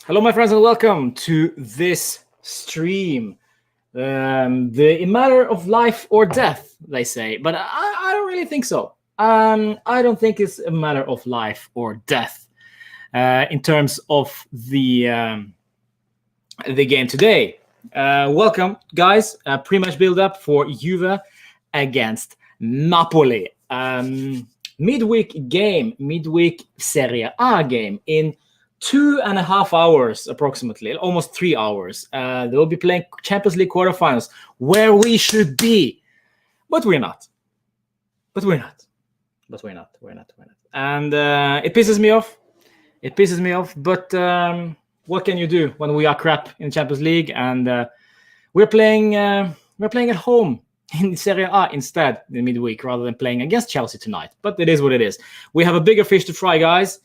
Hello, my friends, and welcome to this stream. The matter of life or death, they say, but I don't really think so. I don't think it's a matter of life or death in terms of the game today. Welcome, guys. Pre-match build-up for Juve against Napoli. Midweek game, midweek Serie A game in 2.5 hours, approximately, almost 3 hours. They will be playing Champions League quarterfinals, where we should be, but we're not. We're not. And it pisses me off. But what can you do when we are crap in Champions League and we're playing at home in Serie A instead in midweek rather than playing against Chelsea tonight? But it is what it is. We have a bigger fish to fry, guys.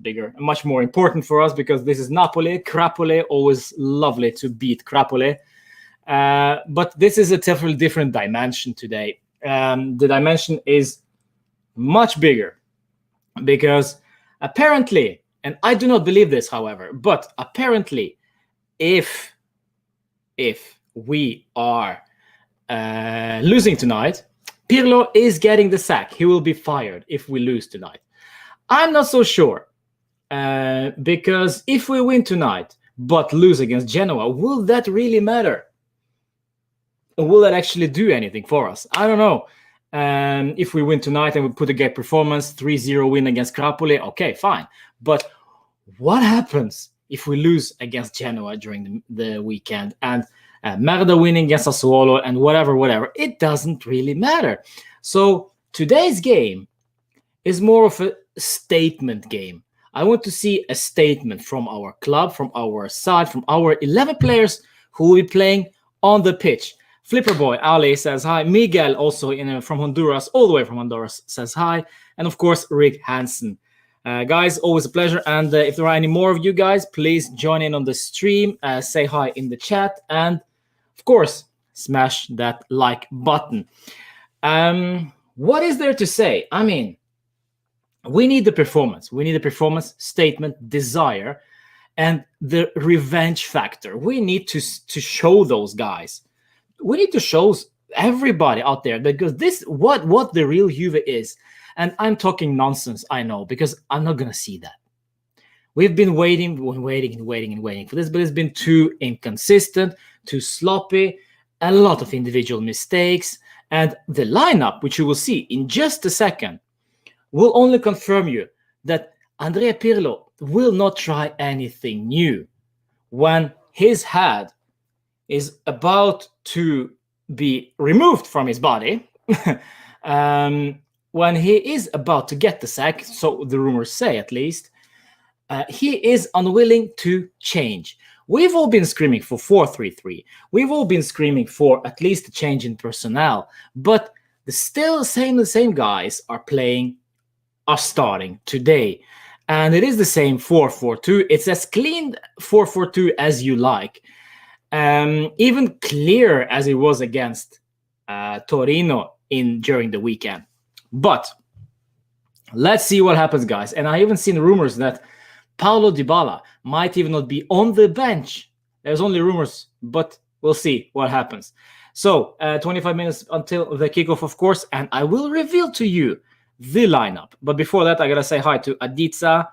Bigger, much more important for us because this is Napoli, Crapoli. Always lovely to beat Crapoli. But this is a totally different dimension today. The dimension is much bigger because apparently, and I do not believe this, however, but apparently, if we are losing tonight, Pirlo is getting the sack. He will be fired if we lose tonight. I'm not so sure because if we win tonight but lose against Genoa, will that really matter? Will that actually do anything for us? I don't know. If we win tonight and we put a great performance, 3-0 win against Crapoli, okay, fine. But what happens if we lose against Genoa during the weekend and Merda winning against Sassuolo and whatever? It doesn't really matter. So today's game is more of a statement game. I want to see a statement from our club, from our side, from our 11 players who will be playing on the pitch. Flipper Boy Ali says hi. Miguel, also from Honduras, all the way from Honduras, says hi. And of course, Rick Hansen. Guys, always a pleasure. And if there are any more of you guys, please join in on the stream. Say hi in the chat. And of course, smash that like button. What is there to say? I mean, we need the performance. We need a performance, statement, desire, and the revenge factor. We need to show those guys. We need to show everybody out there because this what the real Juve is. And I'm talking nonsense, I know, because I'm not going to see that. We've been waiting for this, but it's been too inconsistent, too sloppy, a lot of individual mistakes. And the lineup, which you will see in just a second, will only confirm you that Andrea Pirlo will not try anything new when his head is about to be removed from his body, when he is about to get the sack, so the rumors say at least, he is unwilling to change. We've all been screaming for 4-3-3. We've all been screaming for at least a change in personnel, but the same guys are starting today. And it is the same 4-4-2. It's as clean 4-4-2 as you like. Even clearer as it was against Torino during the weekend. But let's see what happens, guys. And I even seen rumors that Paulo Dybala might even not be on the bench. There's only rumors, but we'll see what happens. So 25 minutes until the kickoff, of course, and I will reveal to you the lineup. But before that, I gotta say hi to Aditsa.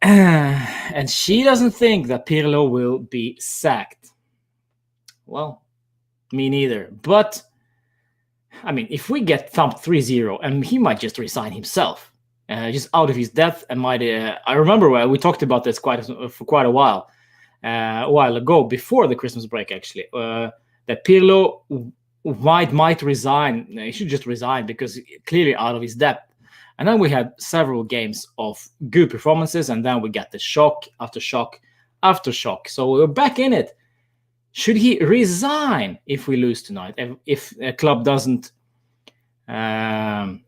And she doesn't think that Pirlo will be sacked. Well, me neither. But, I mean, if we get thumped 3-0, and he might just resign himself, just out of his depth, and might. I remember we talked about this for quite a while ago, before the Christmas break, actually, that Pirlo might resign. He should just resign because clearly out of his depth. And then we had several games of good performances, and then we got the shock after shock after shock. So we're back in it. Should he resign if we lose tonight? If a club doesn't fire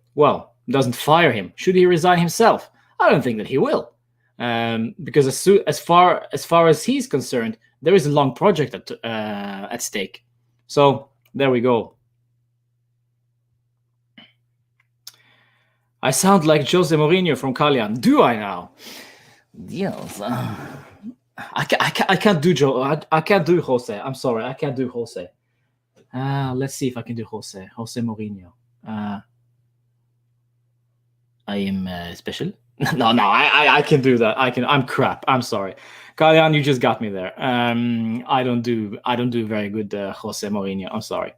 him, should he resign himself? I don't think that he will, because as far as he's concerned, there is a long project at stake. So there we go. I sound like Jose Mourinho from Callian. Do I now? Yes. I can't do Joe. I can't do Jose. I'm sorry. I can't do Jose. Let's see if I can do Jose. Jose Mourinho. I am special. No, I can do that. I'm crap. I'm sorry, Kalian. You just got me there. I don't do very good Jose Mourinho. I'm sorry.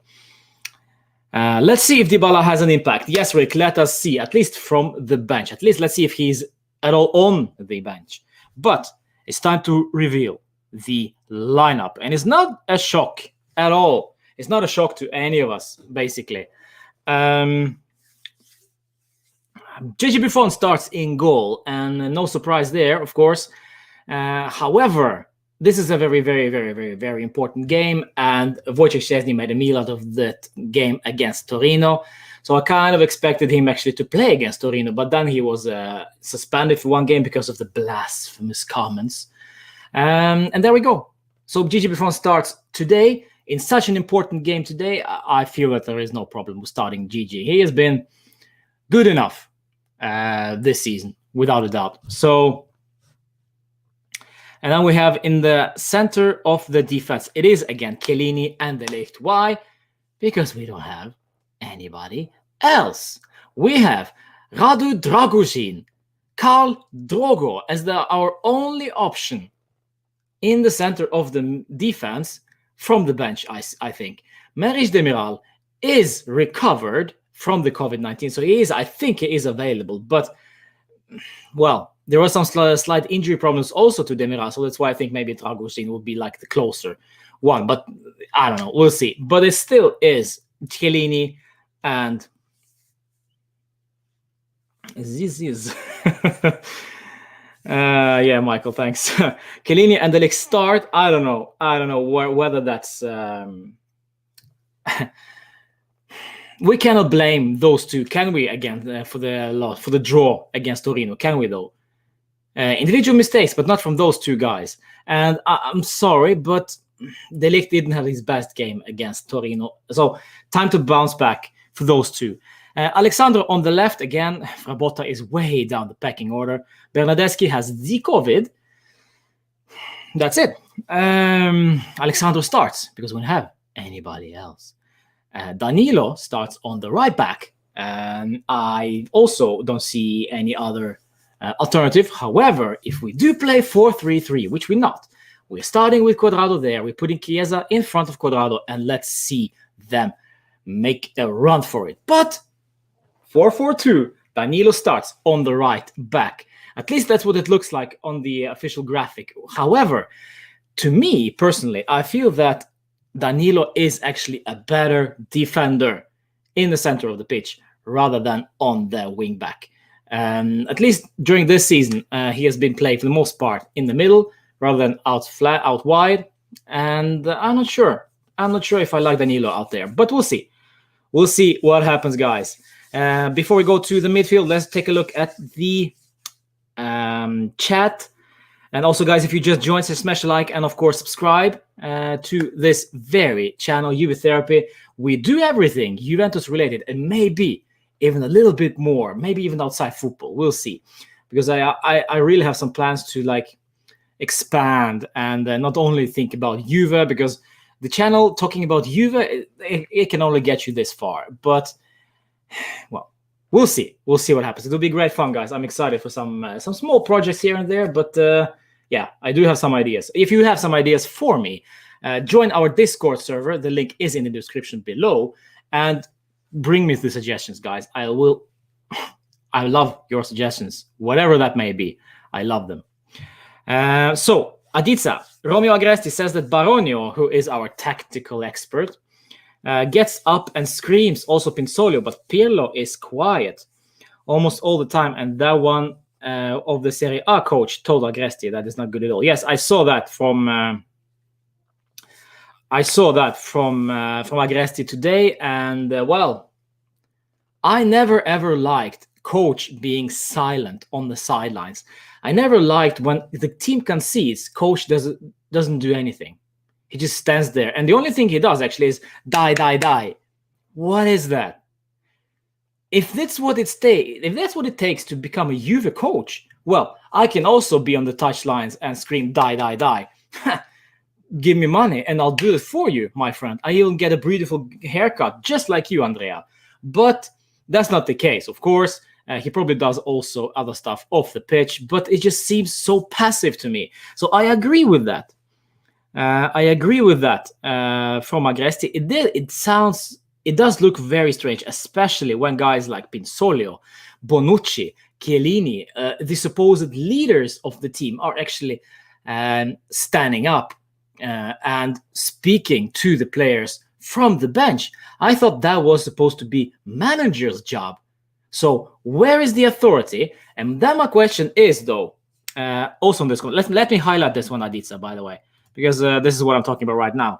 Let's see if Dybala has an impact. Yes, Rick. Let us see. At least from the bench. At least let's see if he's at all on the bench. But it's time to reveal the lineup, and it's not a shock at all. It's not a shock to any of us, basically. Gigi Buffon starts in goal, and no surprise there, of course. However, this is a very, very, very, very, very important game, and Wojciech Szczesny made a meal out of that game against Torino. So I kind of expected him actually to play against Torino, but then he was suspended for one game because of the blasphemous comments. And there we go. So Gigi Buffon starts today. In such an important game today, I feel that there is no problem with starting Gigi. He has been good enough this season, without a doubt. So, and then we have in the center of the defense, it is again Chiellini and De Ligt. Why? Because we don't have anybody else. We have Radu Dragusin, Karl Drogo as our only option in the center of the defense from the bench, I think. Meriç Demiral is recovered from the COVID-19, so I think he is available. But, well, there were some slight injury problems also to Demiral, so that's why I think maybe Dragusin would be like the closer one. But I don't know, we'll see. But it still is Chiellini and this yeah, Michael, thanks. Chiellini and De Ligt start. I don't know whether that's we cannot blame those two, can we? Again, for the draw against Torino, can we? Though individual mistakes, but not from those two guys. And I'm sorry, but De Ligt didn't have his best game against Torino, so time to bounce back for those two. Alexandro on the left again. Frabotta is way down the pecking order. Bernadeschi has the COVID. That's it. Alexandro starts because we don't have anybody else. Danilo starts on the right back. I also don't see any other alternative. However, if we do play 4-3-3, which we're not, we're starting with Cuadrado there. We're putting Chiesa in front of Cuadrado, and let's see them make a run for it. But 4-4-2, Danilo starts on the right back. At least that's what it looks like on the official graphic. However, to me personally, I feel that Danilo is actually a better defender in the center of the pitch rather than on the wing back. At least during this season, he has been playing for the most part in the middle rather than out wide. And I'm not sure. I'm not sure if I like Danilo out there, but we'll see. We'll see what happens, guys. Before we go to the midfield, let's take a look at the chat. And also, guys, if you just joined, smash a like and, of course, subscribe to this very channel, Juve Therapy. We do everything Juventus related and maybe even a little bit more, maybe even outside football. We'll see. Because I really have some plans to like expand and not only think about Juve, because the channel talking about Juve, it can only get you this far. But, well, we'll see. We'll see what happens. It'll be great fun, guys. I'm excited for some small projects here and there, but yeah, I do have some ideas. If you have some ideas for me, join our Discord server. The link is in the description below, and bring me the suggestions, guys. I love your suggestions, whatever that may be. I love them. So, Aditsa, Romeo Agresti says that Baronio, who is our tactical expert, gets up and screams, also Pinsolio, but Pirlo is quiet almost all the time, and that one of the Serie A coach told Agresti that is not good at all. Yes, I saw that from Agresti today, and well, I never ever liked coach being silent on the sidelines. I never liked when the team concedes, coach doesn't do anything. He just stands there, and the only thing he does actually is die. What is that? if that's what it takes to become a Juve coach, well, I can also be on the touchlines and scream, die, die, die. Give me money and I'll do it for you, my friend. I'll get a beautiful haircut, just like you, Andrea. But that's not the case, of course. He probably does also other stuff off the pitch, but it just seems so passive to me. So I agree with that. From Agresti. It does look very strange, especially when guys like Pinsoglio, Bonucci, Chiellini, the supposed leaders of the team, are actually standing up and speaking to the players from the bench. I thought that was supposed to be manager's job. So where is the authority? And then my question is, though, also on this one, let me highlight this one, Aditsa, by the way, because this is what I'm talking about right now.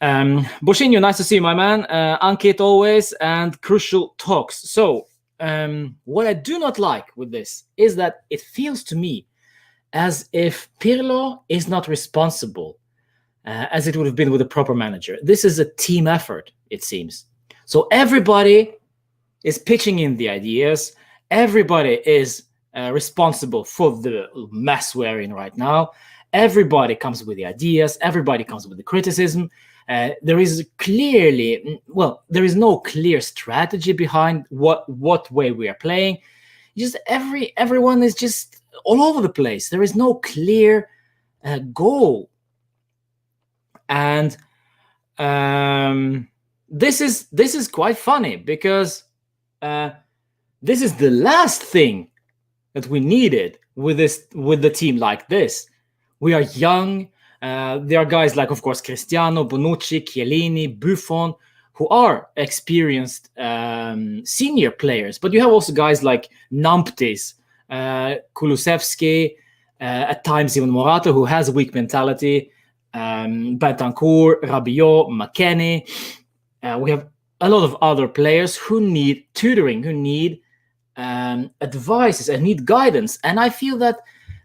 Boshinho, nice to see you, my man. Ankit always, and crucial talks. So what I do not like with this is that it feels to me as if Pirlo is not responsible as it would have been with a proper manager. This is a team effort, it seems. So everybody is pitching in the ideas. Everybody is responsible for the mess we're in right now. Everybody comes with the ideas. Everybody comes with the criticism. There is no clear strategy behind what way we are playing. Just everyone is just all over the place. There is no clear goal. And this is quite funny, because this is the last thing that we needed with the team like this. We are young. There are guys like, of course, Cristiano, Bonucci, Chiellini, Buffon, who are experienced senior players. But you have also guys like Namptis, Kulusevski, at times even Morata, who has a weak mentality, Bentancur, Rabiot, McKennie. We have a lot of other players who need tutoring, who need advices and need guidance. And I feel that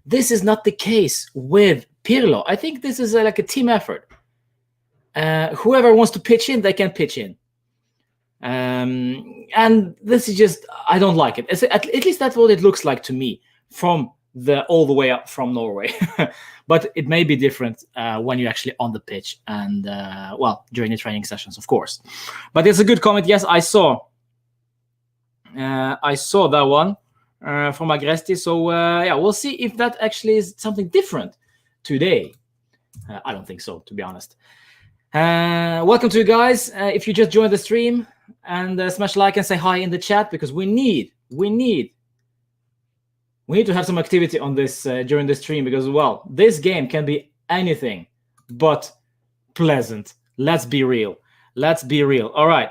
this is not the case with Pirlo. I think this is like a team effort. Whoever wants to pitch in, they can pitch in. And this is just, I don't like it. At least that's what it looks like to me from all the way up from Norway. But it may be different when you're actually on the pitch and, during the training sessions, of course. But it's a good comment. Yes, I saw that one from Agresti. So, we'll see if that actually is something different today. I don't think so, to be honest. Welcome to you guys. If you just joined the stream, and smash like and say hi in the chat, because we need to have some activity on this during the stream, because, well, this game can be anything but pleasant. Let's be real. All right.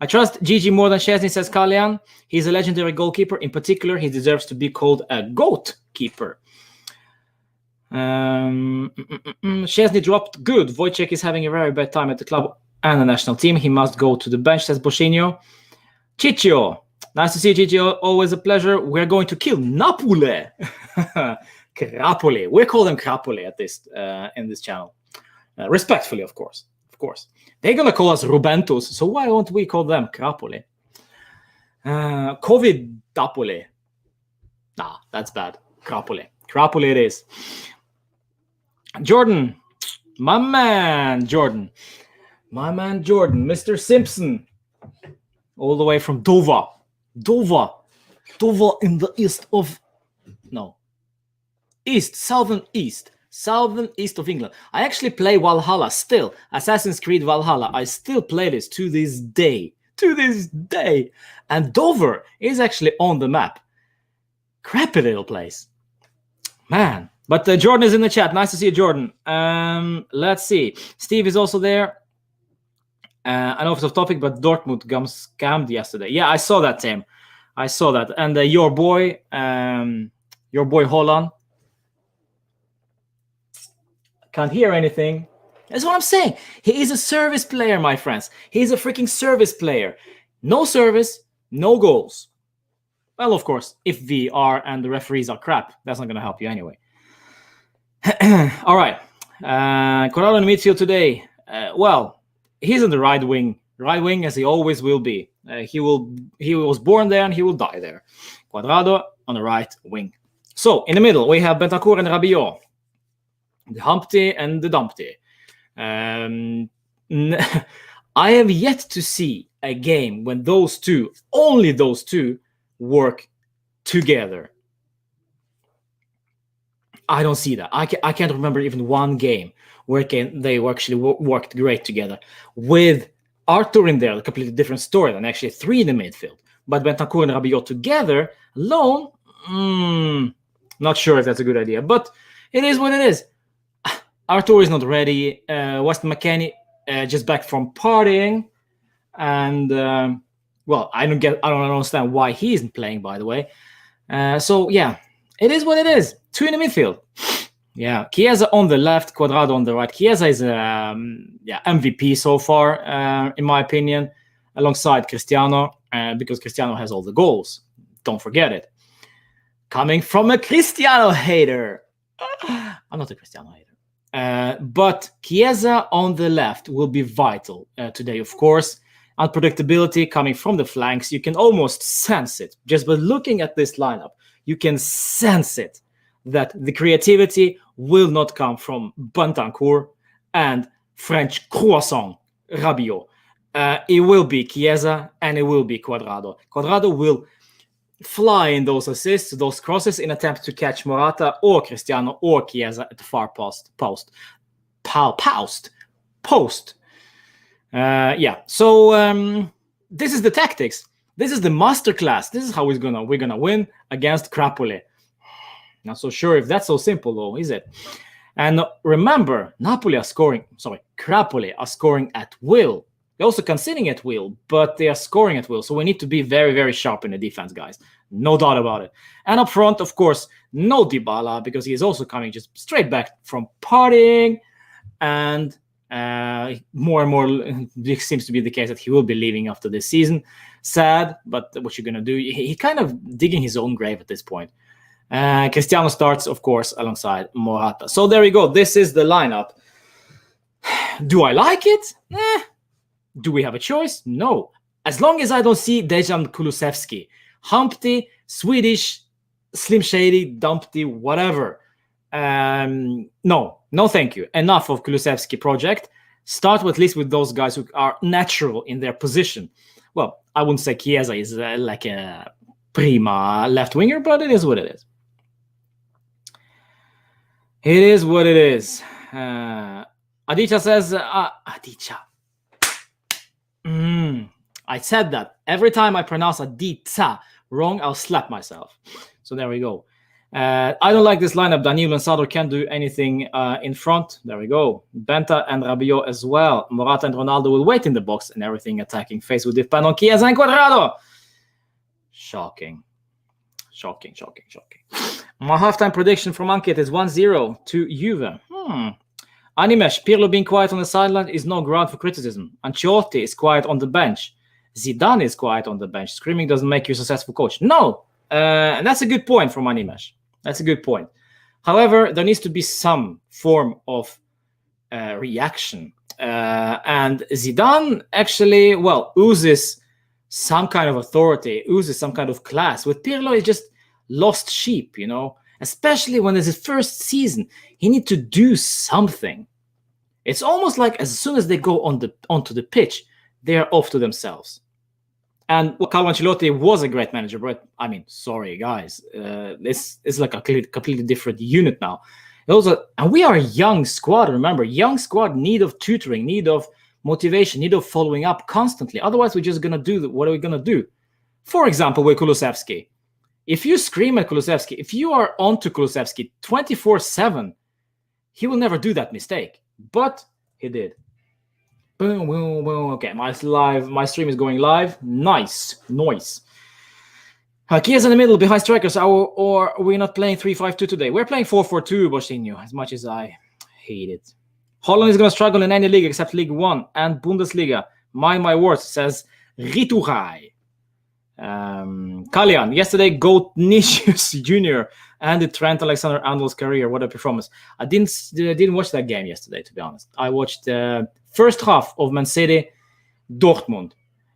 I trust Gigi more than Szczesny, says Kalyan. He's a legendary goalkeeper. In particular, he deserves to be called a GOAT keeper. Szczesny dropped. Good. Wojciech is having a very bad time at the club and the national team. He must go to the bench, says Boshinho. Ciccio. Nice to see you, Ciccio. Always a pleasure. We're going to kill Napoli. Crapoli. We call them Crapoli at this in this channel. Respectfully, of course. They're going to call us Rubentus, so why don't we call them Crapoli? Covid Napoli. Nah, that's bad. Crapoli it is. Jordan. My man Jordan. Mr. Simpson. All the way from Dover in the southern east of England. I actually play Valhalla still. Assassin's Creed Valhalla. I still play this to this day. And Dover is actually on the map. Crappy little place. Man. But Jordan is in the chat. Nice to see you, Jordan. Let's see. Steve is also there. I know it's off topic, but Dortmund got scammed yesterday. Yeah, I saw that, Tim. I saw that. And your boy Holland, can't hear anything. That's what I'm saying. He is a service player, my friends. He's a freaking service player. No service, no goals. Well, of course, if VR and the referees are crap, that's not going to help you anyway. All right. Corrado in midfield today. Well, he's on the right wing Right wing, as he always will be. He was born there and he will die there. Cuadrado on the right wing. So in the middle we have Bentancur and Rabiot, the Humpty and the Dumpty. I have yet to see a game when those two, only those two, work together. I don't see that. I can't remember even one game where they actually worked great together. With Arthur in there, a completely different story than actually three in the midfield. But Bentancur and Rabiot together, alone, not sure if that's a good idea. But it is what it is. Arthur is not ready. Weston McKennie just back from partying, and well, I don't understand why he isn't playing. By the way, so yeah, it is what it is. Two in the midfield. Yeah, Chiesa on the left, Cuadrado on the right. Chiesa is MVP so far, in my opinion, alongside Cristiano, because Cristiano has all the goals. Don't forget it. Coming from a Cristiano hater. I'm not a Cristiano hater. But Chiesa on the left will be vital today, of course. Unpredictability coming from the flanks. You can almost sense it. Just by looking at this lineup, you can sense it, that the creativity will not come from Bentancur and French croissant Rabiot. It will be Chiesa and it will be Cuadrado. Cuadrado will fly in those assists, those crosses, in attempt to catch Morata or Cristiano or Chiesa at the far post. Yeah. So this is the tactics. This is the masterclass. This is how we're gonna win against Crapoli. Not so sure if that's so simple though, is it? And remember, Crapoli are scoring at will. They're also conceding at will, but they are scoring at will. So we need to be very, very sharp in the defense, guys. No doubt about it. And up front, of course, no Dybala, because he is also coming just straight back from partying. And more and more, this seems to be the case that he will be leaving after this season. Sad, but what you're going to do? He kind of digging his own grave at this point. Cristiano starts, of course, alongside Morata. So there we go. This is the lineup. Do I like it? Do we have a choice? No. As long as I don't see Dejan Kulusevski, Humpty, Swedish, Slim Shady, Dumpty, whatever. No, thank you. Enough of Kulusevski project. Start at least with those guys who are natural in their position. Well, I wouldn't say Chiesa is like a prima left winger, but it is what it is. It is what it is. Adicha says, Adicha. I said that. Every time I pronounce Adicha wrong, I'll slap myself. So there we go. I don't like this lineup. Danilo and Sador can't do anything in front. There we go. Benta and Rabiot as well. Morata and Ronaldo will wait in the box, and everything attacking face will depend on Chiesa and Cuadrado. Shocking. My halftime prediction from Ankit is 1-0 to Juve. Animesh, Pirlo being quiet on the sideline is no ground for criticism. Ancelotti is quiet on the bench. Zidane is quiet on the bench. Screaming doesn't make you a successful coach. No, and that's a good point from Animesh. That's a good point. However, there needs to be some form of reaction. And Zidane actually, oozes some kind of authority, oozes some kind of class. With Pirlo, it's just lost sheep, especially when it's his first season. He needs to do something. It's almost like as soon as they go onto the pitch, they are off to themselves. And Carlo Ancelotti was a great manager, but I mean, sorry guys, this is like a completely different unit now. And we are a young squad. Remember, young squad need of tutoring, need of motivation, need of following up constantly. Otherwise, we're just gonna do what are we gonna do? For example, with Kulusevski. If you scream at Kulusevski, if you are onto Kulusevski 24/7, he will never do that mistake. But he did. Boom, boom, boom. Okay, my stream is going live. Nice. Chiesa in the middle, behind strikers, or we're not playing 3-5-2 today. We're playing 4-4-2, Bostinho, as much as I hate it. Holland is going to struggle in any league except League 1 and Bundesliga. Mind my words, says Riturai. Kalian, yesterday Goat Nicius Jr. ended Trent Alexander-Arnold's career. What a performance. I didn't watch that game yesterday, to be honest. I watched the first half of Man City Dortmund,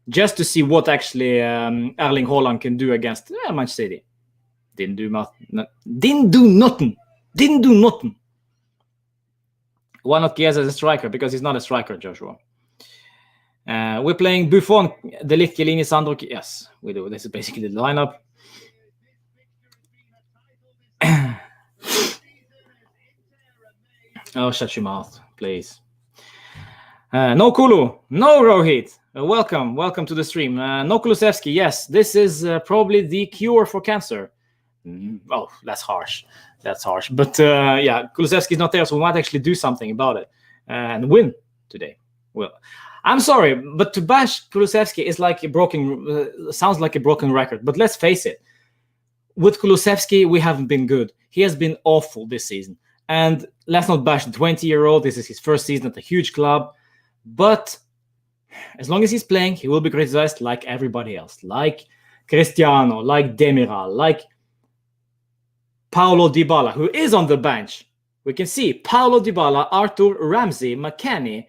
just to see what actually Erling Haaland can do against Manchester City. Didn't do nothing. Why not Chiesa as a striker? Because he's not a striker, Joshua. We're playing Buffon, De Ligt, Chiellini, Sandro. Yes, we do. This is basically the lineup. Oh, shut your mouth, please. No Kulu, no Rohit. Welcome to the stream. No Kulusevski. Yes, this is probably the cure for cancer. Oh, that's harsh. But Kulusevski is not there, so we might actually do something about it and win today. Well, I'm sorry, but to bash Kulusevski is like sounds like a broken record. But let's face it, with Kulusevski, we haven't been good. He has been awful this season. And let's not bash the 20-year-old. This is his first season at a huge club. But as long as he's playing, he will be criticized like everybody else, like Cristiano, like Demiral, like Paulo Dybala, who is on the bench. We can see Paulo Dybala, Arthur Ramsey, McKennie,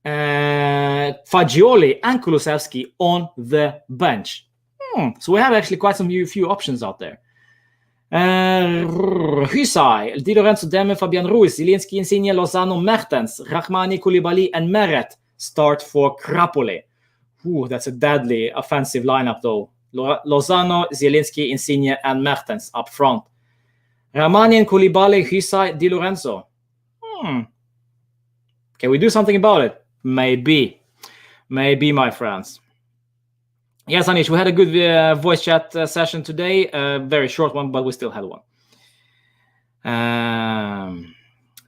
Fagioli, and Kulusevski on the bench. So we have actually quite few options out there. Hysaj, Di Lorenzo, Demme, Fabian Ruiz, Zielinski, Insigne, Lozano, Mertens, Rahmani, Koulibaly, and Meret start for Crapoli. That's a deadly offensive lineup, though. Lozano, Zielinski, Insigne, and Mertens up front. Rahmani and Koulibaly, Hysaj, Di Lorenzo. Can we do something about it? Maybe, my friends. Yes, Anish, we had a good voice chat session today. Very short one, but we still had one.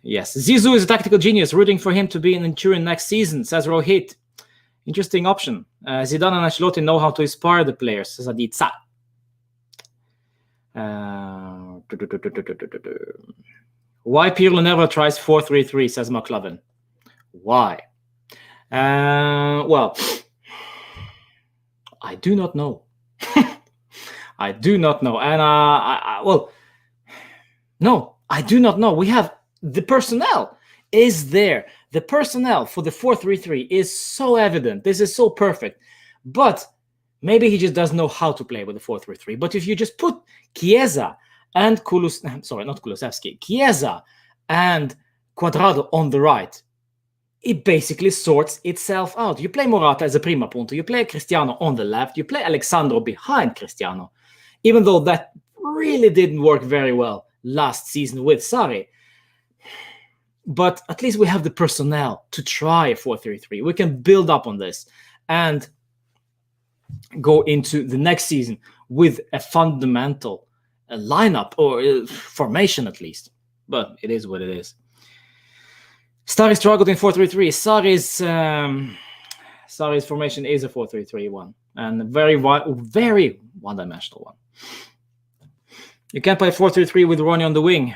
Yes, Zizou is a tactical genius. Rooting for him to be in Turin next season, says Rohit. Interesting option. Zidane and Ancelotti know how to inspire the players, says Aditsa. Why Pirlo never tries 4-3-3, says McLovin. Why? Well, I do not know. I do not know. And, no, I do not know. We have the personnel is there. The personnel for the 4-3-3 is so evident. This is so perfect. But maybe he just doesn't know how to play with the 4-3-3. But if you just put Chiesa and Chiesa and Cuadrado on the right, it basically sorts itself out. You play Morata as a prima punto. You play Cristiano on the left. You play Alexandro behind Cristiano. Even though that really didn't work very well last season with Sarri. But at least we have the personnel to try a 4-3-3. We can build up on this and go into the next season with a fundamental lineup or formation at least. But it is what it is. Sarri struggled in 4-3-3. Sarri's formation is a 4-3-3 one, and a very one-dimensional one. You can't play 4-3-3 with Ronnie on the wing.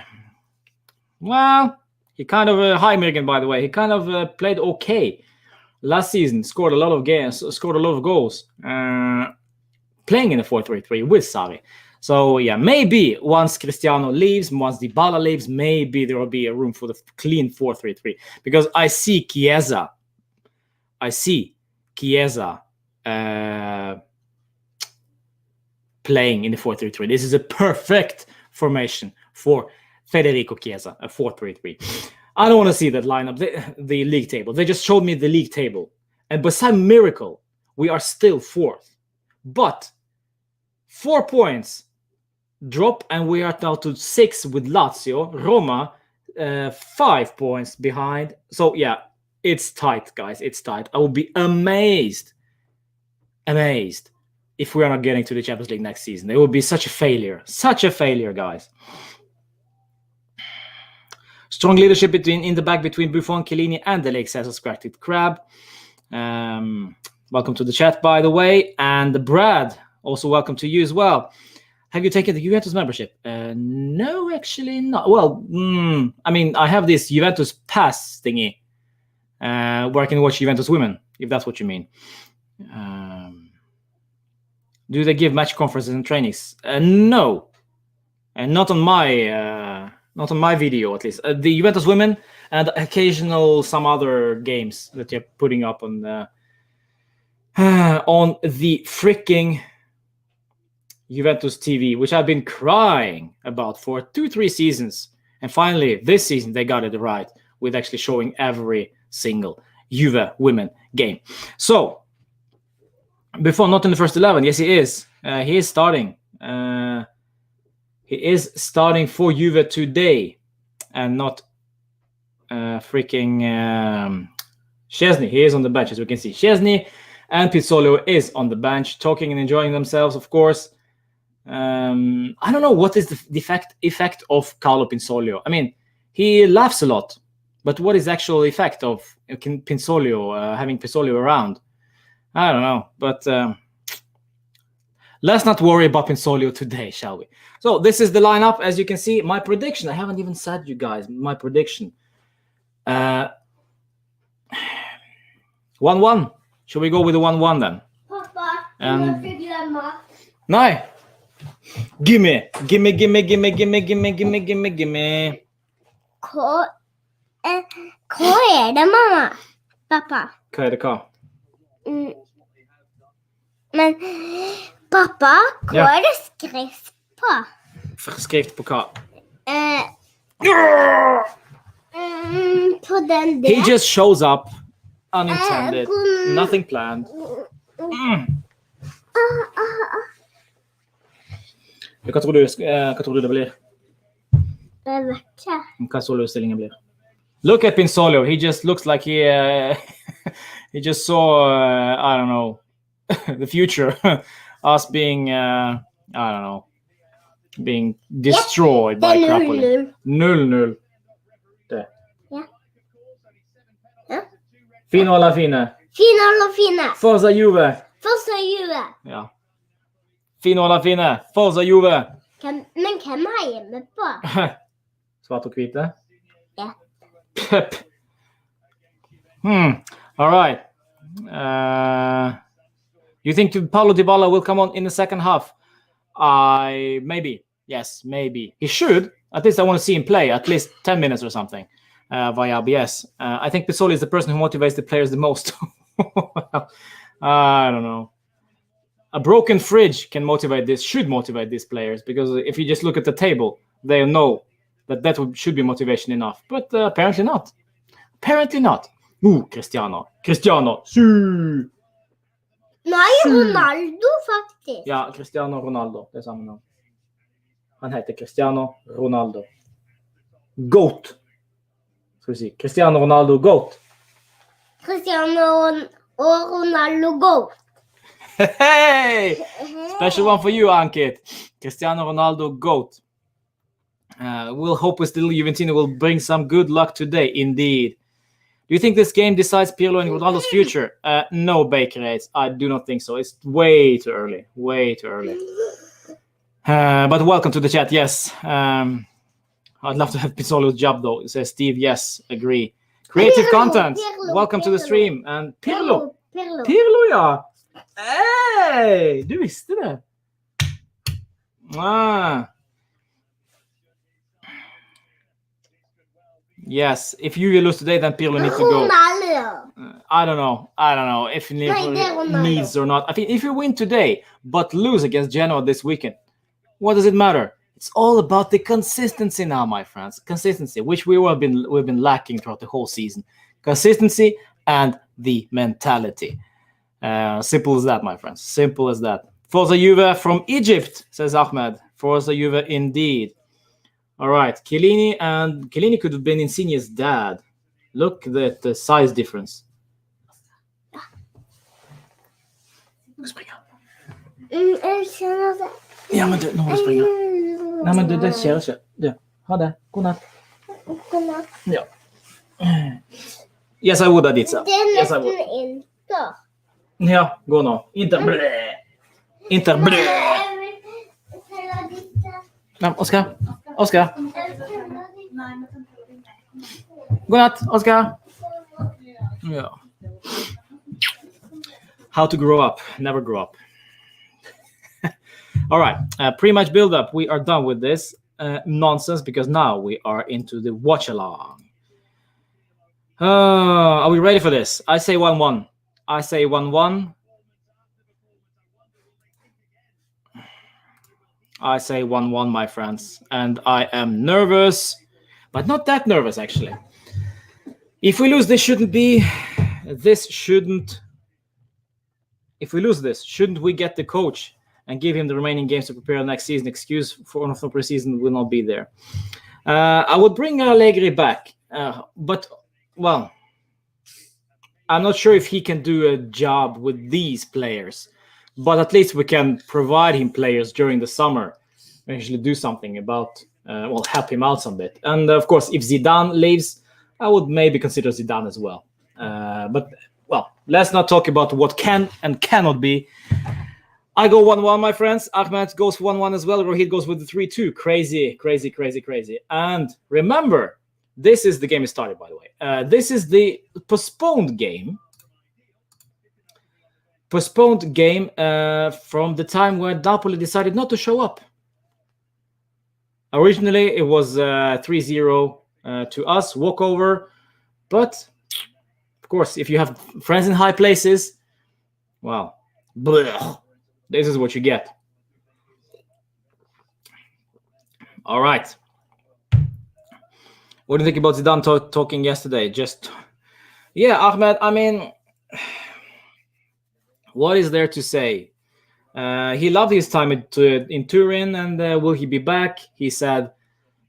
Well, he kind of hi Mirgan, by the way. He kind of played okay last season. Scored a lot of goals. Playing in a 4-3-3 with Sarri. So yeah, maybe once Cristiano leaves, once Dybala leaves, maybe there will be a room for the clean 4-3-3. Because I see Chiesa playing in the 4-3-3. This is a perfect formation for Federico Chiesa, a 4-3-3. I don't want to see that lineup, the league table. They just showed me the league table. And beside miracle, we are still fourth. But 4 points drop, and we are now to 6 with Lazio. Roma, 5 points behind. So yeah, it's tight, guys. It's tight. I would be amazed if we are not getting to the Champions League next season. It would be such a failure, guys. Strong leadership in the back between Buffon, Chiellini, and De Ligt, says a Scratched Crab. Welcome to the chat, by the way. And Brad, also welcome to you as well. Have you taken the Juventus membership? No, actually not. Well, I mean, I have this Juventus pass thingy where I can watch Juventus women, if that's what you mean. Do they give match conferences and trainings? No, and not on my video, at least. The Juventus women and occasional some other games that you're putting up on on the freaking Juventus TV, which I've been crying about for 2-3 seasons. And finally, this season, they got it right with actually showing every single Juve women game. So, Buffon not in the first 11. Yes, he is. He is starting. He is starting for Juve today, and not freaking Szczesny. He is on the bench, as we can see. Szczesny and Pizzolo is on the bench, talking and enjoying themselves, of course. I don't know what is the effect of Carlo Pinsoglio. I mean, he laughs a lot, but what is the actual effect of Pinsoglio, having Pinsoglio around? I don't know, but let's not worry about Pinsoglio today, shall we? So this is the lineup, as you can see. My prediction, I haven't even said, you guys, my prediction. 1-1. Should we go with the 1-1 then? Papa, Nej. Gimme. Hva er det, mamma? Pappa. Hva er det hva? Men pappa, hva Ja. er det skrift på? Skrift på hva? På den der. He just shows up, unintended, nothing planned. Hva tror du det blir? Jeg vet ikke. Hva tror du stillingen blir? Look at Pinsoglio. He just looks like he he just saw I don't know the future, us being I don't know, being destroyed by Napoli. 0-0. Det. Ja. Ja. Fino alla fine. Fine alla fine. Forza Juve. Forza Juve. Ja. Fino alla fine. Forza Juve. Men hvem er hjemme på? Svart og hvite. Ja. Pep. All right. You think Paulo Dybala will come on in the second half? Maybe. Yes, maybe. He should. At least I want to see him play at least 10 minutes or something via RBS. I think Pizzoli is the person who motivates the players the most. I don't know. A broken fridge can motivate this, should motivate these players, because if you just look at the table, they know that should be motivation enough. But apparently not. Apparently not. Cristiano. Su. Nei, Ronaldo faktisk. Ja, Cristiano Ronaldo. Det er samme navn. Han heter Cristiano Ronaldo. GOAT. Skal vi si. Cristiano Ronaldo GOAT. Cristiano og Ronaldo go. Hey! Special one for you, Ankit. Cristiano Ronaldo GOAT. We'll hope still Juventino will bring some good luck today, indeed. Do you think this game decides Pirlo and Ronaldo's future? No, Baker. I do not think so. It's way too early. Way too early. But welcome to the chat. Yes. I'd love to have Pizzolo's job, though. It says Steve. Yes, agree. Creative content. Welcome to the stream. And Pirlo, ja. Hey, du visste det. Yes, if you lose today, then Pirlo needs to go. I don't know if he needs or not. I think if you win today, but lose against Genoa this weekend, what does it matter? It's all about the consistency now, my friends. Consistency, which we've been lacking throughout the whole season. Consistency and the mentality. Simple as that, my friends. Simple as that. Forza Juve from Egypt, says Ahmed. Forza Juve indeed. All right, Chiellini could have been Insigne's dad. Look at the size difference. Ja, men nå må du springe. Nei, men det skjer ikke. Du, ha det. God natt. Ja. Yes, I would, Aditya. Yes, I would. Inter. Ja, gå nå. Inter. Nei, Oskar. God natt, Oskar. Ja. How to grow up. Never grow up. All right. Pre-match build-up. We are done with this nonsense because now we are into the watch-along. Are we ready for this? I say 1-1. I say 1-1. I say 1-1, my friends. And I am nervous, but not that nervous, actually. If we lose, this shouldn't be... If we lose this, shouldn't we get the coach and give him the remaining games to prepare the next season? Excuse for preseason will not be there. I would bring Allegri back, but, well, I'm not sure if he can do a job with these players, but at least we can provide him players during the summer, actually do something about, help him out some bit. And of course, if Zidane leaves, I would maybe consider Zidane as well. But, well, let's not talk about what can and cannot be. I go 1-1, my friends. Ahmed goes 1-1 as well. Rohit goes with the 3-2. Crazy, crazy, crazy, crazy. And remember, this is the game is started, by the way. This is the postponed game. Postponed game from the time where Napoli decided not to show up. Originally, it was 3-0 to us, walkover. But, of course, if you have friends in high places, well, blech. This is what you get. All right. What do you think about Zidane talking yesterday? Ahmed, I mean, what is there to say? He loved his time in Turin, and will he be back? He said,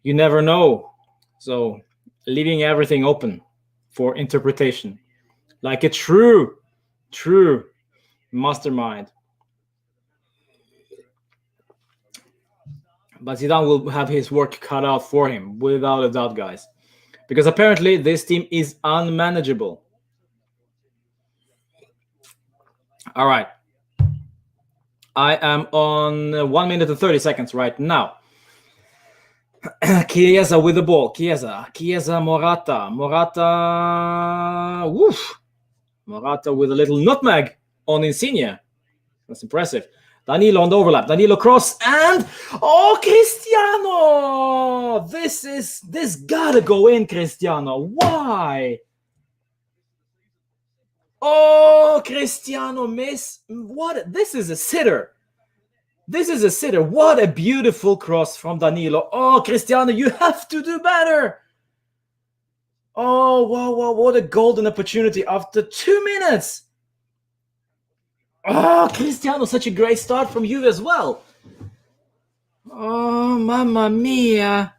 you never know. So, leaving everything open for interpretation. Like a true mastermind. But Zidane will have his work cut out for him, without a doubt, guys. Because apparently this team is unmanageable. All right. I am on 1 minute and 30 seconds right now. Chiesa with the ball. Chiesa, Morata. Morata with a little nutmeg on Insigne. That's impressive. Danilo on the overlap. Danilo cross and Cristiano! This gotta go in, Cristiano. Why? Oh, Cristiano miss. What? This is a sitter. What a beautiful cross from Danilo. Oh, Cristiano, you have to do better. Oh, wow, what a golden opportunity after 2 minutes. Oh, Cristiano, such a great start from you as well. Oh, mamma mia,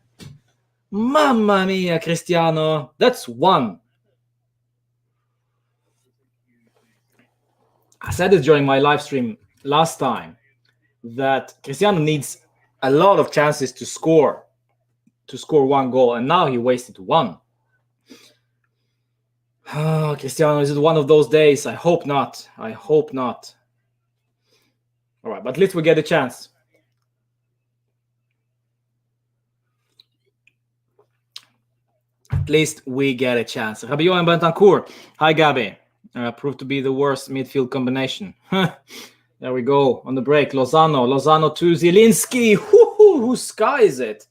Cristiano. That's one. I said it during my live stream last time that Cristiano needs a lot of chances to score one goal, and now he wasted one. Oh, Cristiano, is it one of those days? I hope not. All right, but at least we get a chance. Rabiot and Bentancur. Hi, Gabi. Proved to be the worst midfield combination. There we go. On the break, Lozano to Zielinski. Who skies it?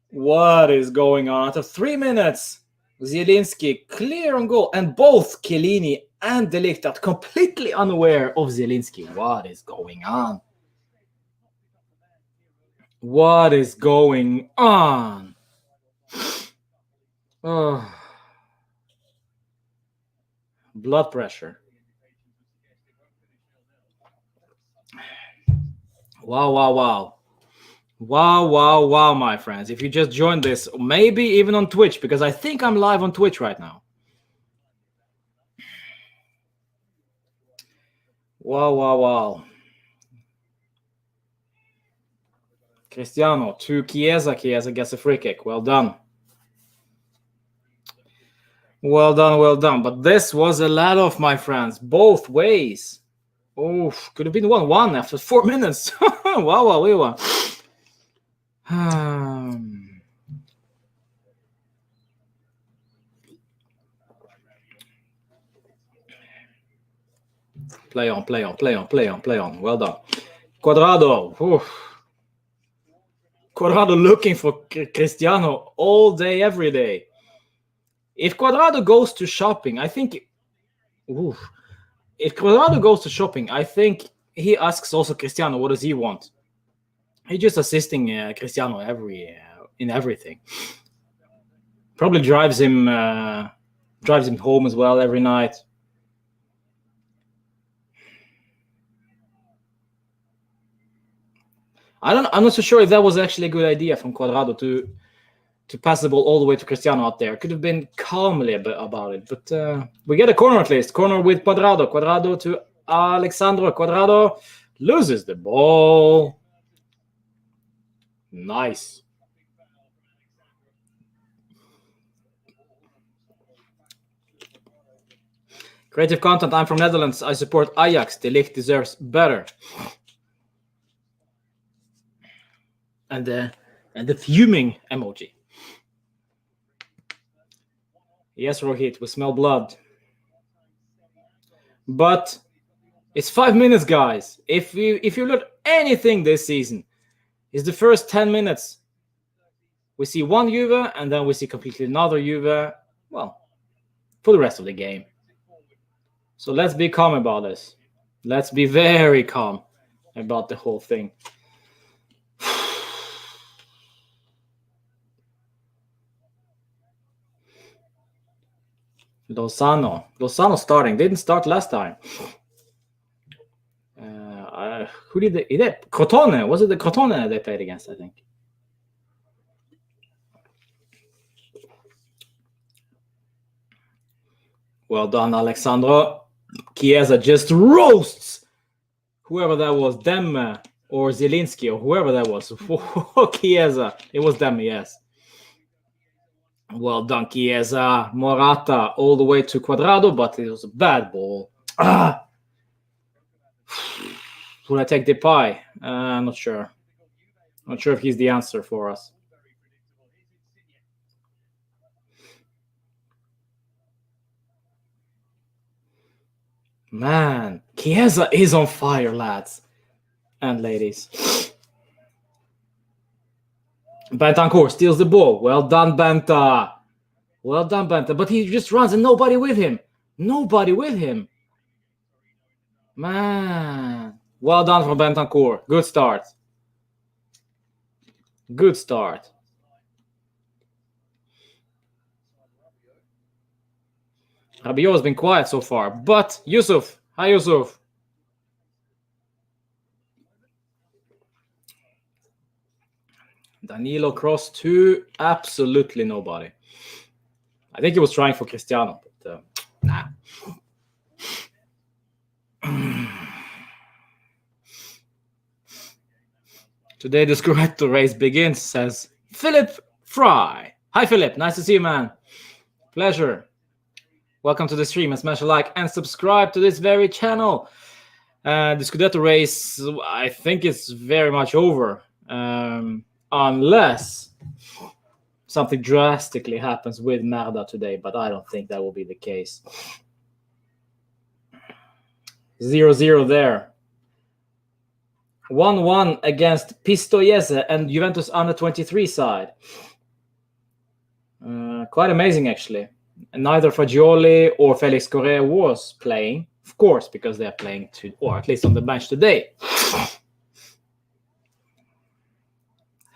What is going on? After 3 minutes, Zielinski clear on goal. And both Chiellini and De Ligt are completely unaware of Zielinski. What is going on? Oh. Blood pressure. Wow, my friends. If you just joined this, maybe even on Twitch, because I think I'm live on Twitch right now. Wow. Cristiano to Chiesa. Chiesa gets a free kick. Well done. But this was a lot of, my friends, both ways. Oh, could have been 1-1 after 4 minutes. Wow. Play on. Well done. Cuadrado. Cuadrado looking for Cristiano all day, every day. If Cuadrado goes to shopping, I think... If Cuadrado goes to shopping, I think he asks also Cristiano, what does he want? He's just assisting Cristiano in everything. Probably drives him home as well every night. I'm not so sure if that was actually a good idea from Cuadrado to pass the ball all the way to Cristiano out there. Could have been calmly about it, but we get a corner at least. Corner with Cuadrado. Cuadrado to Alexandro. Cuadrado loses the ball. Nice. Creative content. I'm from Netherlands. I support Ajax. De Ligt deserves better. And the fuming emoji. Yes, Rohit, we smell blood. But it's 5 minutes, guys. If you learn anything this season, it's the first 10 minutes. We see one Juve, and then we see completely another Juve. Well, for the rest of the game. So let's be calm about this. Let's be very calm about the whole thing. Lozano starting. Didn't start last time. Who did they? Crotone. Was it the Crotone they played against, I think? Well done, Alexandro. Chiesa just roasts whoever that was, Demme or Zielinski or whoever that was. Chiesa. It was Demme, yes. Well done, Chiesa. Morata all the way to Cuadrado, but it was a bad ball. Would I take Depay? I'm not sure. Not sure if he's the answer for us. Man, Chiesa is on fire, lads and ladies. Bentancur steals the ball. Well done, Benta. Well done, Benta. But he just runs and nobody with him. Nobody with him. Man. Well done from Bentancur. Good start. Good start. Rabiot has been quiet so far. But Yusuf. Hi, Yusuf. Danilo cross to absolutely nobody. I think he was trying for Cristiano, but nah. Today the Scudetto race begins, says Philip Fry. Hi, Philip. Nice to see you, man. Pleasure. Welcome to the stream, and smash a like and subscribe to this very channel. The Scudetto race, I think it's very much over. Unless something drastically happens with Merda today, but I don't think that will be the case. 0-0 there. 1-1 against Pistoiese and Juventus under 23 side. Quite amazing, actually. Neither Fagioli or Felix Correa was playing, of course, because they're playing or at least on the bench today.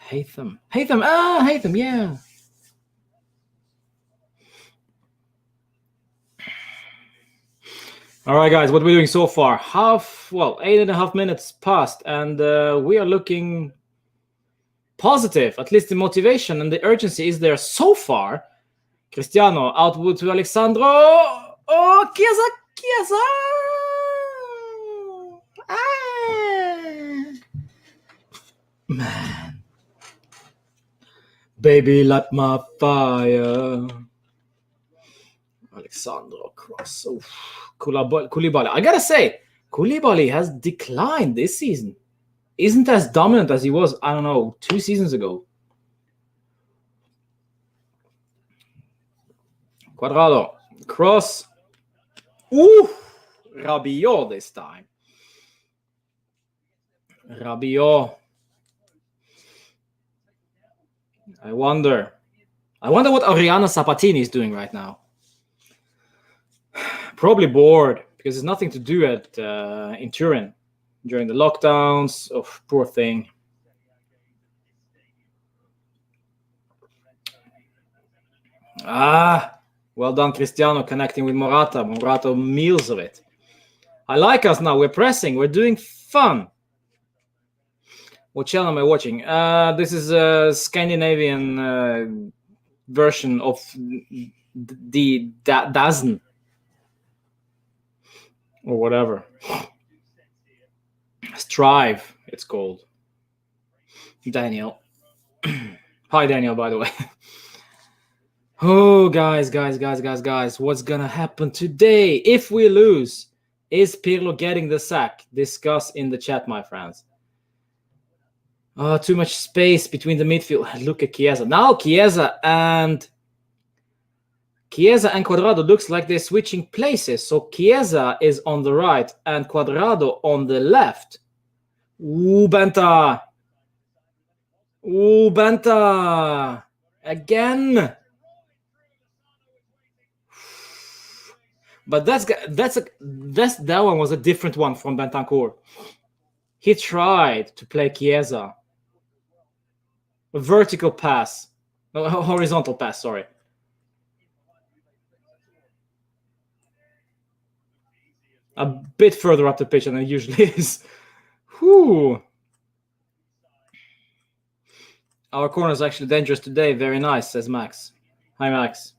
Haytham, yeah. All right, guys, what are we doing so far? 8.5 minutes passed, and we are looking positive. At least the motivation and the urgency is there so far. Cristiano outwood to Alexandro. Oh, Chiesa. Man. Baby, light my fire. Alexandro cross. Oh, Koulibaly. I gotta say, Koulibaly has declined this season. Isn't as dominant as he was, 2 seasons ago. Cuadrado. Cross. Ooh! Rabiot this time. Rabiot. I wonder what Oriana Sabatini is doing right now. Probably bored because there's nothing to do in Turin during the lockdowns. Oh, poor thing. Well done, Cristiano, connecting with Morata. Morata meals of it. I like us now. We're pressing. We're doing fun. What channel am I watching? This is a Scandinavian version of the DAZN or whatever. Strive, it's called. Daniel. Hi, Daniel, by the way. Oh, guys, what's gonna happen today? If we lose, is Pirlo getting the sack? Discuss in the chat, my friends. Too much space between the midfield. Look at Chiesa. Now Chiesa and Cuadrado looks like they're switching places. So Chiesa is on the right and Cuadrado on the left. Ooh, Benta. Again. But that one was a different one from Bentancur. He tried to play Chiesa. A vertical pass. No, a horizontal pass, sorry. A bit further up the pitch than it usually is. Whew. Our corner is actually dangerous today. Very nice, says Max. Hi, Max.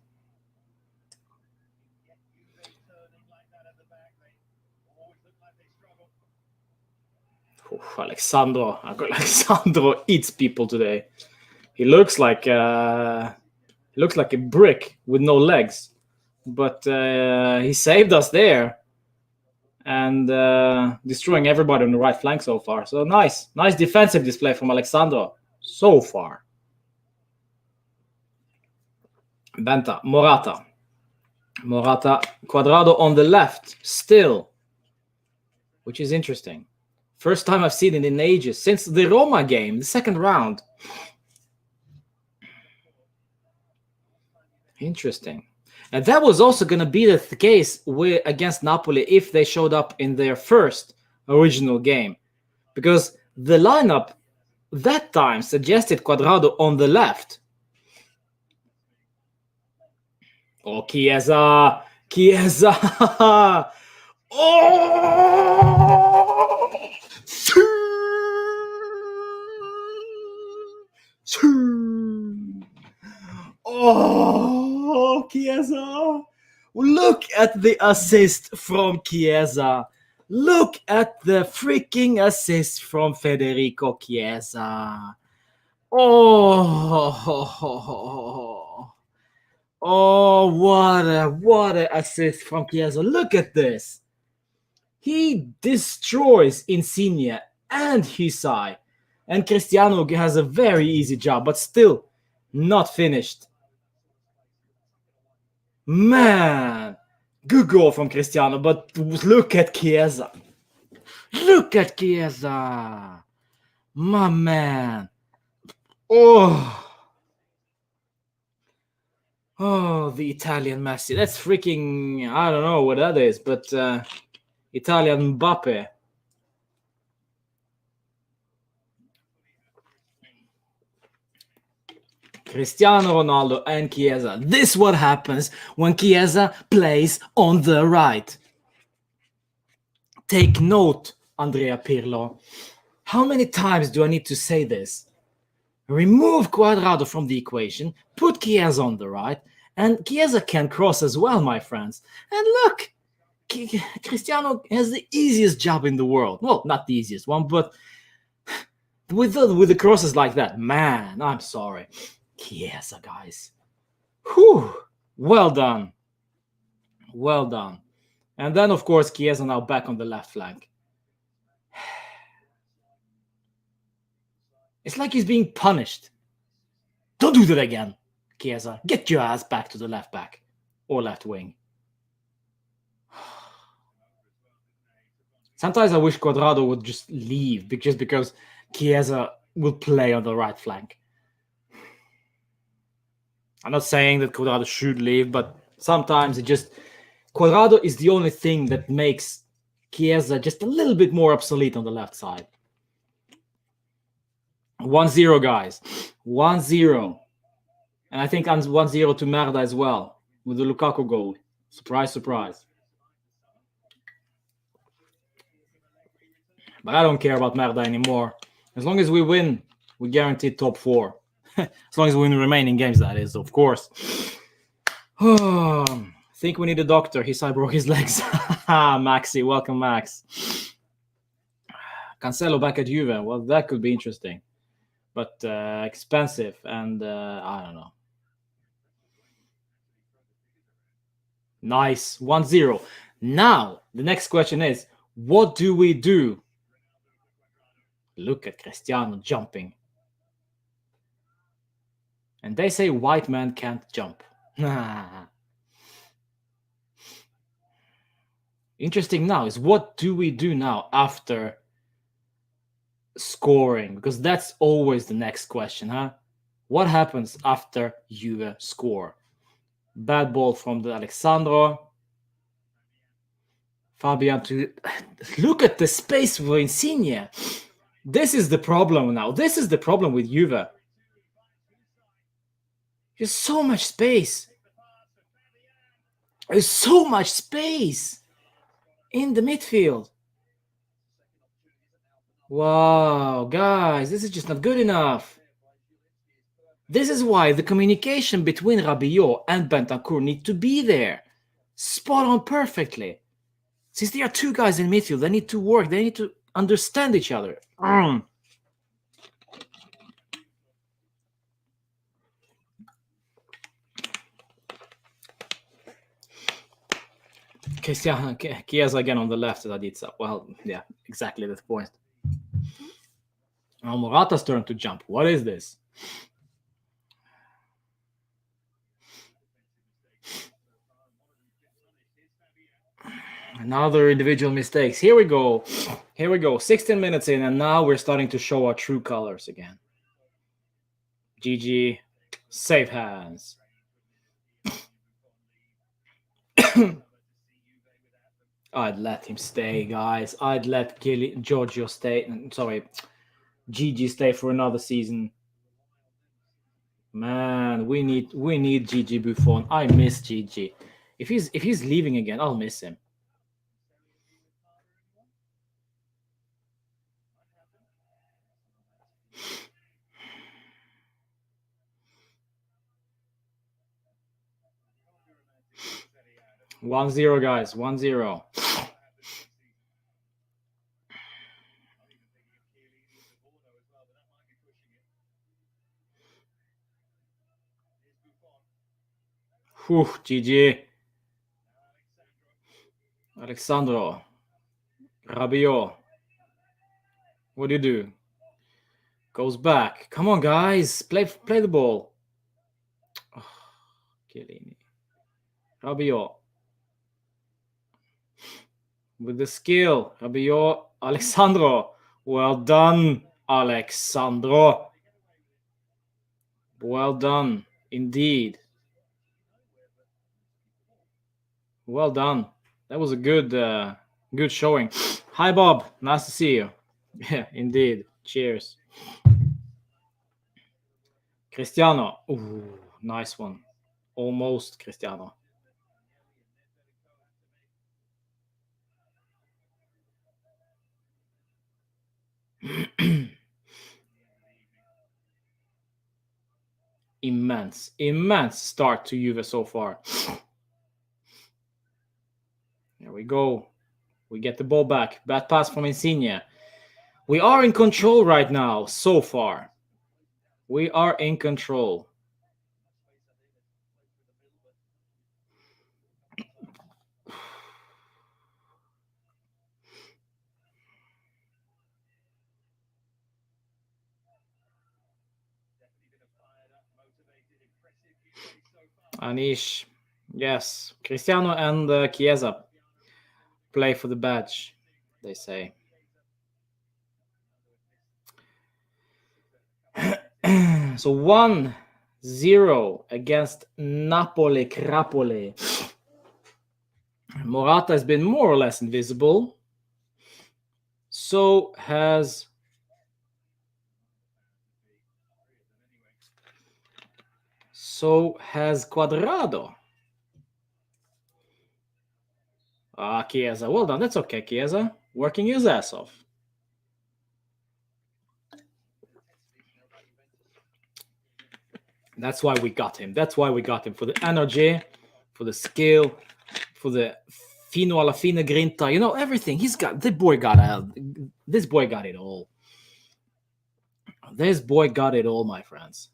Alexandro eats people today. He looks like a brick with no legs, but he saved us there and destroying everybody on the right flank so far. So nice defensive display from Alexandro so far. Benta, Morata, Cuadrado on the left still, which is interesting. First time I've seen it in ages, since the Roma game, the second round. Interesting. And that was also going to be the case against Napoli if they showed up in their first original game. Because the lineup that time suggested Cuadrado on the left. Oh, Chiesa! Oh! Oh, Chiesa! Look at the assist from Chiesa. Look at the freaking assist from Federico Chiesa. Oh, what a assist from Chiesa. Look at this. He destroys Insigne and Hisai. And Cristiano has a very easy job, but still not finished. Man, good goal from Cristiano, but look at Chiesa. Look at Chiesa. My man. Oh, the Italian Messi. That's freaking, I don't know what that is, but Italian Mbappe. Cristiano Ronaldo and Chiesa. This is what happens when Chiesa plays on the right. Take note, Andrea Pirlo. How many times do I need to say this? Remove Cuadrado from the equation, put Chiesa on the right, and Chiesa can cross as well, my friends. And look, Cristiano has the easiest job in the world. Well, not the easiest one, but with the crosses like that, man, I'm sorry. Chiesa, guys. Whew. Well done. And then, of course, Chiesa now back on the left flank. It's like he's being punished. Don't do that again, Chiesa. Get your ass back to the left back or left wing. Sometimes I wish Cuadrado would just leave just because Chiesa will play on the right flank. I'm not saying that Cuadrado should leave, but sometimes Cuadrado is the only thing that makes Chiesa just a little bit more obsolete on the left side. 1-0, guys. 1-0. And I think 1-0 to Merda as well, with the Lukaku goal. Surprise, surprise. But I don't care about Merda anymore. As long as we win, we guarantee top 4. As long as we win the remaining games, that is, of course. Think we need a doctor. I broke his legs. Maxi, welcome, Max. Cancelo back at Juve. Well, that could be interesting. But expensive, and I don't know. Nice. 1-0. Now, the next question is, what do we do? Look at Cristiano jumping. And they say white man can't jump. Interesting now is, what do we do now after scoring? Because that's always the next question, huh? What happens after Juve score? Bad ball from the Alexandro. Fabian to look at the space for Insigne. This is the problem now. This is the problem with Juve. There's so much space. There's so much space in the midfield. Wow, guys, this is just not good enough. This is why the communication between Rabiot and Bentancur need to be there. Spot on perfectly. Since there are two guys in midfield, they need to work. They need to understand each other. Chiesa again on the left, Aditsa. Well, yeah, exactly the point. Now Morata's turn to jump. What is this? Another individual mistakes. Here we go. 16 minutes in, and now we're starting to show our true colors again. GG. Safe hands. I'd let him stay, guys. I'd let Giorgio stay. Sorry, GG stay for another season. Man, we need GG Buffon. I miss GG. If he's leaving again, I'll miss him. One zero, guys. 1-0. Whew, GG. Alexandro. Rabiot. What do you do? Goes back. Come on, guys. Play the ball. Oh, Chiellini. Rabiot. With the skill. Rabiot. Alexandro. Well done, Alexandro. Well done, indeed. Well done. That was a good showing. Hi, Bob. Nice to see you. Yeah, indeed. Cheers. Cristiano. Ooh, nice one. Almost Cristiano. Immense start to Juve so far. There we go. We get the ball back. Bad pass from Insigne. We are in control right now, so far. We are in control. Anish. Yes. Cristiano and Chiesa play for the badge, they say. So 1-0 against Napoli Crapoli. Morata has been more or less invisible. So has So has Quadrado. Chiesa. Well done. That's okay, Chiesa. Working his ass off. That's why we got him. That's why we got him. For the energy, for the skill, for the fino alla fine grinta. You know, everything. This boy got it all. This boy got it all, my friends.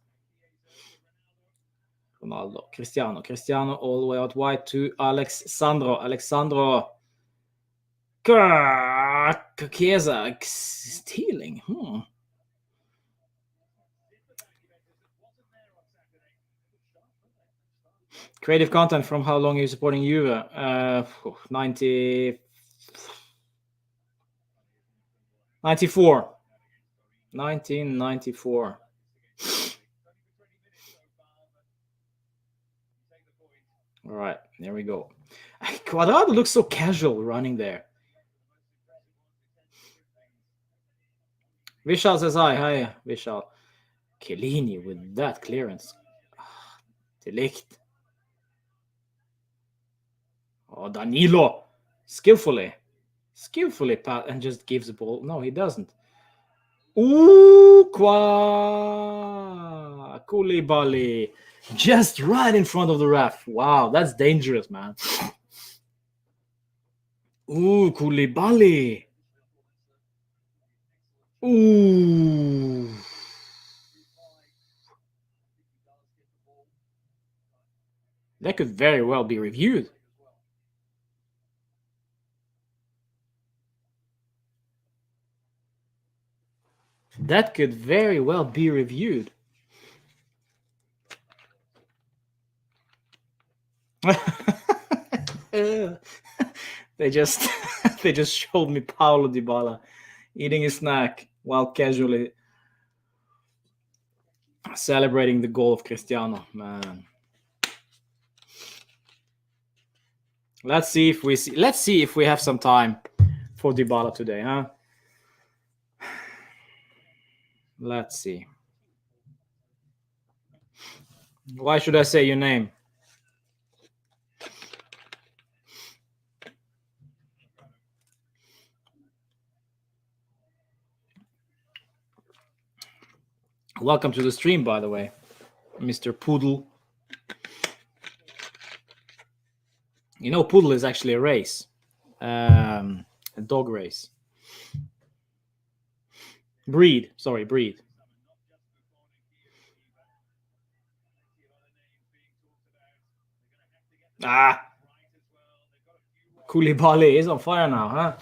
Ronaldo. Cristiano all the way out wide to Alexandro. Chiesa stealing. Creative content from how long are you supporting Juve? 94. 1994. All right, there we go. Quadrado looks so casual running there. Vishal says hi. Hi, Vishal. Chiellini with that clearance. Delict. Oh, Danilo. Skillfully pat and just gives the ball. No, he doesn't. Ooh, Koulibaly. Just right in front of the ref. Wow, that's dangerous, man. Ooh, Koulibaly. Ooh. That could very well be reviewed. That could very well be reviewed. They just showed me Paulo Dybala eating a snack while casually celebrating the goal of Cristiano. Man, let's see if we have some time for Dybala today, huh? Let's see. Why should I say your name? Welcome to the stream, by the way, Mr. Poodle. You know, Poodle is actually a race, a dog race. Breed. Koulibaly is on fire now, huh?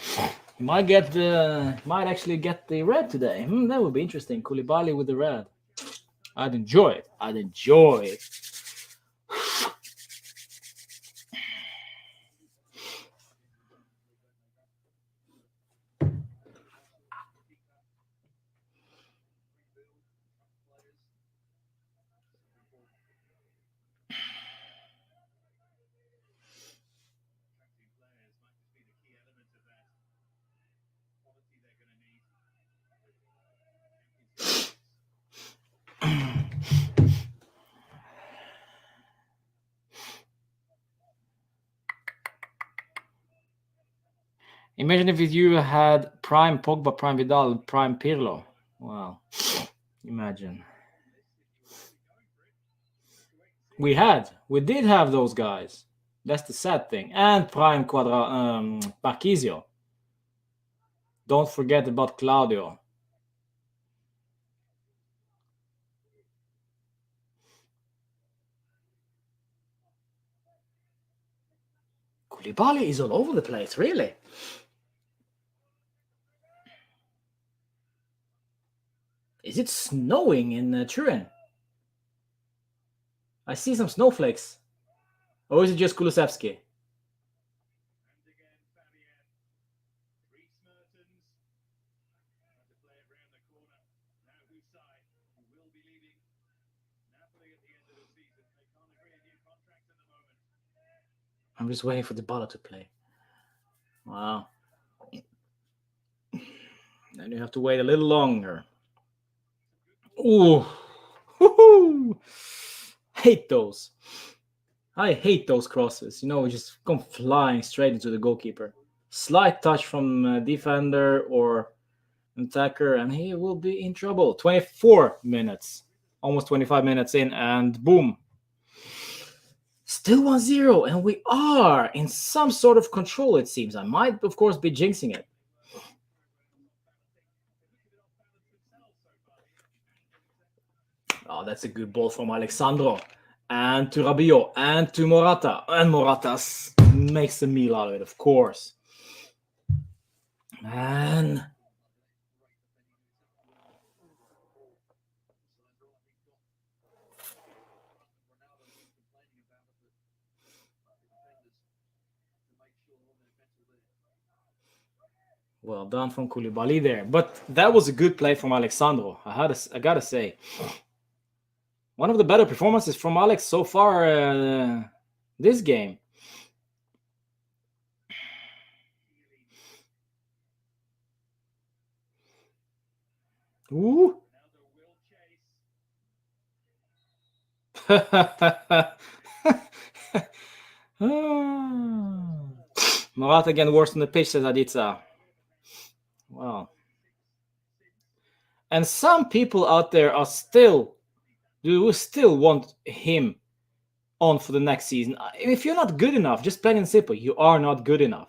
Might actually get the red today. That would be interesting. Koulibaly with the red. I'd enjoy it. Imagine if you had prime Pogba, prime Vidal, prime Pirlo. Wow. Imagine. We did have those guys. That's the sad thing. And prime Marquisio. Don't forget about Claudio. Koulibaly is all over the place, really. Is it snowing in Turin? I see some snowflakes. Or is it just Kulusevski? I'm just waiting for Dybala to play. Wow. Then you have to wait a little longer. Ooh. Woo-hoo. Hate those. I hate those crosses. Just come flying straight into the goalkeeper. Slight touch from defender or attacker, and he will be in trouble. 24 minutes, almost 25 minutes in, and boom. Still 1-0, and we are in some sort of control, it seems. I might, of course, be jinxing it. Oh, that's a good ball from Alexandro. And to Rabiot, and to Morata. And Morata makes a meal out of it, of course. Man. Well done from Koulibaly there. But that was a good play from Alexandro. I gotta say. One of the better performances from Alex so far this game. Ooh. Morata again worse on the pitch, says Aditsa. Wow. And some people out there do still want him on for the next season. If you're not good enough, just plain and simple, you are not good enough.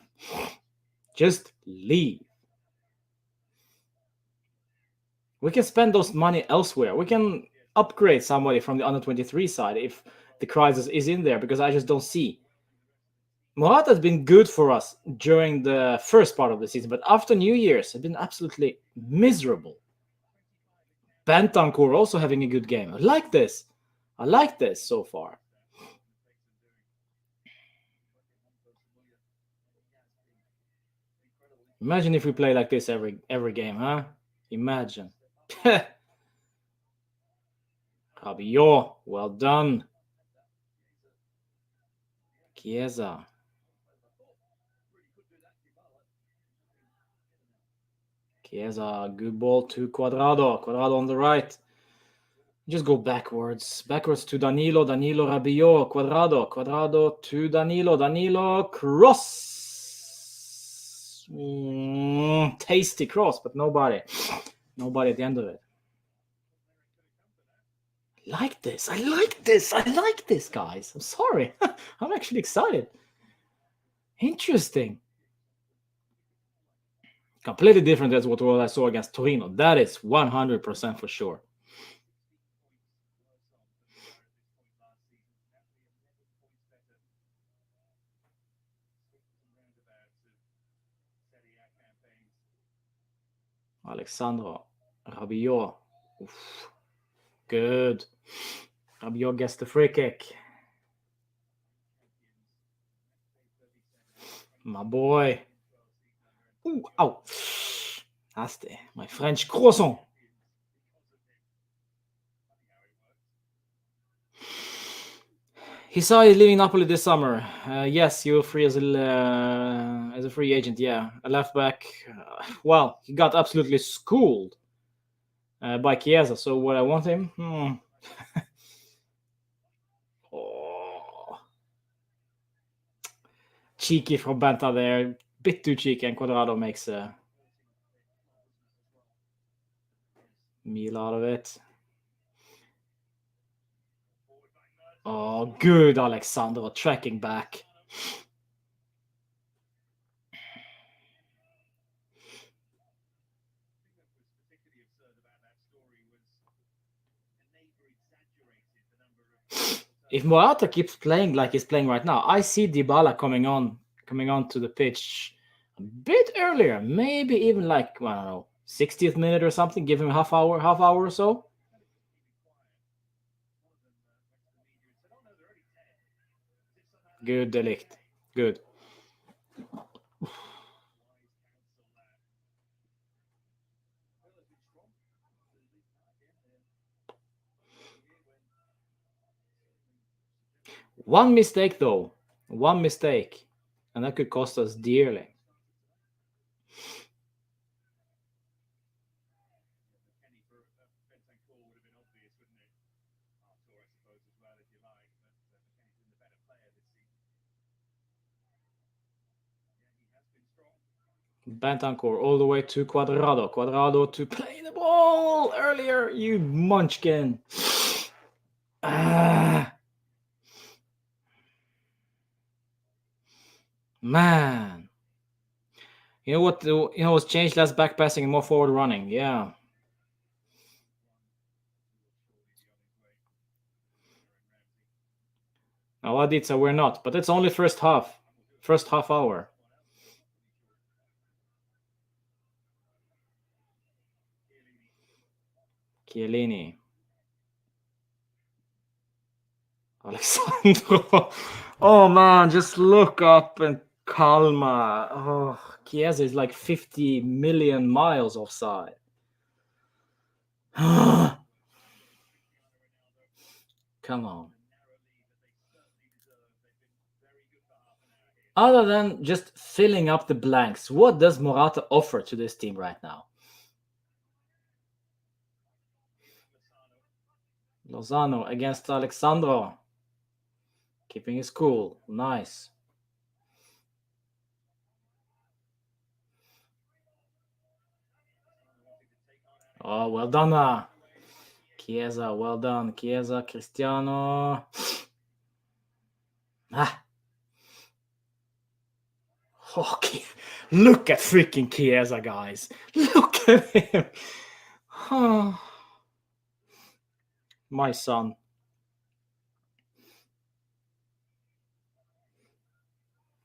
Just leave. We can spend those money elsewhere. We can upgrade somebody from the under 23 side if the crisis is in there, because I just don't see. Morata has been good for us during the first part of the season, but after New Year's, has been absolutely miserable. Bentancur also having a good game. I like this so far. Imagine if we play like this every game, huh? Imagine. Rabiot, well done. Chiesa. Chiesa, good ball to Cuadrado. Cuadrado on the right. Just go backwards. Backwards to Danilo. Danilo, Rabiot. Cuadrado to Danilo. Danilo, cross. Tasty cross, but nobody. Nobody at the end of it. I like this, guys. I'm sorry. I'm actually excited. Interesting. Completely different than what I saw against Torino. That is 100% for sure. Alexandro. Rabiot. Oof. Good. Rabiot gets the free kick. My boy. Ooh, ow. Nasty. My French croissant. He saw he's leaving Napoli this summer. Yes, you were free as a free agent. Yeah, a left back. Well, he got absolutely schooled by Chiesa. So would I want him? Oh. Cheeky from Benta there. Bit too cheeky, and Cuadrado makes a meal out of it. Oh, good, Alexandro, tracking back. If Morata keeps playing like he's playing right now, I see Dybala coming on to the pitch a bit earlier, maybe even like, I don't know, 60th minute or something. Give him half hour or so. Good, De Ligt. Good. One mistake though, and that could cost us dearly. Bentancur all the way to Cuadrado. Cuadrado to play the ball earlier, you munchkin. Man. You know what? What's changed? Less back passing and more forward running. Yeah. Now, Aditsa, we're not, but it's only first half hour. Chiellini. Alexandro. Oh man, just look up and Calma. Oh, Chiesa is like 50 million miles offside. Come on. Other than just filling up the blanks, what does Morata offer to this team right now? Lozano against Alexandro. Keeping his cool. Nice. Oh, well done. Chiesa, well done. Chiesa, Cristiano. Okay. Look at freaking Chiesa, guys. Look at him. Oh. My son.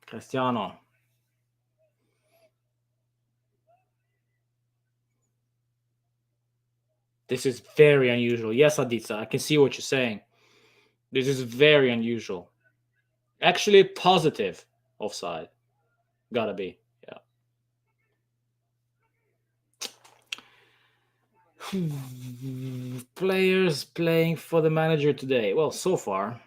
Cristiano. This is very unusual. Yes, Aditsa, I can see what you're saying. This is very unusual. Actually, positive offside. Gotta be. Yeah. Players playing for the manager today. Well, so far.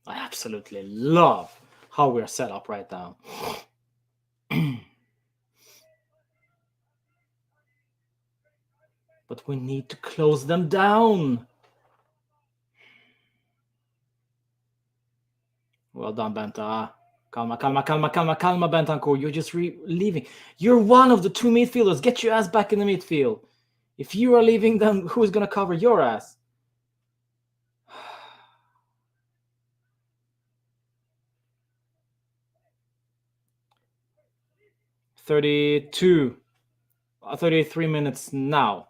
I absolutely love how we're set up right now. But we need to close them down. Well done, Benta. Calma, Bentancur. You're just leaving. You're one of the two midfielders. Get your ass back in the midfield. If you are leaving, then who's going to cover your ass? $33 minutes now.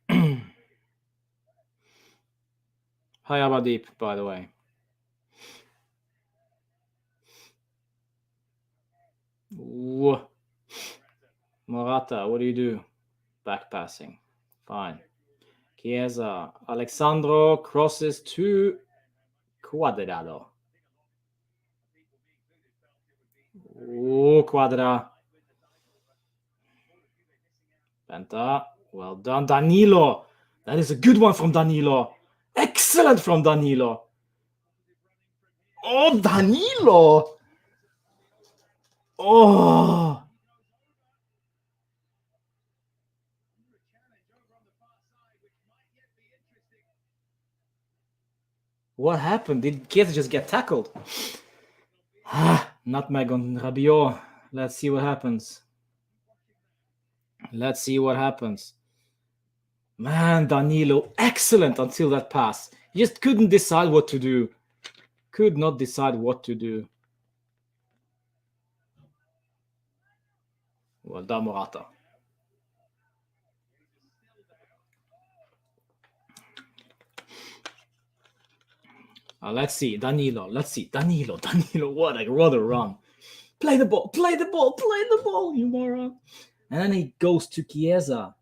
Hi, Abadeep, by the way. Ooh. Morata, what do you do? Back passing. Fine. Chiesa. Alexandro crosses to Cuadrado. Oh, Quadra. Benta. Well done, Danilo. That is a good one from Danilo. Excellent from Danilo. Oh, Danilo. Oh. What happened? Did Chiesa just get tackled? Nutmeg on Rabiot. Let's see what happens. Man, Danilo, excellent until that pass. He just couldn't decide what to do. Could not decide what to do. Well done, Morata. Let's see, Danilo. What a run. Play the ball, you moron. And then he goes to Chiesa.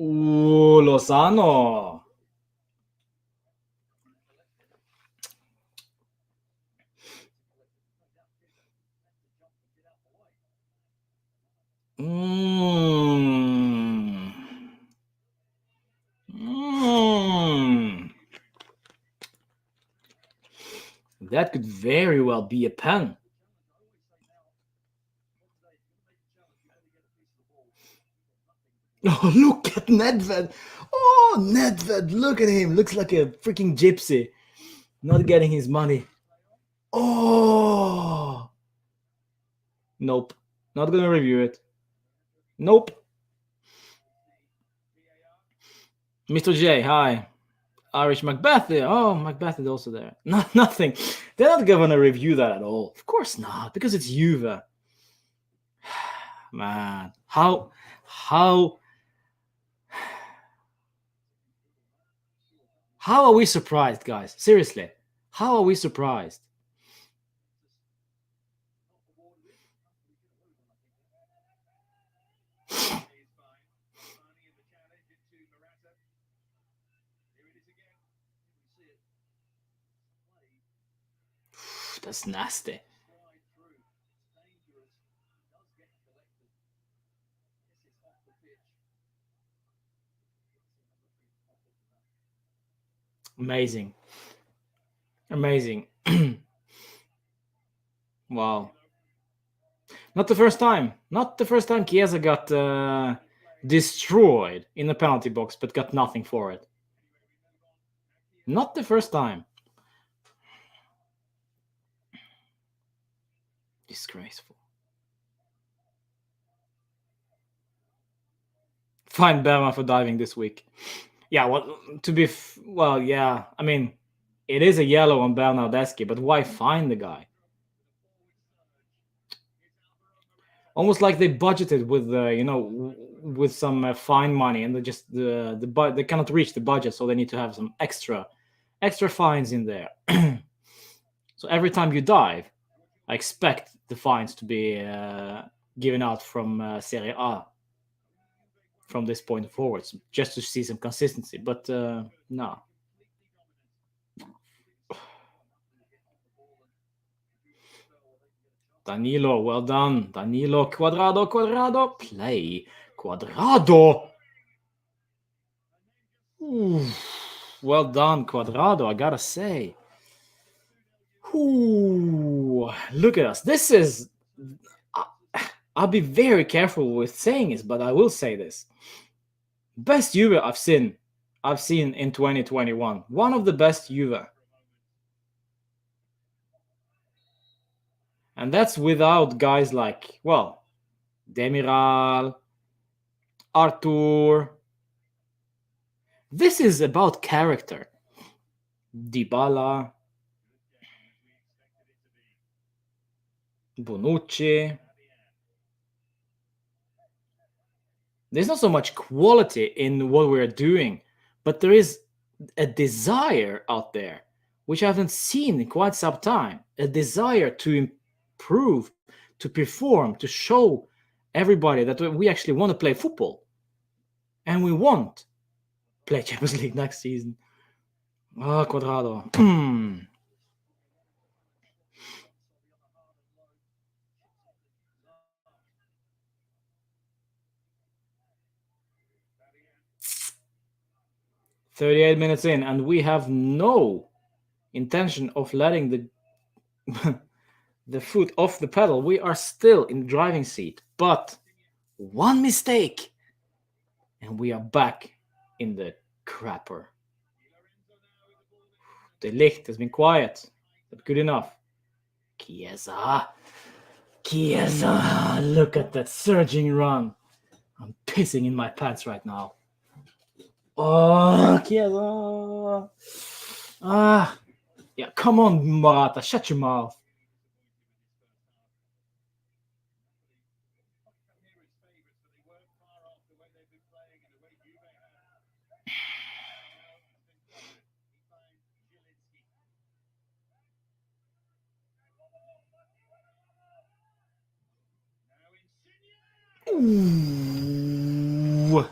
Ooh, Lozano. That could very well be a pen. Oh, look at Nedved. Oh, Nedved, look at him. Looks like a freaking gypsy. Not getting his money. Oh. Nope. Not gonna review it. Nope. Mr. J, hi. Irish Macbeth there. Oh, Macbeth is also there. Nothing. They're not gonna review that at all. Of course not, because it's Juve. Man, how are we surprised, guys? Seriously, how are we surprised? That's nasty. Amazing. Amazing. Wow. Not the first time. Not the first time Chiesa got destroyed in the penalty box, but got nothing for it. Not the first time. Disgraceful. Fine Berman for diving this week. Yeah, well, yeah. I mean, it is a yellow on Bernardeschi, but why fine the guy? Almost like they budgeted with, with some fine money, and they just they cannot reach the budget, so they need to have some extra fines in there. So every time you dive, I expect the fines to be given out from Serie A from this point forwards, just to see some consistency. But no. Danilo, well done. Danilo, Quadrado, play. Quadrado! Ooh, well done, Quadrado, I gotta say. Ooh, look at us. This is... I'll be very careful with saying this, but I will say this. Best Juve I've seen in 2021. One of the best Juve. And that's without guys like, well, Demiral, Artur. This is about character. Dybala, Bonucci. There's not so much quality in what we're doing, but there is a desire out there, which I haven't seen in quite some time. A desire to improve, to perform, to show everybody that we actually want to play football. And we want play Champions League next season. Ah, Quadrado. 38 minutes in, and we have no intention of letting the foot off the pedal. We are still in the driving seat, but one mistake, and we are back in the crapper. De Ligt has been quiet, but good enough. Chiesa, look at that surging run. I'm pissing in my pants right now. Oh, Chiesa. Yeah, come on, Morata, shut your mouth. Ooh,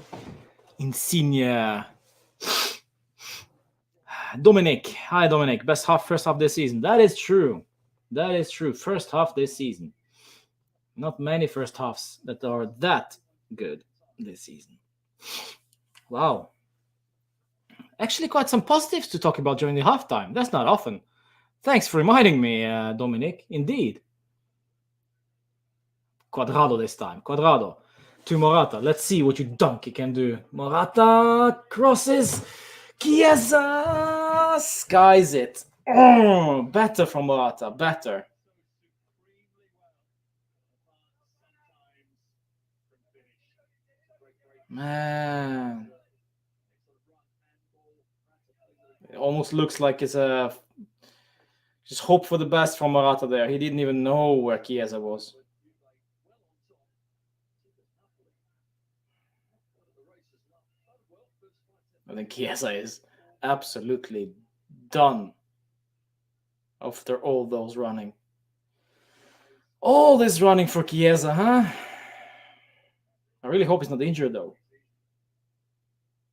Insigne. Dominic. Hi, Dominic. First half this season. That is true. First half this season. Not many first halves that are that good this season. Wow. Actually, quite some positives to talk about during the halftime. That's not often. Thanks for reminding me, Dominic. Indeed. Quadrado this time. Quadrado to Morata. Let's see what you donkey can do. Morata crosses. Chiesa skies it. Oh, better from Morata. Better. Man. It almost looks like it's a... Just hope for the best from Morata there. He didn't even know where Chiesa was. I think Chiesa is absolutely done after all those running. All this running for Chiesa, huh? I really hope he's not injured, though.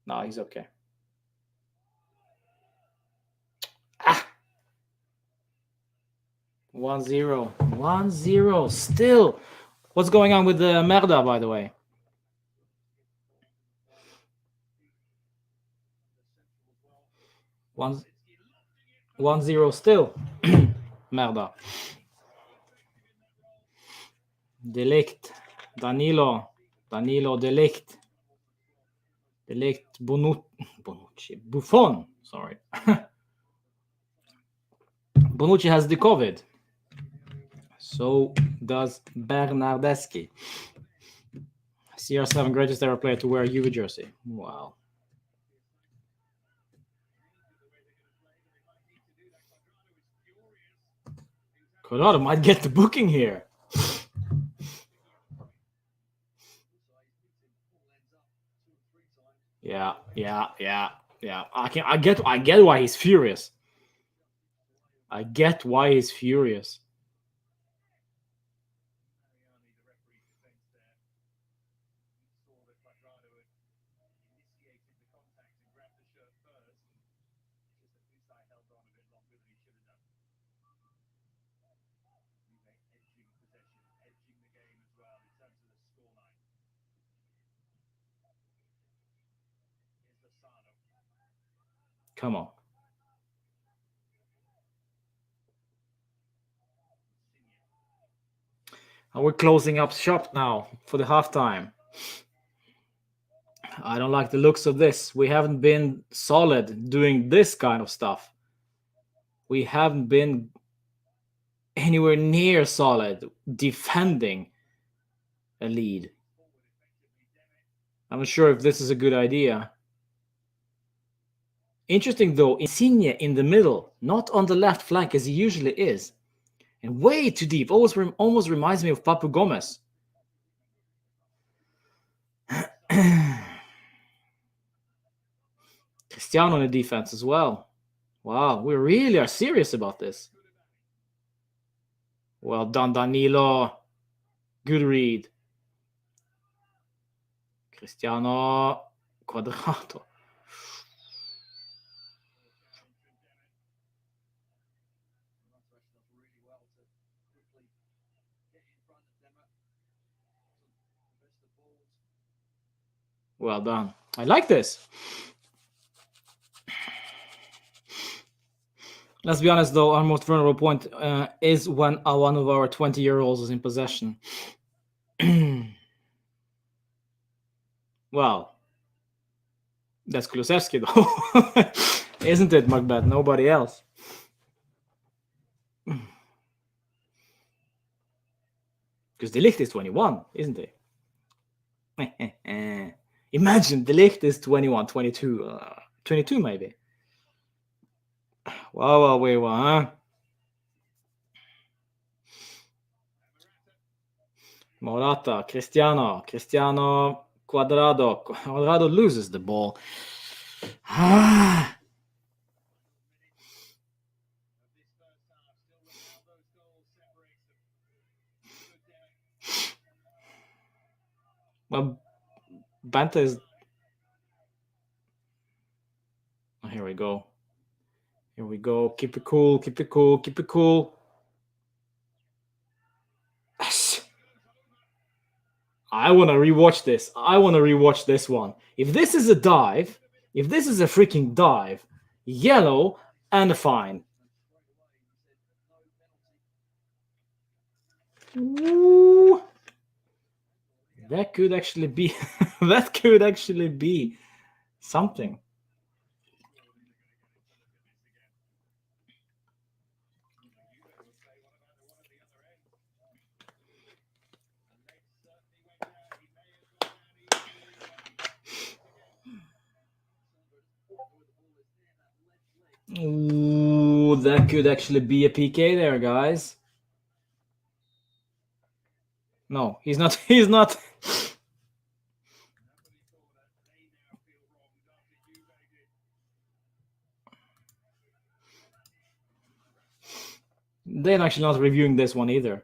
No, he's okay. Ah! 1-0. 1-0. Still. What's going on with the Merda, by the way? 1-0 still. Merda. Delict. Danilo. De Ligt. Bonucci. Buffon. Sorry. Bonucci has the COVID. So does Bernardeschi. CR7 greatest ever player to wear a Juve jersey. Wow. Colorado might get the booking here. Yeah. I get why he's furious. I get why he's furious. Come on. And we're closing up shop now for the halftime. I don't like the looks of this. We haven't been solid doing this kind of stuff. We haven't been anywhere near solid defending a lead. I'm not sure if this is a good idea. Interesting though, Insigne in the middle, not on the left flank as he usually is. And way too deep. Almost reminds me of Papu Gomez. Cristiano in the defense as well. Wow, we really are serious about this. Well done, Danilo. Good read. Cristiano Quadrado. Well done. I like this. Let's be honest, though, our most vulnerable point is when one of our 20-year-olds is in possession. Well, that's Kulusevski, though. Isn't it, Macbeth? Nobody else. Because De Ligt is 21, isn't he? Imagine De Ligt is 21, 22. 22 maybe. Wow, huh? Morata, Cristiano, Quadrado loses the ball. Well, Banta is... Oh, here we go. Keep it cool. I want to rewatch this one. If this is a dive, if this is a freaking dive, yellow and a fine. Ooh. That could actually be that could actually be something. Ooh, that could actually be a PK there, guys. No, he's not. He's not. They're actually not reviewing this one either.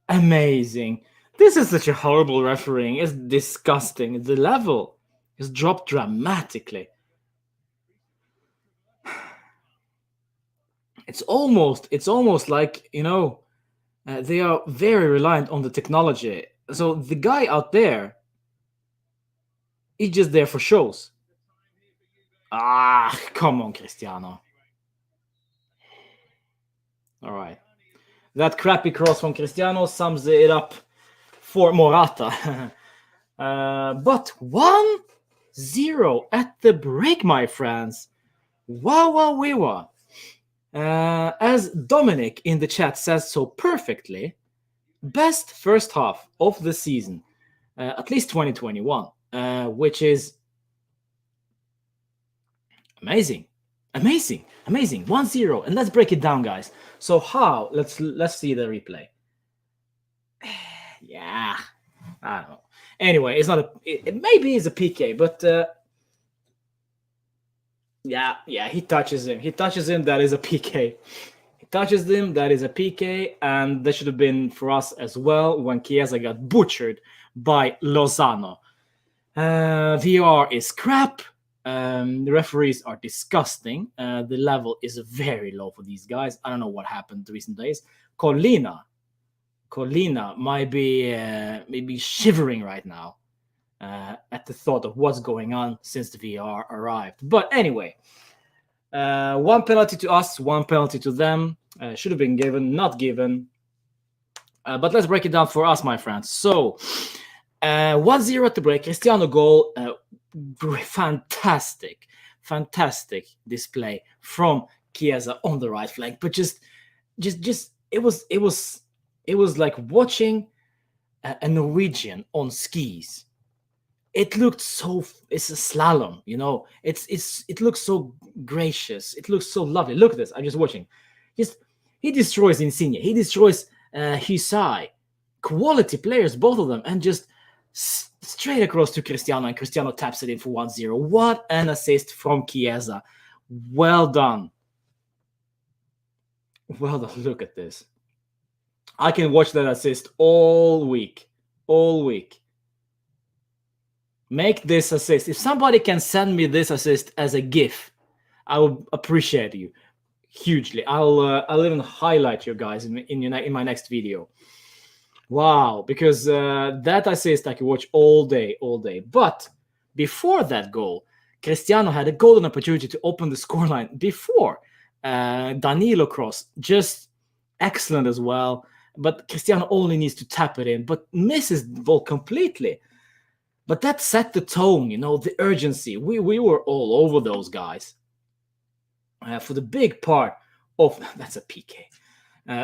Amazing. This is such a horrible refereeing. It's disgusting. The level is dropped dramatically. It's almost like, they are very reliant on the technology. So the guy out there, he's just there for shows. Ah, come on, Cristiano. All right. That crappy cross from Cristiano sums it up for Morata. But 1-0 at the break, my friends. Wow, wow, wee, wow. As Dominic in the chat says so perfectly, best first half of the season, at least 2021, which is amazing. 1-0. And let's break it down, guys. So how? Let's see the replay. Yeah, I don't know. Anyway, it's not a. It maybe is a PK, but yeah, he touches him. That is a PK. He touches him. That is a PK, and that should have been for us as well when Chiesa got butchered by Lozano. VR is crap. The referees are disgusting. The level is very low for these guys. I don't know what happened the recent days. Colina might be maybe shivering right now at the thought of what's going on since the VR arrived. But anyway, one penalty to us, one penalty to them. Should have been given, not given. But let's break it down for us, my friends. So 1-0 at the break. Cristiano goal. Fantastic display from Chiesa on the right flank. But just it was like watching a Norwegian on skis. It looked so. It's a slalom, It looks so gracious. It looks so lovely. Look at this. I'm just watching. He destroys Insigne. He destroys Hisai. Quality players, both of them, and just straight across to Cristiano, and Cristiano taps it in for 1-0. What an assist from Chiesa. Well done. Look at this. I can watch that assist all week. Make this assist. If somebody can send me this assist as a GIF, I will appreciate you hugely. I'll even highlight you guys in my next video. Wow, because that assist I can watch all day. But before that goal, Cristiano had a golden opportunity to open the scoreline before Danilo cross. Just excellent as well. But Cristiano only needs to tap it in, but misses the ball completely. But that set the tone, the urgency. We were all over those guys. For the big part of that's a PK.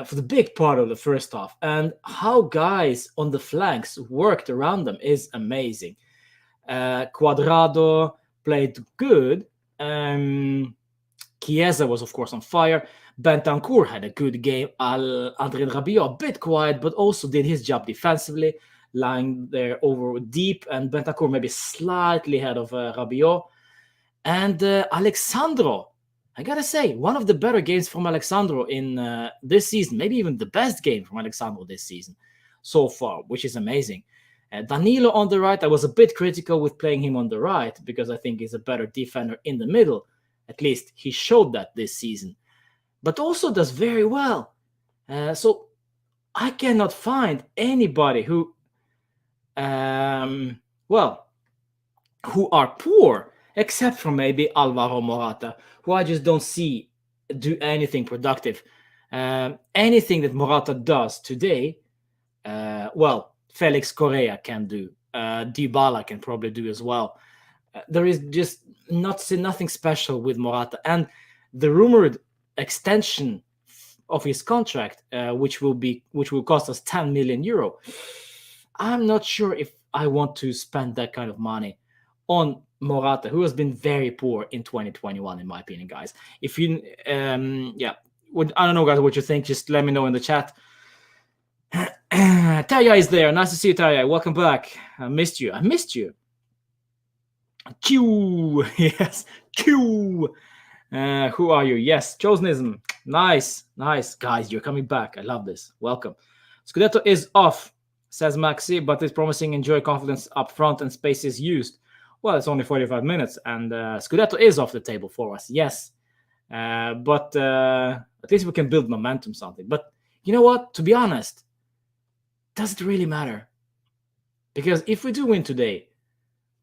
For the big part of the first half, and how guys on the flanks worked around them is amazing. Cuadrado played good. Chiesa was, of course, on fire. Bentancur had a good game. Adrien Rabiot, a bit quiet, but also did his job defensively, lying there over deep, and Bentancur maybe slightly ahead of Rabiot. And Alexandro, I gotta say, one of the better games from Alexandro in this season, maybe even the best game from Alexandro this season so far, which is amazing. Danilo on the right, I was a bit critical with playing him on the right because I think he's a better defender in the middle. At least he showed that this season. But also does very well. So I cannot find anybody who are poor, except for maybe Alvaro Morata, who I just don't see do anything productive. Anything that Morata does today, well, Felix Correa can do. Dybala can probably do as well. There is just nothing special with Morata, and the rumored extension of his contract, which will cost us 10 million euro. I'm not sure if I want to spend that kind of money on Morata, who has been very poor in 2021, in my opinion, guys. If you, yeah, I don't know, guys, what you think. Just let me know in the chat. Taya is there. Nice to see you, Taya. Welcome back. I missed you. Q. Yes. Q. Who are you? Yes. Chosenism. Nice. Guys, you're coming back. I love this. Welcome. Scudetto is off, says Maxi, but it's promising. Enjoy confidence up front and space is used. Well, it's only 45 minutes, and Scudetto is off the table for us. Yes. But at least we can build momentum, something. But you know what? To be honest, does it really matter? Because if we do win today,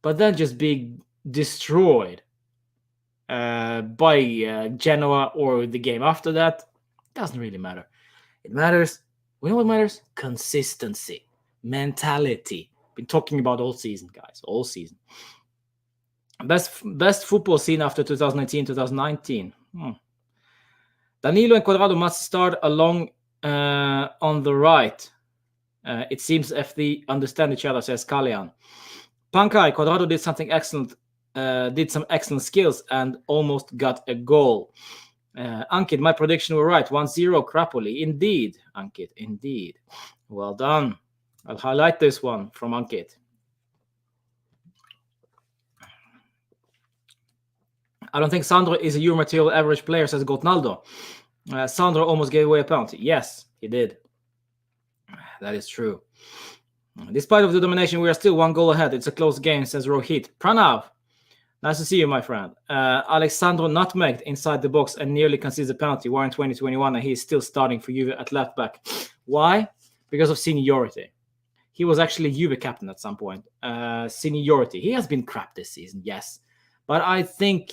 but then just be destroyed by Genoa or the game after that, doesn't really matter. It matters. We know what matters? Consistency, mentality. Been talking about all season, guys. All season. Best football scene after 2018-2019. Danilo and Cuadrado must start along on the right. It seems if they understand each other, says Kalian. Pankai, Cuadrado did something excellent, did some excellent skills and almost got a goal. Ankit, my prediction were right. 1-0 Napoli. Indeed, Ankit, indeed. Well done. I'll highlight this one from Ankit. I don't think Sandro is a Euro material average player, says Ronaldo. Sandro almost gave away a penalty. Yes, he did. That is true. Despite of the domination, we are still 1 goal ahead. It's a close game, says Rohit. Pranav, nice to see you, my friend. Alexandro nutmegged inside the box and nearly concedes a penalty. We're in 2021 and he's still starting for Juve at left back. Why? Because of seniority. He was actually Juve captain at some point. Seniority. He has been crap this season, yes. But I think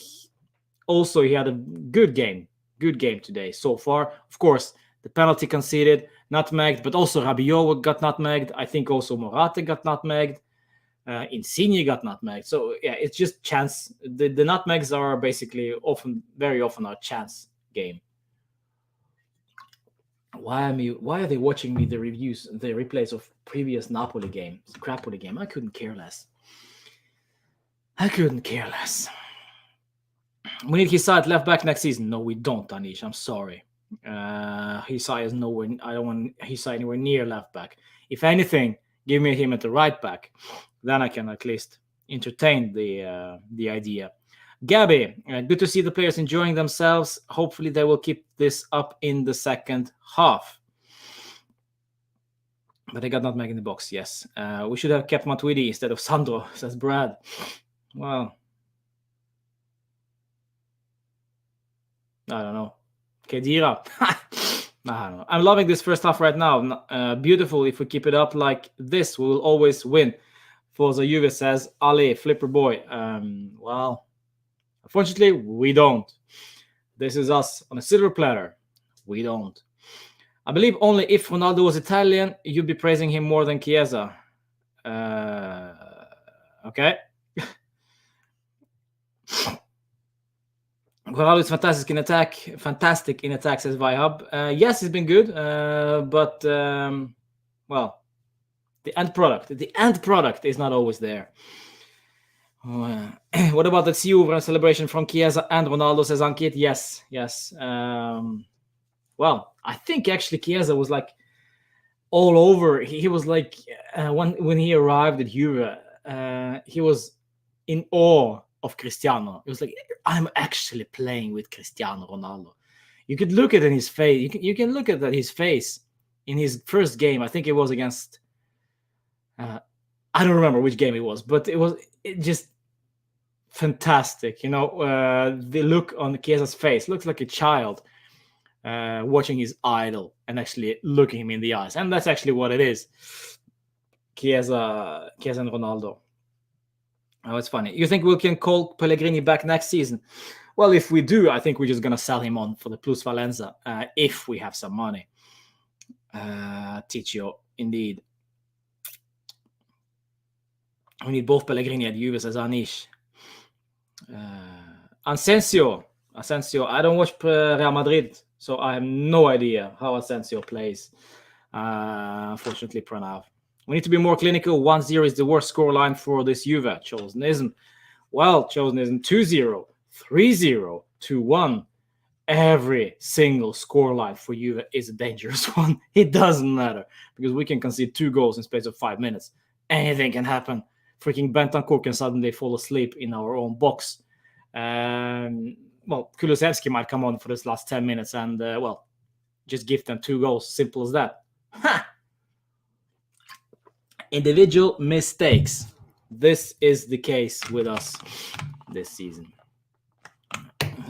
also he had a good game today so far. Of course, the penalty conceded, nutmegged, but also Rabiot got nutmegged. I think also Morata got nutmegged. Insigne got nutmegged. So yeah, it's just chance. The nutmegs are basically very often a chance game. Why are they watching me the replays of previous Napoli games, Napoli game? I couldn't care less. We need Hisai at left back next season. No, we don't, Anish. I'm sorry. Hisai is nowhere. I don't want Hisai anywhere near left back. If anything, give me him at the right back. Then I can at least entertain the idea. Gabby, good to see the players enjoying themselves. Hopefully they will keep this up in the second half. But they got nutmeg in the box, yes. We should have kept Matuidi instead of Sandro, says Brad. Well, I don't know. Kedira. I don't know. I'm loving this first half right now. Beautiful. If we keep it up like this, we will always win. Forza Juve, says Ali, Flipper Boy. Well, unfortunately, we don't. This is us on a silver platter. We don't. I believe only if Ronaldo was Italian, you'd be praising him more than Chiesa. Okay. Ronaldo is fantastic in attack, says Vihub. Yes, he's been good, but well, the end product is not always there. What about the Siuvra celebration from Chiesa and Ronaldo, says Ankit? Yes. Well, I think actually Chiesa was like all over. He was like when he arrived at Juve, he was in awe of Cristiano. It was like, I'm actually playing with Cristiano Ronaldo. You could look at it in his face. You can look at his face in his first game. I think it was against. I don't remember which game it was, but it just fantastic. You know, the look on Chiesa's face looks like a child watching his idol and actually looking him in the eyes, and that's actually what it is. Chiesa and Ronaldo. Oh, it's funny. You think we can call Pellegrini back next season? Well, if we do, I think we're just going to sell him on for the Plus Valenza if we have some money. Ticcio, Indeed. We need both Pellegrini at Juve, says Anish. Asensio. I don't watch Real Madrid, so I have no idea how Asensio plays. Unfortunately, Pranav. We need to be more clinical. 1-0 is the worst scoreline for this Juve. Chosenism. Well, Chosenism 2-0, 3-0, 2-1. Every single scoreline for Juve is a dangerous one. It doesn't matter because we can concede 2 goals in space of 5 minutes. Anything can happen. Freaking Bentancur can suddenly fall asleep in our own box. Well, Kulusevski might come on for this last 10 minutes and, just give them 2 goals. Simple as that. Ha! Individual mistakes. This is the case with us this season,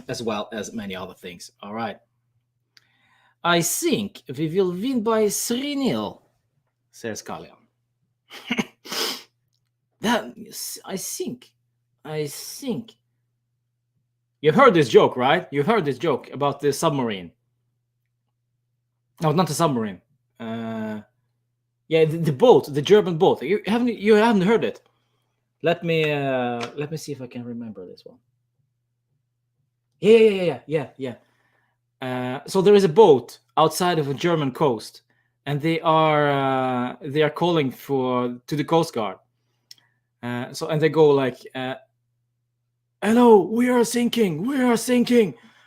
as well as many other things. All right. I think we will win by 3-0, says Kalian. I think. You've heard this joke, right? You've heard this joke about the submarine. No, not the submarine. The boat, the German boat. You haven't heard it. Let me see if I can remember this one. Yeah. So there is a boat outside of a German coast, and they are calling to the Coast Guard. And they go like, "Hello, we are sinking.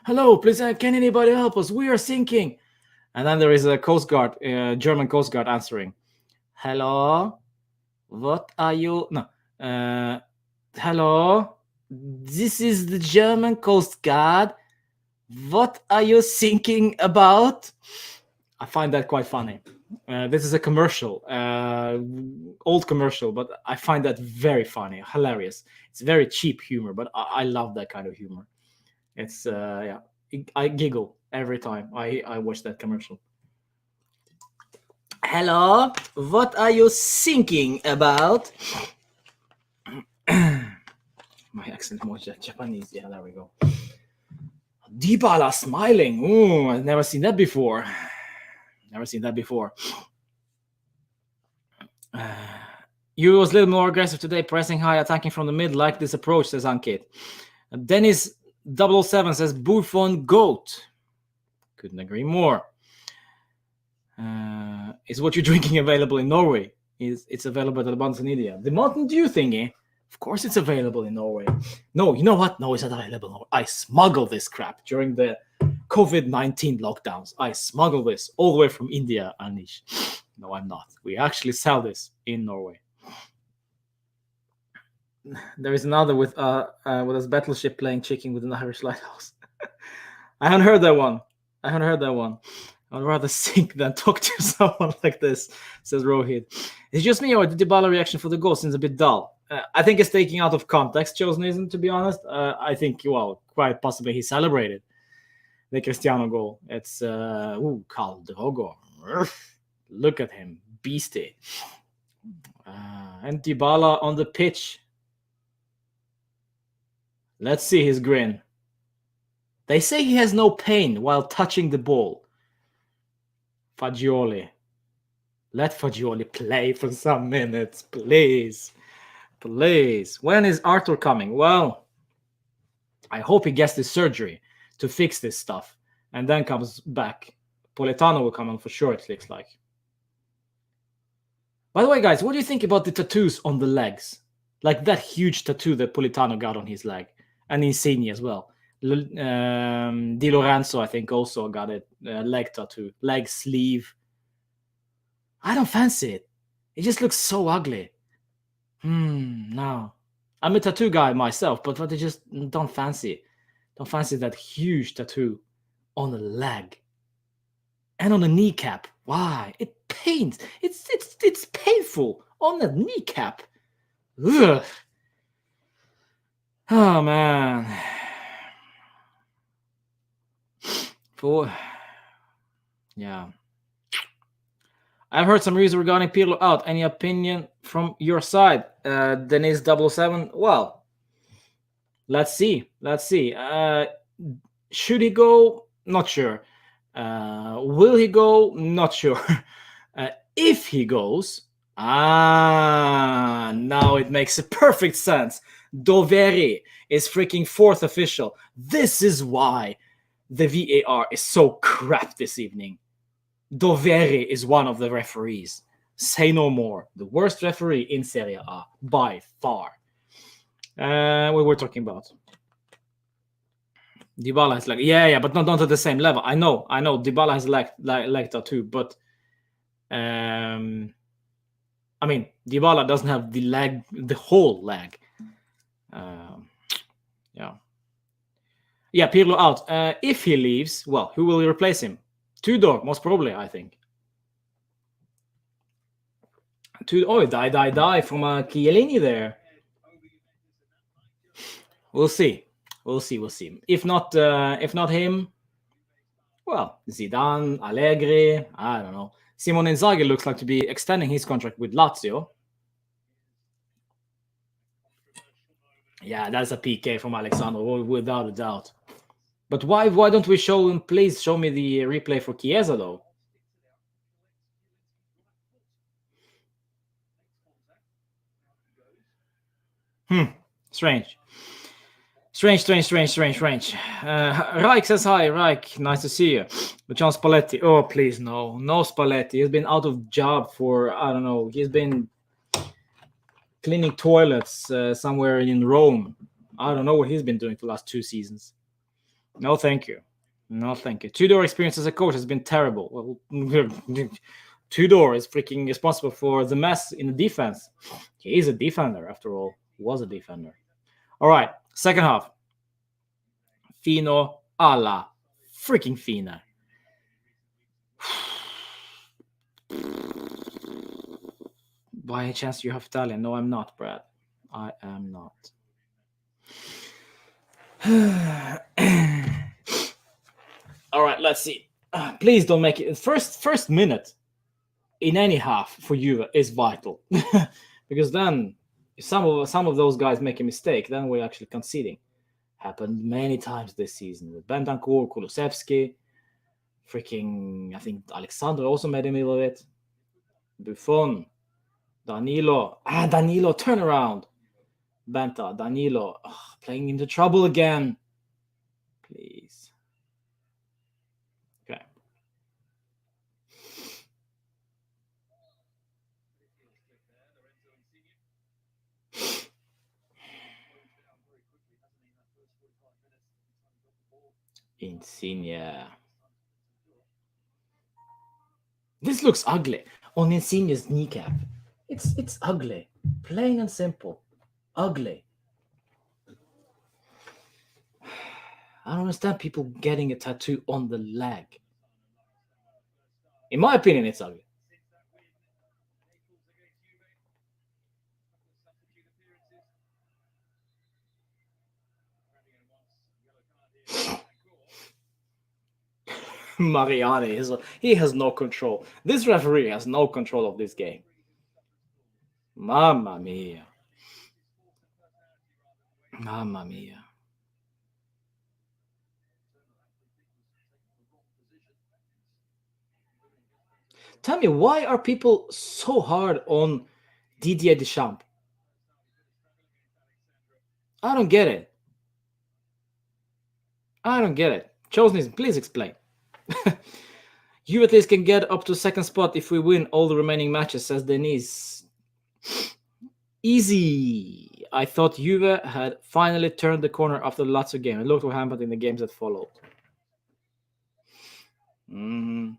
Hello, please, can anybody help us? We are sinking." And then there is a Coast Guard, German Coast Guard answering, "Hello, what are you? No, hello, this is the German Coast Guard. What are you thinking about?" I find that quite funny. This is a commercial, old commercial, but I find that very funny, hilarious. It's very cheap humor, but I love that kind of humor. It's I giggle every time I watch that commercial. Hello, what are you thinking about? My accent was Japanese. Yeah, there we go. Dybala smiling. Ooh, I've never seen that before. You was a little more aggressive today, pressing high, attacking from the mid. Like this approach, says Ankit. Dennis 007 says Buffon GOAT. Couldn't agree more. Is what you're drinking available in Norway? It's available at the Mountain India. The Mountain Dew thingy, of course it's available in Norway. No, you know what? No, it's not available. I smuggled this crap during the COVID-19 lockdowns. I smuggled this all the way from India, Anish. No, I'm not. We actually sell this in Norway. There is another with a battleship playing chicken with an Irish lighthouse. I haven't heard that one. I'd rather sink than talk to someone like this, says Rohit. It's just me, or the Dybala reaction for the goal seems a bit dull. I think it's taking out of context, Chosenism, to be honest. I think, quite possibly he celebrated the Cristiano goal. It's, Karl Drogo. Look at him, beastie. And Dybala on the pitch. Let's see his grin. They say he has no pain while touching the ball. Fagioli. Let Fagioli play for some minutes, please. When is Arthur coming? Well, I hope he gets this surgery to fix this stuff and then comes back. Politano will come on for sure, it looks like. By the way, guys, what do you think about the tattoos on the legs? Like that huge tattoo that Politano got on his leg. And Insigne as well. Di Lorenzo, I think, also got a leg tattoo. Leg sleeve. I don't fancy it. It just looks so ugly. No. I'm a tattoo guy myself, but I just don't fancy it. Don't fancy that huge tattoo on the leg. And on the kneecap. Why? It pains. It's painful on the kneecap. Ugh. Oh, man. Yeah. I've heard some news regarding Pirlo out. Any opinion from your side? Denise 007. Well, let's see. Should he go? Not sure. Will he go? Not sure. If he goes, now it makes a perfect sense. Dovere is freaking fourth official. This is why the VAR is so crap this evening. Dovere is one of the referees. Say no more. The worst referee in Serie A by far. We were talking about Dybala is but not at the same level. I know. Dybala has lacked that too, but Dybala doesn't have the whole leg. Pirlo out. If he leaves, well, who will replace him? Tudor, most probably, I think. Die from Chiellini there. We'll see. If not him, well, Zidane, Allegri, I don't know. Simone Inzaghi looks like to be extending his contract with Lazio. Yeah, that's a PK from Alexandro, without a doubt. But why don't we show him? Please show me the replay for Chiesa, though. Strange. Reich says hi. Reich, nice to see you. Luciano Spalletti. Oh, please, no Spalletti. He's been out of job for, I don't know. He's been cleaning toilets somewhere in Rome. I don't know what he's been doing for the last 2 seasons. No, thank you. Tudor experience as a coach has been terrible. Well, Tudor is freaking responsible for the mess in the defense. He is a defender, after all. Was a defender. All right, second half. Fino alla freaking Fina. By any chance you have Italian? No, I'm not, Brad. I am not. All right, let's see. Please don't make it. First minute in any half for Juve is vital. Because then if some of those guys make a mistake, then we're actually conceding. Happened many times this season with Bentancur, Kulusevski, freaking, I think Alexandro also made a middle of it. Buffon, Danilo, turn around. Benta, Danilo, playing into trouble again. Please. Okay. Insigne. This looks ugly on Insigne's kneecap. It's ugly, plain and simple, ugly. I don't understand people getting a tattoo on the leg. In my opinion, it's ugly. Mariani, he has no control. This referee has no control of this game. Mamma mia. Tell me, why are people so hard on Didier Deschamps? I don't get it. Chosny, please explain. You at least can get up to second spot if we win all the remaining matches, says Denise. Easy. I thought Juve had finally turned the corner after the Lazio game. It looked what happened in the games that followed. Indeed.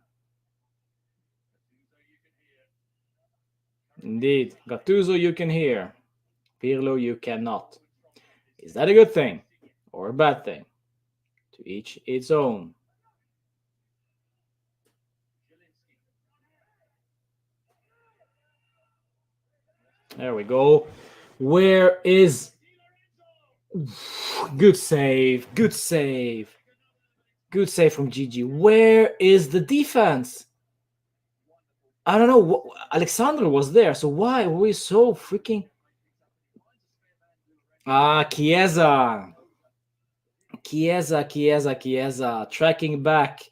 Gattuso you can hear. Pirlo you cannot. Is that a good thing or a bad thing? To each its own. There we go. Where is... Good save from Gigi. Where is the defense? I don't know. Alexandro was there, so why were we so freaking... Chiesa. Tracking back.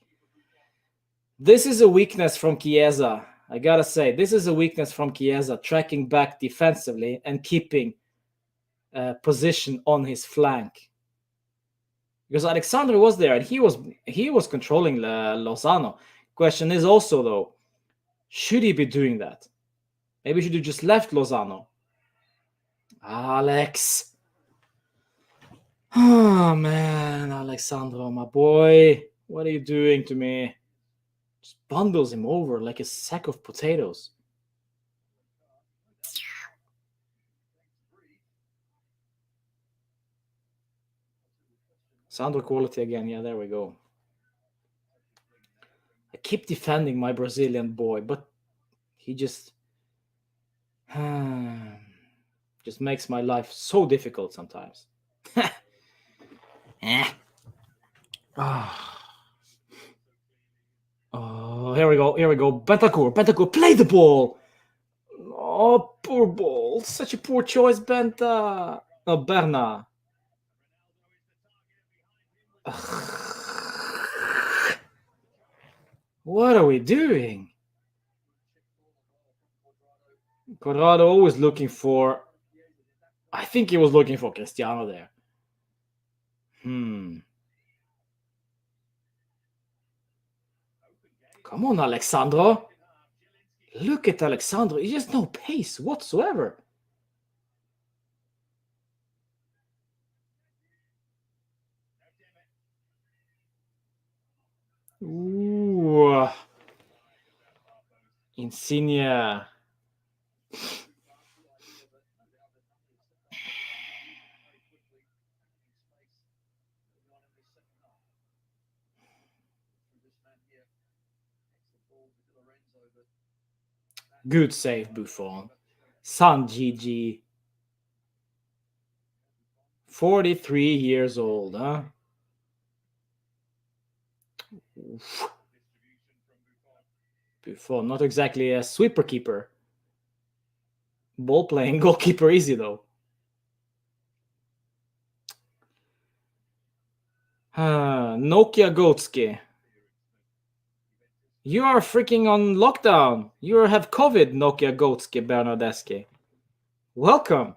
This is a weakness from Chiesa. I gotta say, this is a weakness from Chiesa, tracking back defensively and keeping position on his flank. Because Alexandro was there and he was controlling Lozano. Question is also though, should he be doing that? Maybe should have just left Lozano. Alex. Oh man, Alexandro, my boy. What are you doing to me? Just bundles him over like a sack of potatoes. Sandro quality again. Yeah, there we go. I keep defending my Brazilian boy, but he just makes my life so difficult sometimes. Oh, here we go. Bentancur, play the ball. Oh, poor ball. Such a poor choice, Benta. Oh, Berna. What are we doing? Corrado always looking for... I think he was looking for Cristiano there. Come on, Alexandro. Look at Alexandro. He has no pace whatsoever. Ooh. Insigne. Good save, Buffon. San Gigi. 43 years old, huh? Buffon, not exactly a sweeper keeper. Ball playing goalkeeper easy though. Nokia Gotski. You are freaking on lockdown. You have COVID, Nokia Gotski Bernardeschi. Welcome.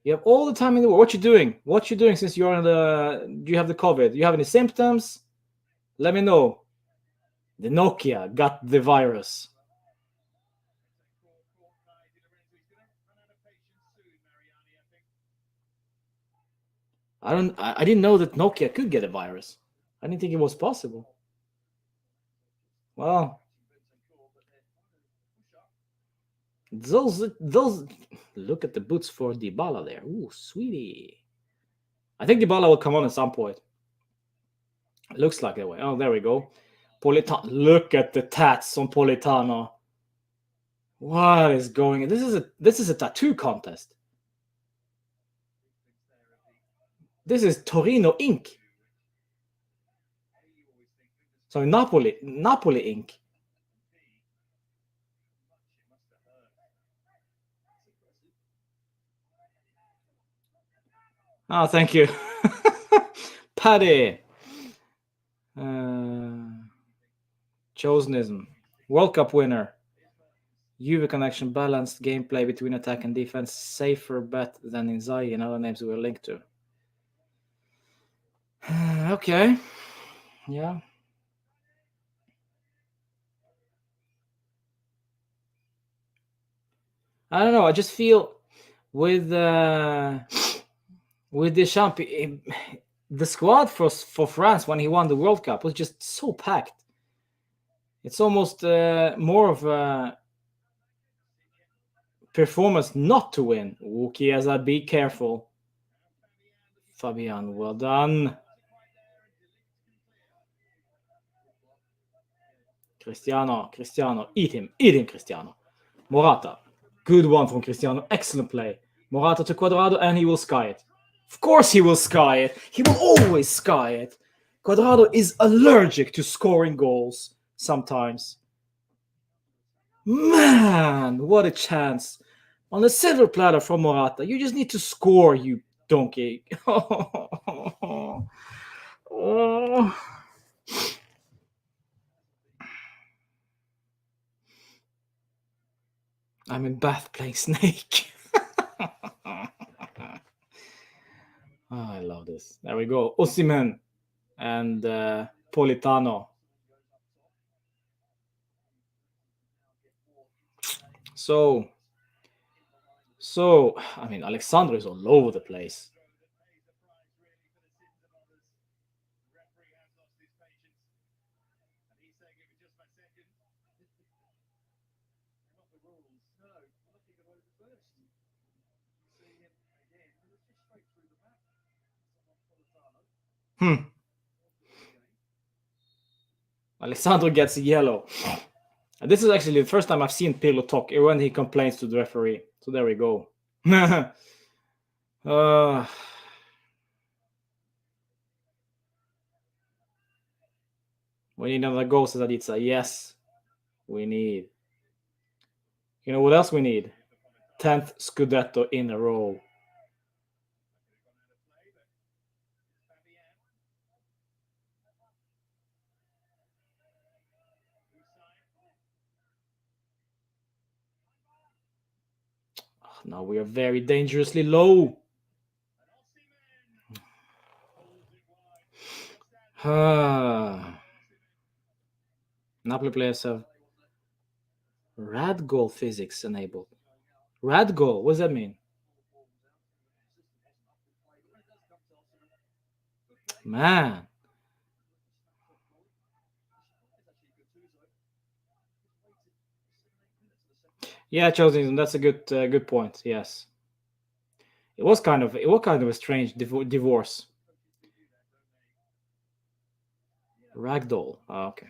You have all the time in the world. What you doing? What you doing since you're on the... Do you have the COVID? Do you have any symptoms? Let me know. The Nokia got the virus. I didn't know that Nokia could get a virus. I didn't think it was possible. Well, those look at the boots for Dybala there. Ooh, sweetie. I think Dybala will come on at some point. It looks like that way. Oh, there we go. Politano. Look at the tats on Politano. What is going on? This is a tattoo contest. This is Torino Inc. So Napoli Inc. Oh, thank you. Paddy. Chosenism. World Cup winner. Juve connection, balanced gameplay between attack and defense. Safer bet than Inzaghi and other names we were linked to. Okay. Yeah. I don't know. I just feel with Deschamps, the squad for France when he won the World Cup was just so packed. It's almost more of a performance not to win. Chiesa, be careful. Fabian, well done. Cristiano, eat him, Cristiano. Morata, good one from Cristiano, excellent play. Morata to Cuadrado, and he will sky it. Of course he will sky it. He will always sky it. Cuadrado is allergic to scoring goals sometimes. Man, what a chance. On the silver platter from Morata. You just need to score, you donkey. Oh. I'm in Bath playing Snake. Oh, I love this. There we go. Osimhen and Politano. So, I mean, Alexandro is all over the place. Alessandro gets a yellow. And this is actually the first time I've seen Pirlo talk when he complains to the referee. So there we go. We need another goal, says Aditsa. Yes, we need. You know what else we need? 10th Scudetto in a row. Oh, now we are very dangerously low. Napoli players have rad goal physics enabled. Rad goal, what does that mean? Man. Yeah, Chelsea, that's a good point. Yes, it was kind of a strange divorce. Ragdoll. Oh, okay.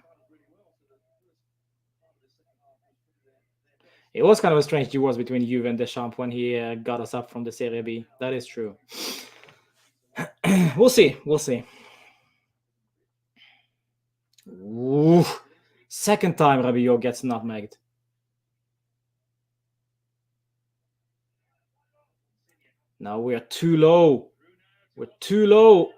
It was kind of a strange divorce between Juve and Deschamps when he got us up from the Serie B. That is true. We'll see. We'll see. Ooh. Second time Rabiot gets nutmegged. Now we are too low. We're too low.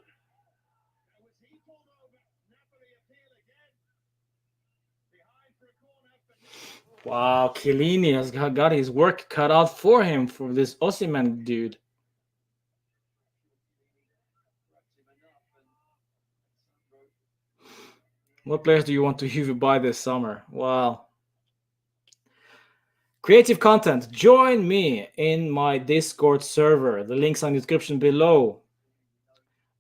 Wow, Chiellini has got his work cut out for him for this Osimhen dude. What players do you want to Juve buy this summer? Well, creative content. Join me in my Discord server. The link's on the description below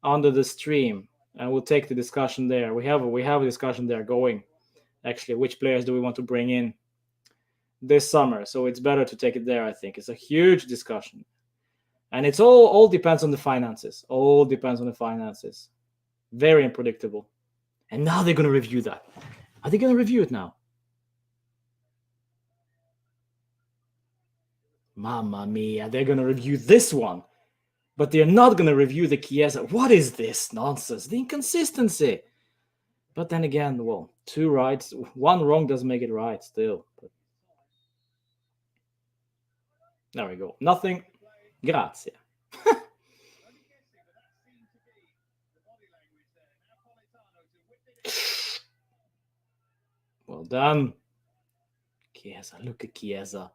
under the stream, and we'll take the discussion there. We have a discussion there going. Actually, which players do we want to bring in this summer? So it's better to take it there. I think it's a huge discussion, and it's all depends on the finances. All depends on the finances. Very unpredictable. And now they're going to review that. Are they going to review it now? Mamma mia, they're going to review this one. But they're not going to review the Chiesa. What is this nonsense? The inconsistency. But then again, well, two rights, one wrong doesn't make it right still. But there we go. Nothing. Grazie. Well done. Chiesa, look at Chiesa.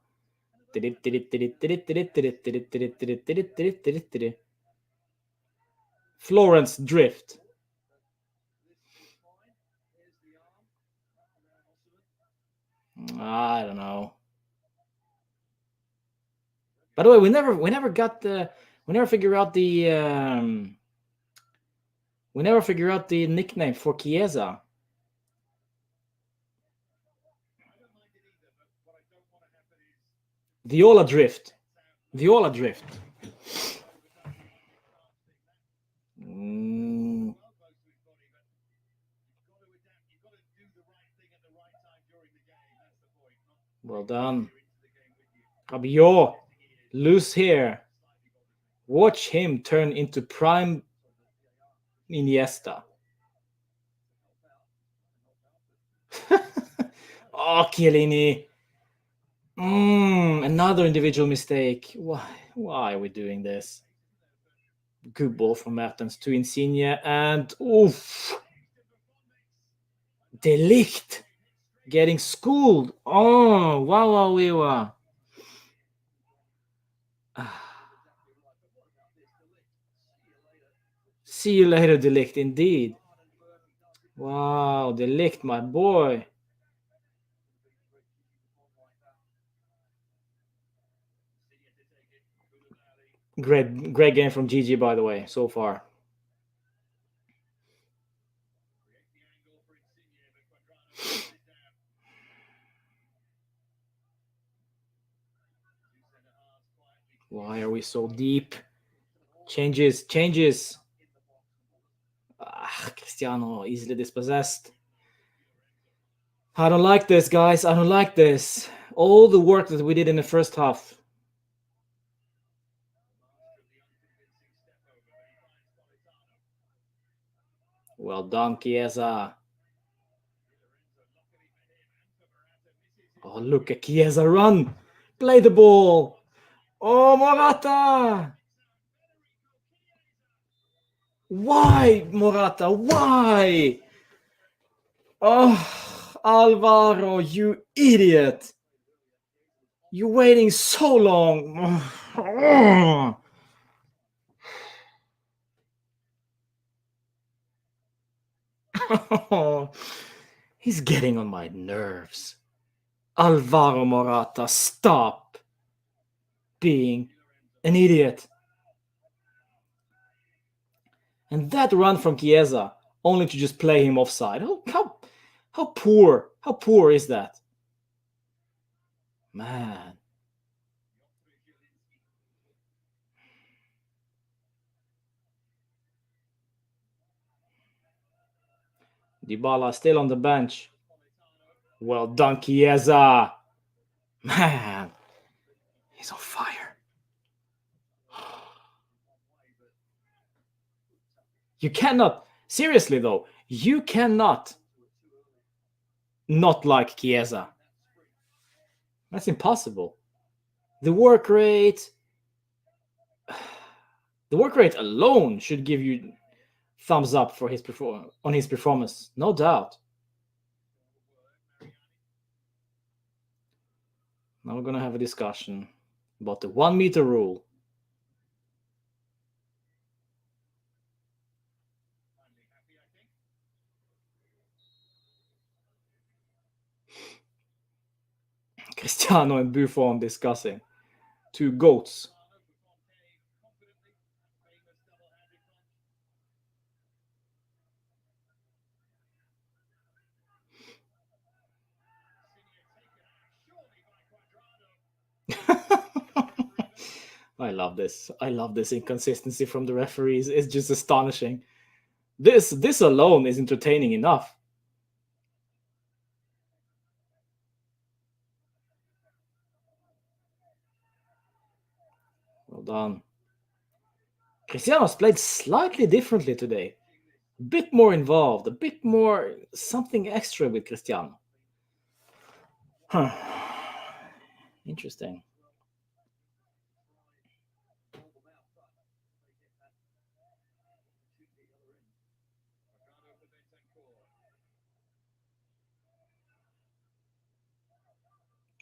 Florence drift. I don't know. By the way, we never figure out the nickname for Chiesa. Viola drift. Well done. Rabiot, loose here. Watch him turn into prime Iniesta. Oh, Chiellini. Another individual mistake. Why are we doing this? Good ball from Mertens to Insigne, and oof. De Ligt getting schooled. Oh, wow. See you later, Delict, indeed. Wow, Delict, my boy. Great game from GG, by the way, so far. Why are we so deep? Changes. Cristiano easily dispossessed. I don't like this, guys. I don't like this. All the work that we did in the first half. Well done, Chiesa. Oh, look at Chiesa run. Play the ball. Oh, Morata. Why, Morata? Why? Oh, Alvaro, you idiot. You're waiting so long. He's getting on my nerves. Alvaro Morata, stop being an idiot. And that run from Chiesa, only to just play him offside. How poor is that? Man. Dybala still on the bench. Well done, Chiesa. Man. He's on fire. You cannot, seriously though, you cannot not like Chiesa. That's impossible. The work rate alone should give you thumbs up for his performance, no doubt. Now we're gonna have a discussion about the 1 meter rule. Cristiano and Buffon discussing. Two goats. I love this. I love this inconsistency from the referees. It's just astonishing. This alone is entertaining enough. Well done. Cristiano's played slightly differently today. A bit more involved, a bit more something extra with Cristiano. Huh. Interesting.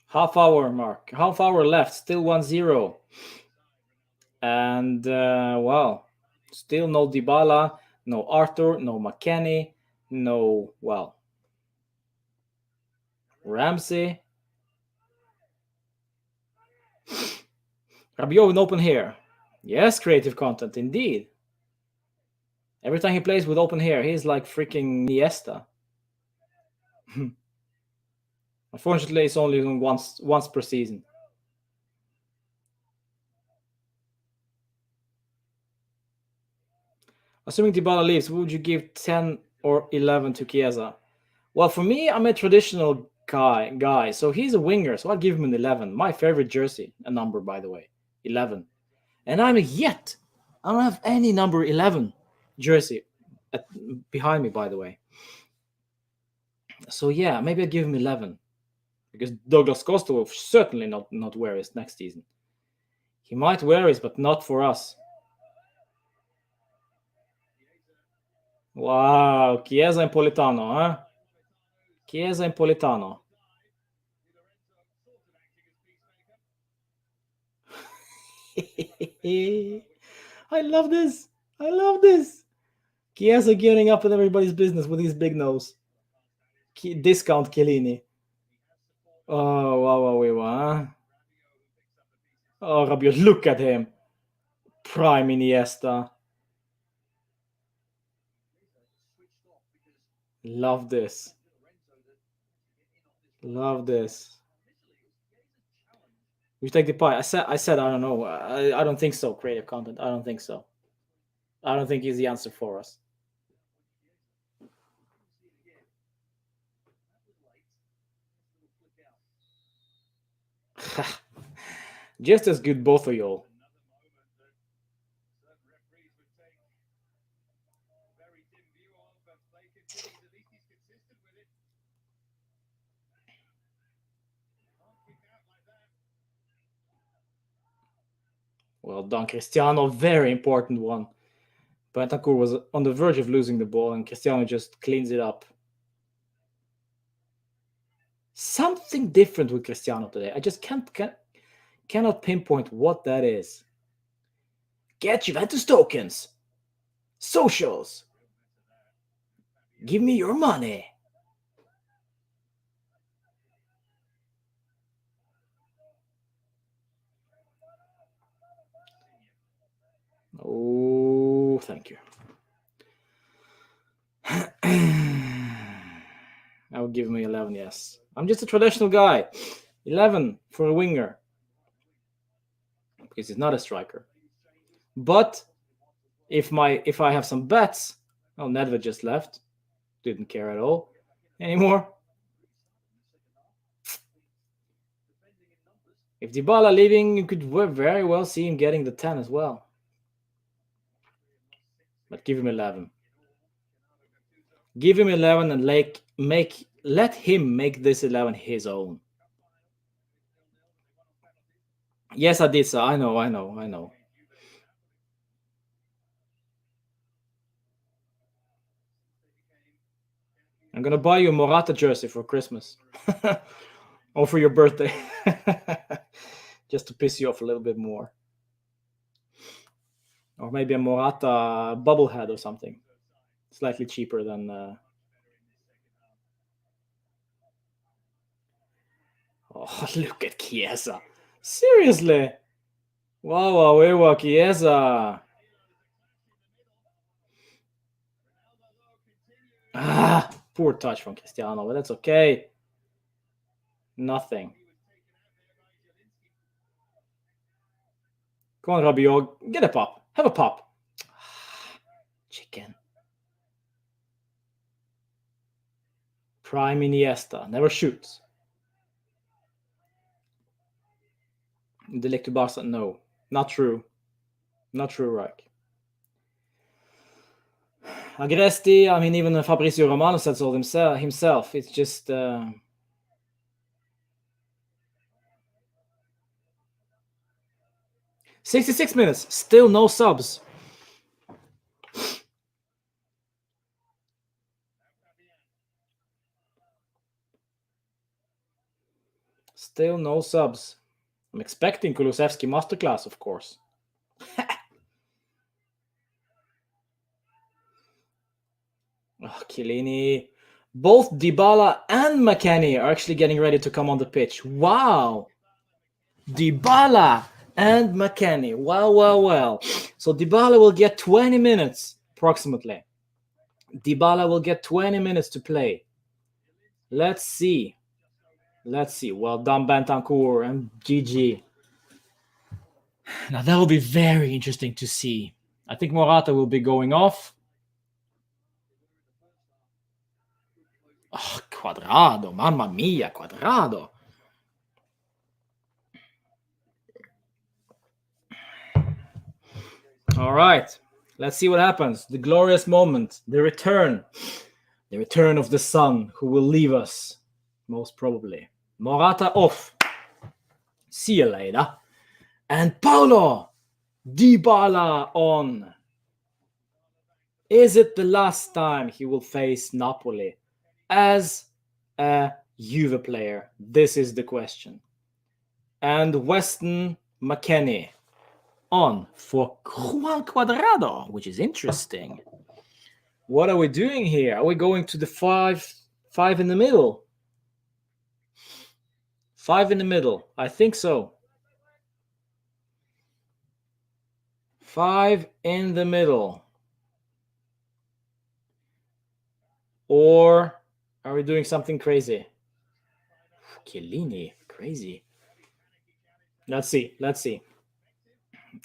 Half hour left, still 1-0. And, well, still no Dybala, no Arthur, no McKennie, no, well, Ramsey. Rabiot with open hair. Yes, creative content, indeed. Every time he plays with open hair, he's like freaking Iniesta. Unfortunately, it's only once per season. Assuming Dybala leaves, would you give 10 or 11 to Chiesa? Well, for me, I'm a traditional guy. So he's a winger, so I'd give him an 11. My favorite jersey, a number, by the way, 11. And I don't have any number 11 jersey behind me, by the way. So yeah, maybe I'd give him 11. Because Douglas Costa will certainly not wear his next season. He might wear his, but not for us. Wow, Chiesa and Politano, huh? Chiesa and Politano. I love this. I love this. Chiesa getting up in everybody's business with his big nose. Discount Chiellini. Oh, wow. Oh, Rabiot, look at him. Prime Iniesta. Love this. Love this. We take the pie. I said I don't know. I don't think so. Creative content. I don't think so. I don't think he's the answer for us. Just as good, both of y'all. Well done, Cristiano. Very important one. Bentancur was on the verge of losing the ball, and Cristiano just cleans it up. Something different with Cristiano today. I just cannot pinpoint what that is. Get Juventus tokens. Socials. Give me your money. Oh, thank you. I would give me 11, yes. I'm just a traditional guy. 11 for a winger. Because he's not a striker. But if I have some bets, oh, Nedved just left. Didn't care at all anymore. If Dybala leaving, you could very well see him getting the 10 as well. But give him 11. Give him 11 and let him make this 11 his own. Yes, I did so. I know. I'm gonna buy you a Morata jersey for Christmas. Or for your birthday. Just to piss you off a little bit more. Or maybe a Morata bubblehead or something. Slightly cheaper than... Oh, look at Chiesa. Seriously? Wow, Chiesa. Poor touch from Cristiano, but that's okay. Nothing. Come on, Rabiot. Get a pop. Have a pop. Chicken. Prime Iniesta. Never shoots. Delict to Barca. No. Not true. Not true, Reich. Agresti. I mean, even Fabrizio Romano said so himself. It's just... 66 minutes. Still no subs. Still no subs. I'm expecting Kulusevski masterclass, of course. Oh, Chiellini. Both Dybala and McKennie are actually getting ready to come on the pitch. Wow. Dybala and McKennie. Well. So Dybala will get 20 minutes, approximately. Dybala will get 20 minutes to play. Let's see. Well done, Bentancur and GG. Now that will be very interesting to see. I think Morata will be going off. Oh, Cuadrado. Mamma mia, Cuadrado. All right. Let's see what happens. The glorious moment. The return. The return of the sun who will leave us. Most probably. Morata off. See you later. And Paulo Dybala on. Is it the last time he will face Napoli as a Juve player? This is the question. And Weston McKennie. on for Juan Cuadrado, which is interesting. What are we doing here? Are we going to the five in the middle? 5 in the middle. I think so. 5 in the middle. Or are we doing something crazy? Chiellini, crazy. Let's see.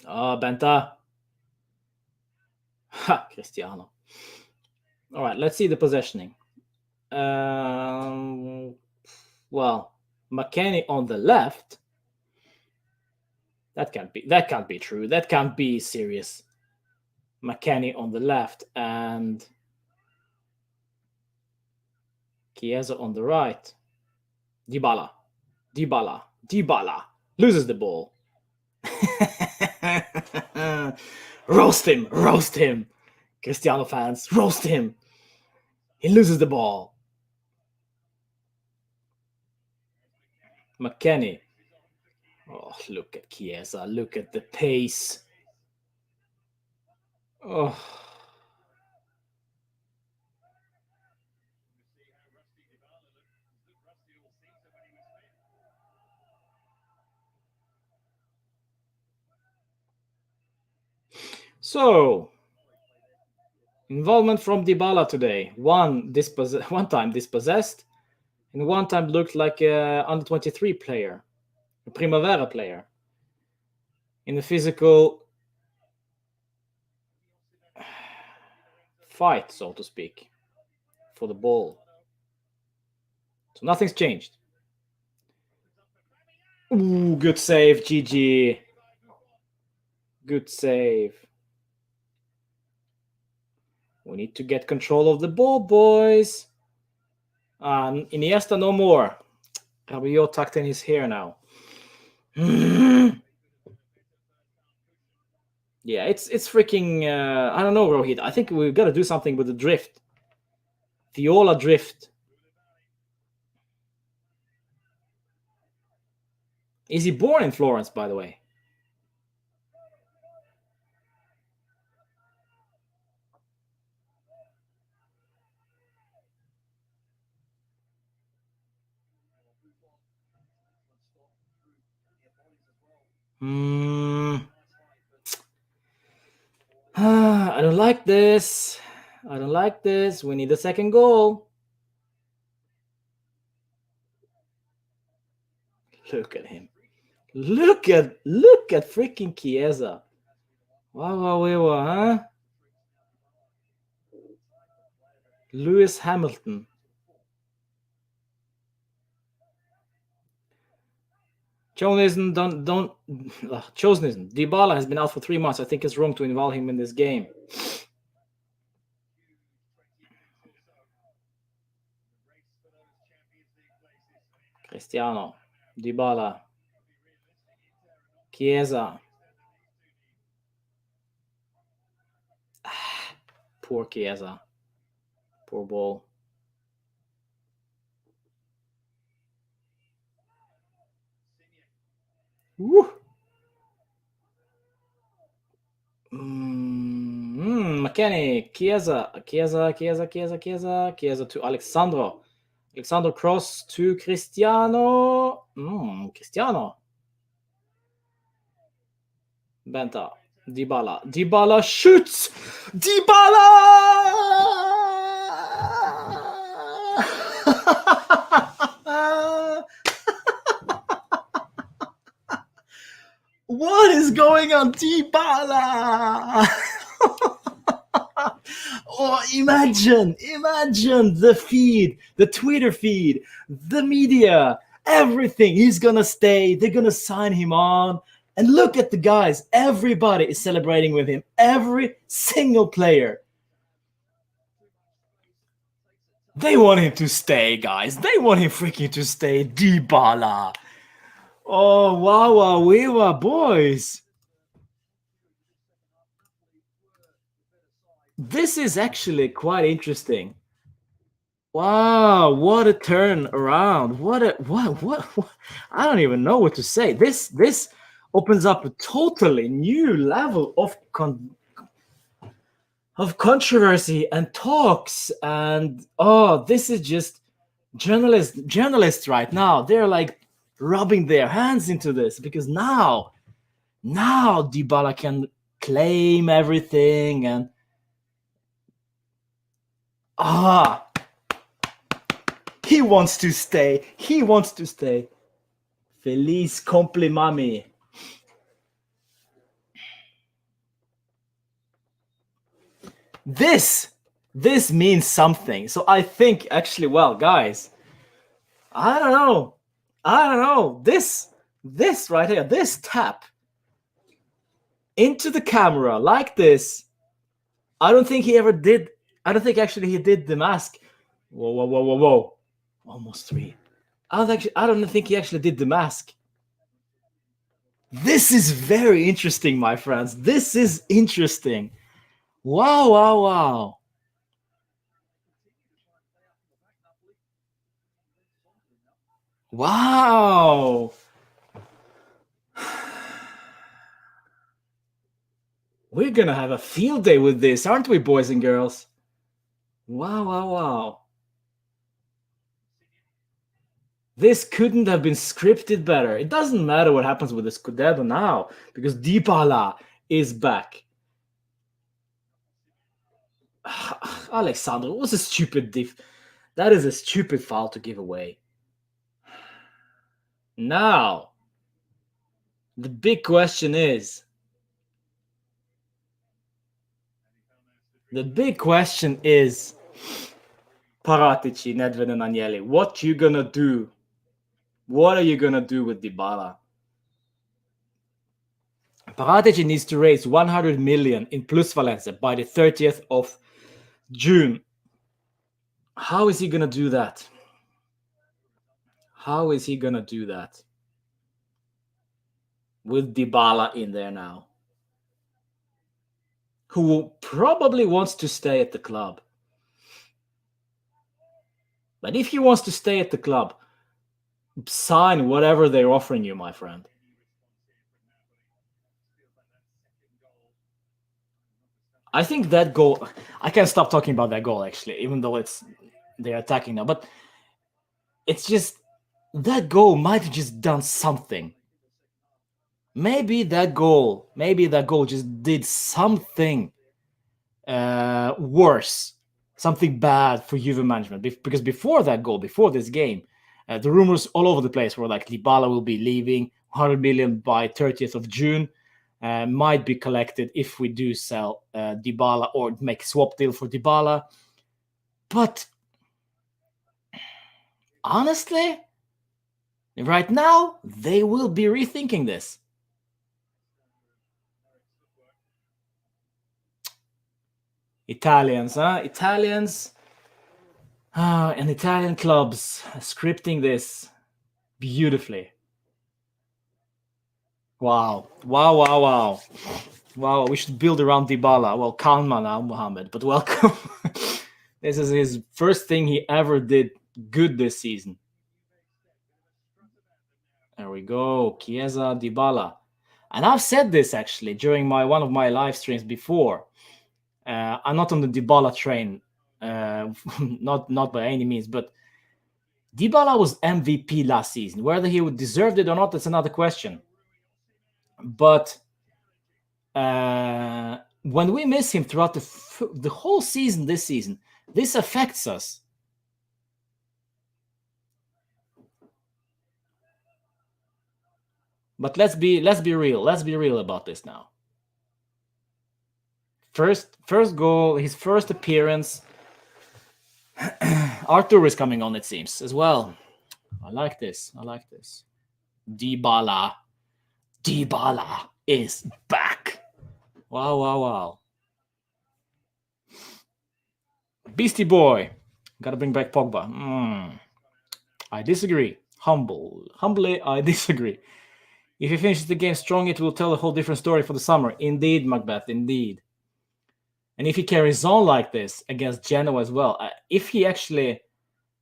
Benta. Ha, Cristiano. All right, let's see the possessioning. Well, McKennie on the left. That can't be true. That can't be serious. McKennie on the left and Chiesa on the right. Dybala loses the ball. Roast him. Cristiano fans, roast him. He loses the ball. McKennie. Oh, look at Chiesa. Look at the pace. Oh. So, involvement from Dybala today. One time dispossessed, and one time looked like a under 23 player, a Primavera player, in a physical fight, so to speak, for the ball. So nothing's changed. Ooh, good save, GG. Good save. We need to get control of the ball, boys. Iniesta no more. Rabiot tucked in his hair now. Yeah, it's freaking. I don't know, Rohit. I think we've got to do something with the drift. Viola drift. Is he born in Florence, by the way? I don't like this. We need a second goal. Look at him. Look at freaking Chiesa. Wow, huh? Lewis Hamilton. Chosen Dybala has been out for 3 months. I think it's wrong to involve him in this game. Cristiano, Dybala, Chiesa. Poor Chiesa. Poor ball. Woo. McKennie, Chiesa to Alexandro. Alexandro cross to Cristiano. Cristiano. Benta. Dybala shoots. What is going on, Dybala? Oh, imagine the feed, the Twitter feed, the media, everything. He's gonna stay. They're gonna sign him on. And look at the guys. Everybody is celebrating with him. Every single player. They want him to stay, guys. They want him freaking to stay. Dybala. Oh, wow, we boys. This is actually quite interesting. Wow, what a turn around. What I don't even know what to say. This opens up a totally new level of controversy and talks. And this is just journalists right now. They're like rubbing their hands into this, because now Dybala can claim everything, and he wants to stay. Feliz complimami. This means something. So I think, actually, well, guys, I don't know. This right here, this tap into the camera like this, I don't think he ever did. I don't think actually he did the mask. Whoa. Almost 3. I don't think he actually did the mask. This is very interesting, my friends. This is interesting. Wow. Wow. We're gonna have a field day with this, aren't we, boys and girls? Wow. This couldn't have been scripted better. It doesn't matter what happens with the Scudetto now, because Dybala is back. Alexander, what was a stupid that is a stupid foul to give away. Now, the big question is, Paratici, Nedved, and Agnelli, what you gonna do? What are you gonna do with Dybala? Paratici needs to raise 100 million in plusvalenza by the 30th of June. How is he gonna do that? With Dybala in there now, who probably wants to stay at the club. But if he wants to stay at the club, sign whatever they're offering you, my friend. I think that goal, I can't stop talking about that goal, actually, even though they're attacking now. But it's just, that goal might have just done something. Maybe that goal just did something worse, something bad for Juve management. Because before that goal, before this game, the rumors all over the place were like Dybala will be leaving, 100 million by 30th of June, might be collected if we do sell Dybala or make a swap deal for Dybala. But honestly, right now, they will be rethinking this. Italians and Italian clubs scripting this beautifully. Wow, we should build around Dybala. Well, Kalman now, Mohammed, but welcome. This is his first thing he ever did good this season. There we go, Chiesa, Dybala. And I've said this actually during one of my live streams before. I'm not on the Dybala train, not by any means, but Dybala was MVP last season. Whether he would deserve it or not, that's another question. But when we miss him throughout the whole season this season, this affects us. But let's be real. Let's be real about this now. First goal, his first appearance. Arthur is coming on, it seems, as well. I like this. Dybala is back. Wow. Beastie Boy. Gotta bring back Pogba. I disagree. Humbly, I disagree. If he finishes the game strong, it will tell a whole different story for the summer. Indeed, Macbeth, indeed. And if he carries on like this against Genoa as well, if he actually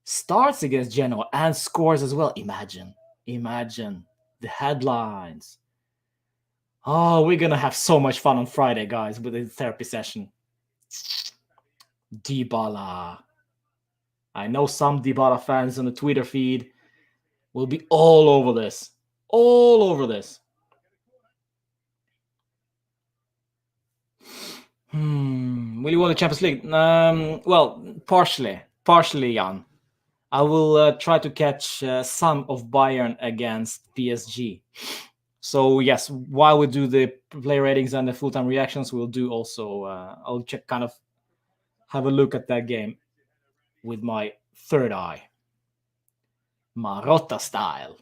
starts against Genoa and scores as well, imagine the headlines. Oh, we're gonna have so much fun on Friday, guys, with the therapy session. Dybala. I know some Dybala fans on the Twitter feed will be all over this. All over this. Will you win the Champions League? Well, partially, Jan. I will try to catch some of Bayern against PSG. So yes, while we do the play ratings and the full-time reactions, we'll do also. I'll check, kind of have a look at that game with my third eye, Marotta style.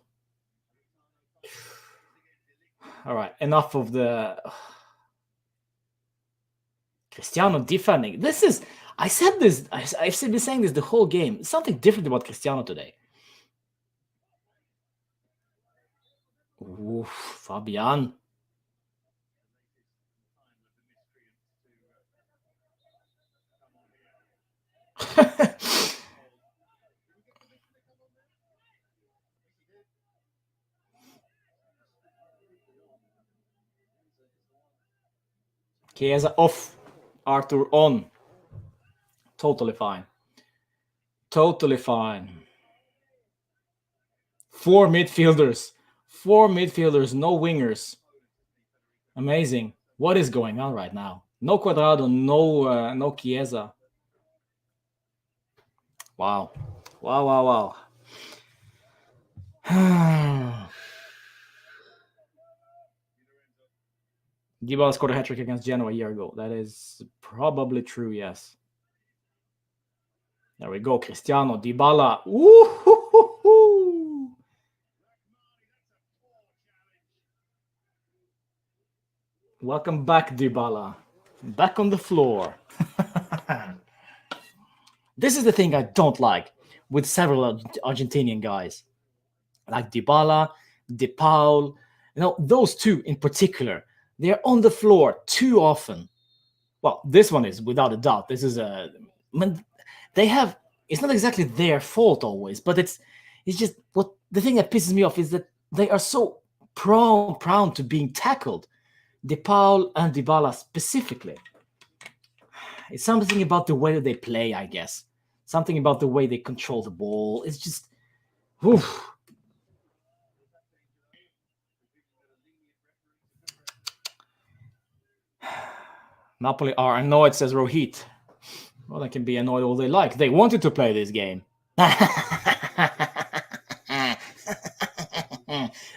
All right, enough of the Cristiano defending. This is, I said this, I've been saying this the whole game. Something different about Cristiano today. Oof, Fabian. Chiesa off, Arthur on. Totally fine. Totally fine. Four midfielders, no wingers. Amazing. What is going on right now? No Cuadrado, no Chiesa. Wow. Dybala scored a hat-trick against Genoa a year ago. That is probably true, yes. There we go. Cristiano, Dybala. Ooh-hoo-hoo-hoo. Welcome back, Dybala. Back on the floor. This is the thing I don't like with several Argentinian guys. Like Dybala, De Paul. Those two in particular. They're on the floor too often. Well, this one is without a doubt. This is they have. It's not exactly their fault always, but it's just what the thing that pisses me off is that they are so prone to being tackled. De Paul and Dybala specifically. It's something about the way that they play, I guess. Something about the way they control the ball. It's just, oof. Napoli are annoyed, says Rohit. Well, they can be annoyed all they like. They wanted to play this game.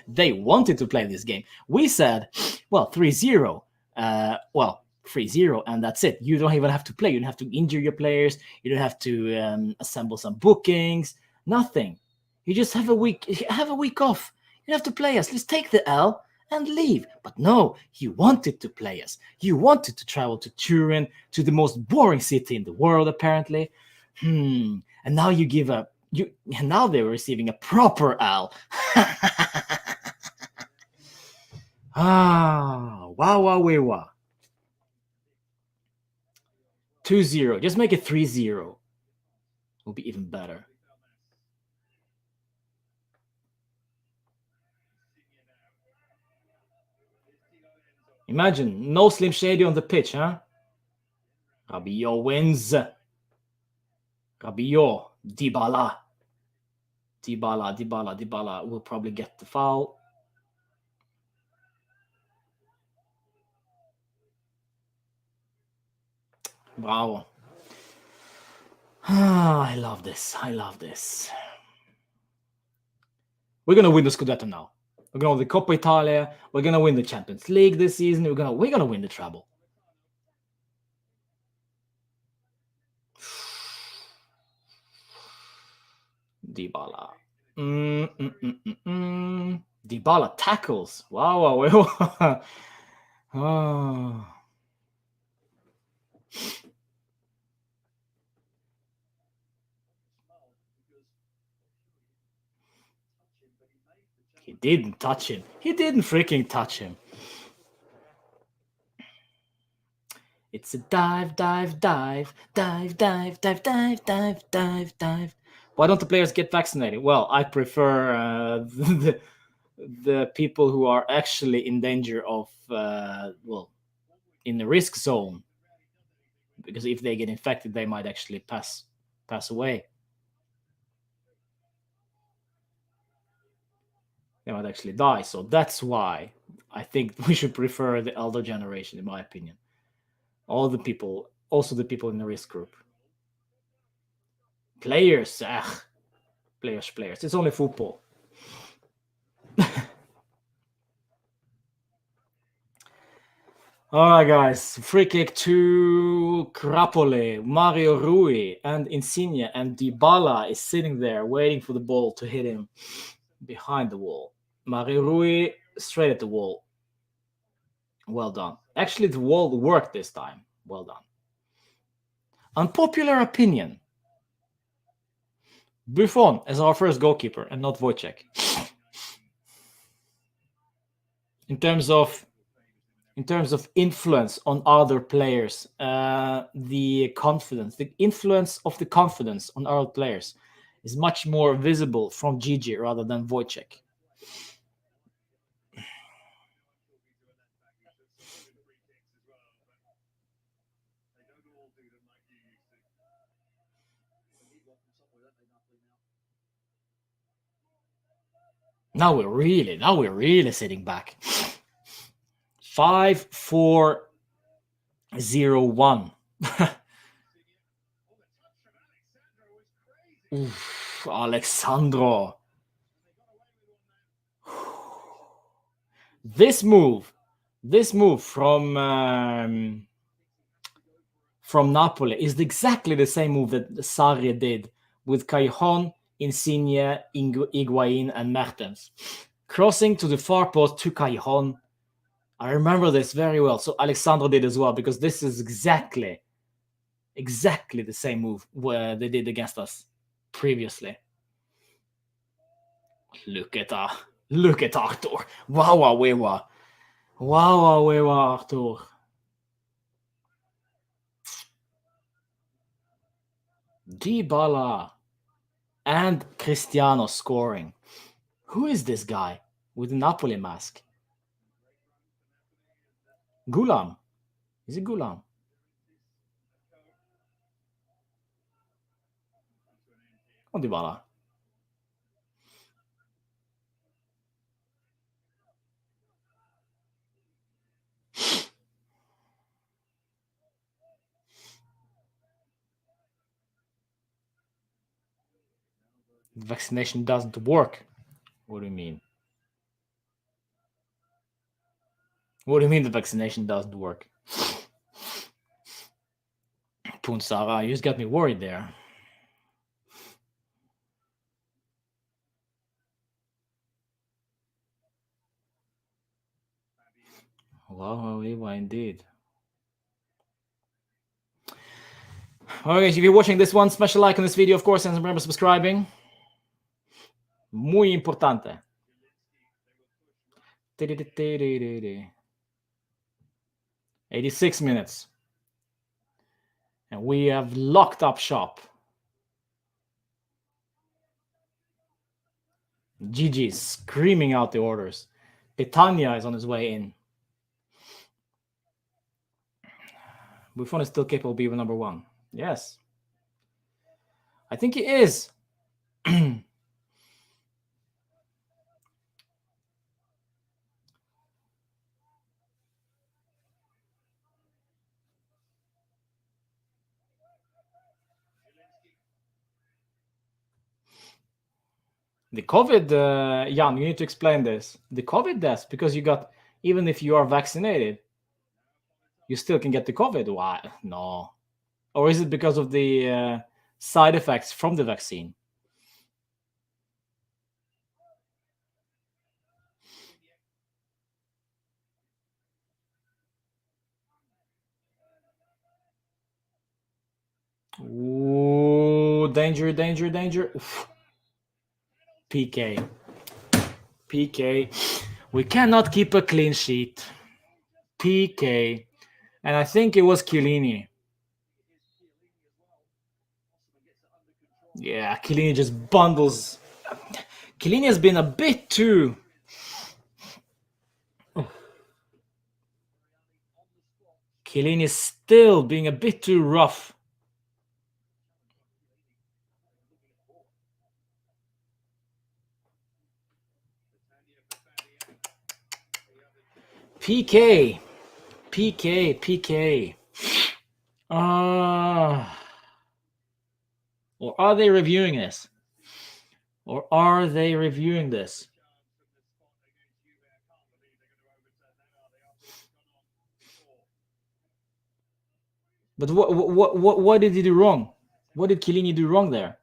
They wanted to play this game. We said, well, 3-0. 3-0, and that's it. You don't even have to play. You don't have to injure your players. You don't have to assemble some bookings. Nothing. You just have a week off. You don't have to play us. Let's take the L and leave. But no, you wanted to play us. You wanted to travel to Turin, to the most boring city in the world, apparently. And now you give up. And now they're receiving a proper L. Wow. 2-0. Just make it 3-0. Will be even better. Imagine, no Slim Shady on the pitch, huh? Rabiot wins. Rabiot. Dybala will probably get the foul. Bravo. I love this. We're going to win the Scudetto now. We're going to win the Coppa Italia. We're going to win the Champions League this season. We're going to win the treble. Dybala. Dybala tackles. Wow. Oh. He didn't touch him. He didn't freaking touch him. It's a dive. Why don't the players get vaccinated? Well, I prefer the people who are actually in danger of, in the risk zone, because if they get infected, they might actually pass away. They might actually die. So that's why I think we should prefer the elder generation, in my opinion. All the people, also the people in the risk group. Players, players. It's only football. All right, guys. Free kick to Crapole, Mario Rui, and Insigne, and Dybala is sitting there waiting for the ball to hit him behind the wall. Mario Rui straight at the wall. Well done. Actually, the wall worked this time. Well done. Unpopular opinion. Buffon as our first goalkeeper and not Wojciech. In terms of influence on other players, the influence of the confidence on other players is much more visible from Gigi rather than Wojciech. Now we're really sitting back. 5-4-0-1. Oof, Alexandro. This move from Napoli is exactly the same move that Sarri did with Callejon, Insigne, Higuain, and Mertens. Crossing to the far post to Callejon. I remember this very well. So Alexandro did as well, because this is exactly the same move where they did against us previously. Look at Arthur. Wow, Arthur. Dybala and Cristiano scoring. Who is this guy with the Napoli mask? Gulam. Is it Gulam? Or Dybala? Vaccination doesn't work. What do you mean? What do you mean the vaccination doesn't work? Punsara, you just got me worried there. Wow, indeed. Okay, if you're watching this one, smash a like on this video, of course, and remember subscribing. Muy importante. 86 minutes. And we have locked up shop. Gigi is screaming out the orders. Petagna is on his way in. Buffon is still capable of being number one. Yes. I think he is. The COVID, Jan, you need to explain this. The COVID deaths, because you got, even if you are vaccinated, you still can get the COVID. Why? No. Or is it because of the side effects from the vaccine? Ooh, danger. Oof. PK. We cannot keep a clean sheet. PK. And I think it was Chiellini. Yeah, Chiellini just bundles. Chiellini has been a bit too Chiellini is still being a bit too rough. PK. Or are they reviewing this? But what did he do wrong? What did Chiellini do wrong there?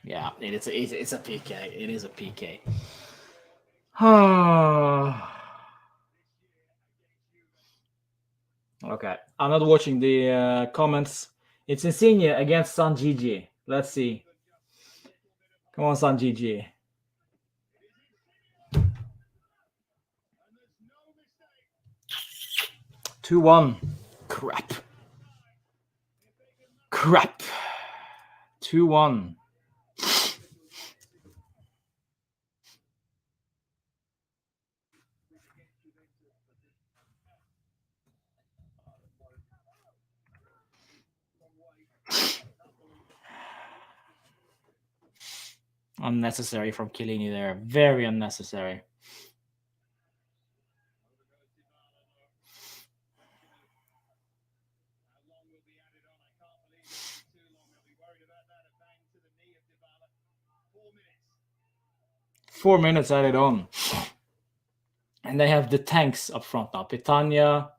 Yeah, it's a PK. It is a PK. Okay, I'm not watching the comments. It's Insigne against San Gigi. Let's see. Come on, San Gigi. 2-1. Crap. 2-1. Unnecessary from Chiellini there. Very unnecessary. Four minutes added on. And they have the tanks up front now. Pitania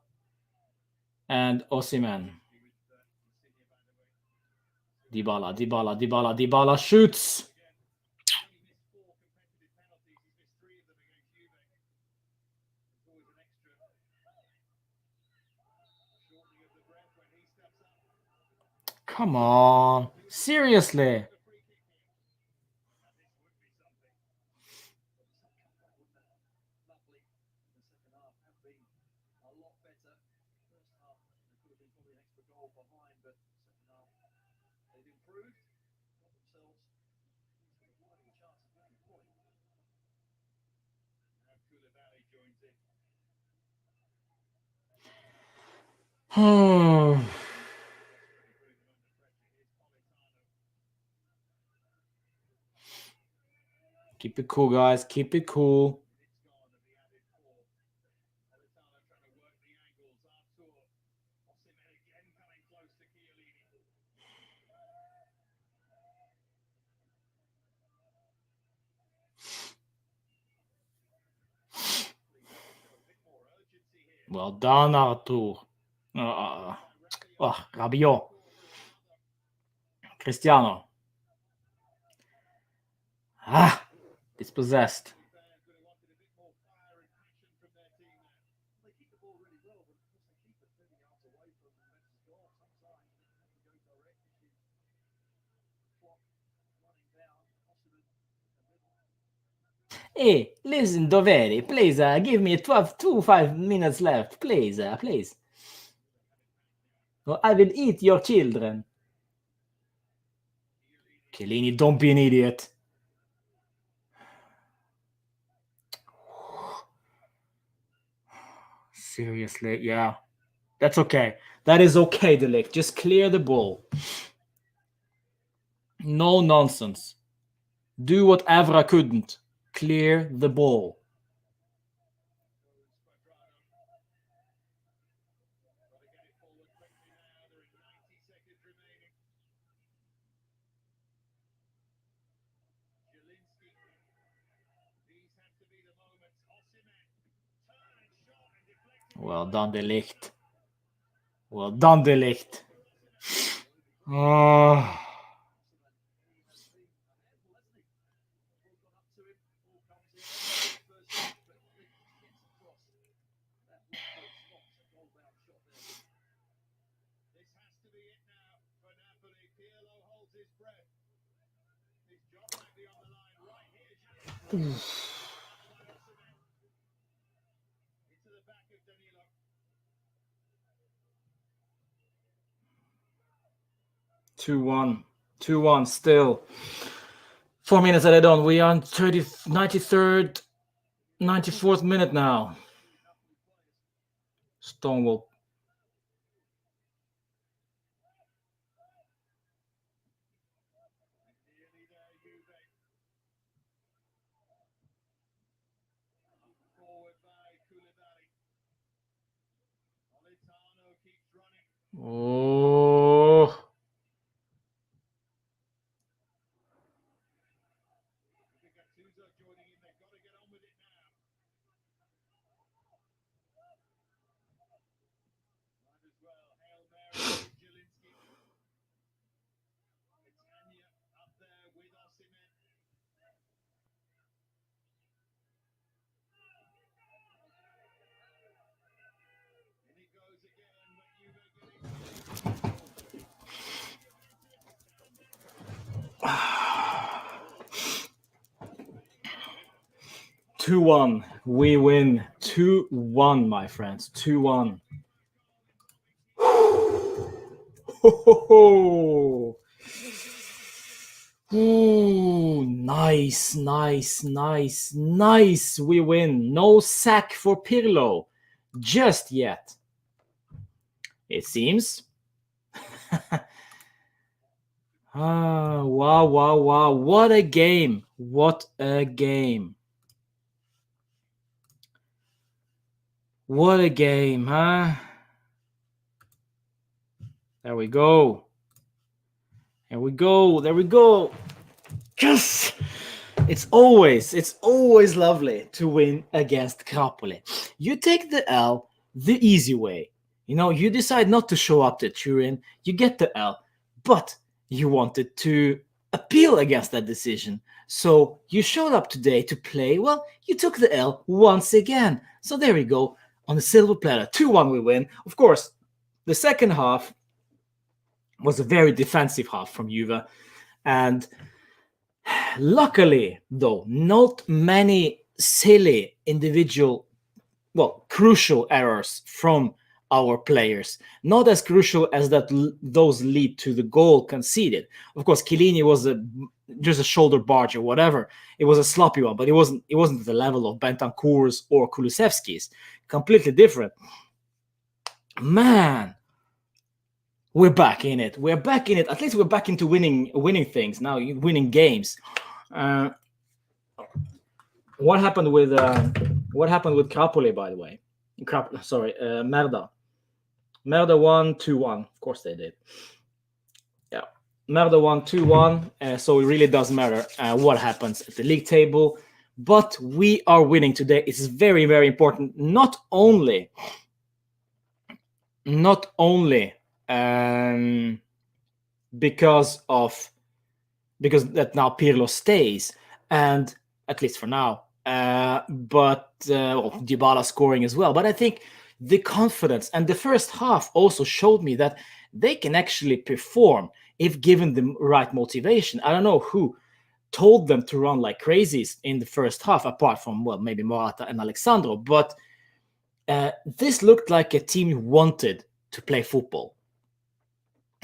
and Osimhen. Dybala shoots. Come on. Seriously. Keep it cool, guys. Keep it cool. Well done, Arthur. Rabiot. Cristiano. Dispossessed. Hey, listen, Doveri, please give me 5 minutes left, please. Or I will eat your children. Chiellini, don't be an idiot. Seriously, yeah. That's okay. That is okay, De Ligt. Just clear the ball. No nonsense. Do what Evra couldn't. Clear the ball. Well done, De Ligt. Well done, De Ligt. Oh. Oof. 2-1 still. 4 minutes added on. We are on 93rd, 94th minute now. Stonewall. Oh. Two 2-1. We win 2-1, my friends. 2-1. Ho. Ooh, nice. We win. No sack for Pirlo just yet, it seems. Wow. What a game. What a game, huh? There we go. There we go. Yes! It's always lovely to win against Napoli. You take the L the easy way. You decide not to show up to Turin, you get the L, but you wanted to appeal against that decision. So you showed up today to play. Well, you took the L once again. So there we go. On the silver platter, 2-1 we win. Of course, the second half was a very defensive half from Juve. And luckily, though, not many silly individual, crucial errors from our players. Not as crucial as those lead to the goal conceded. Of course, Chiellini was just a shoulder barge or whatever. It was a sloppy one, but it wasn't at the level of Bentancur's or Kulusevski's. Completely different. Man, we're back in it. At least we're back into winning things now, winning games. What happened with Napoli, by the way? Merda. Merda won 2-1. Of course they did. Yeah, Merda won 2-1. So it really doesn't matter what happens at the league table. But we are winning today. It's very, very important. Not only because that now Pirlo stays, and at least for now, but Dybala scoring as well. But I think the confidence and the first half also showed me that they can actually perform if given the right motivation. I don't know who told them to run like crazies in the first half, apart from, maybe Morata and Alexandro, but this looked like a team who wanted to play football.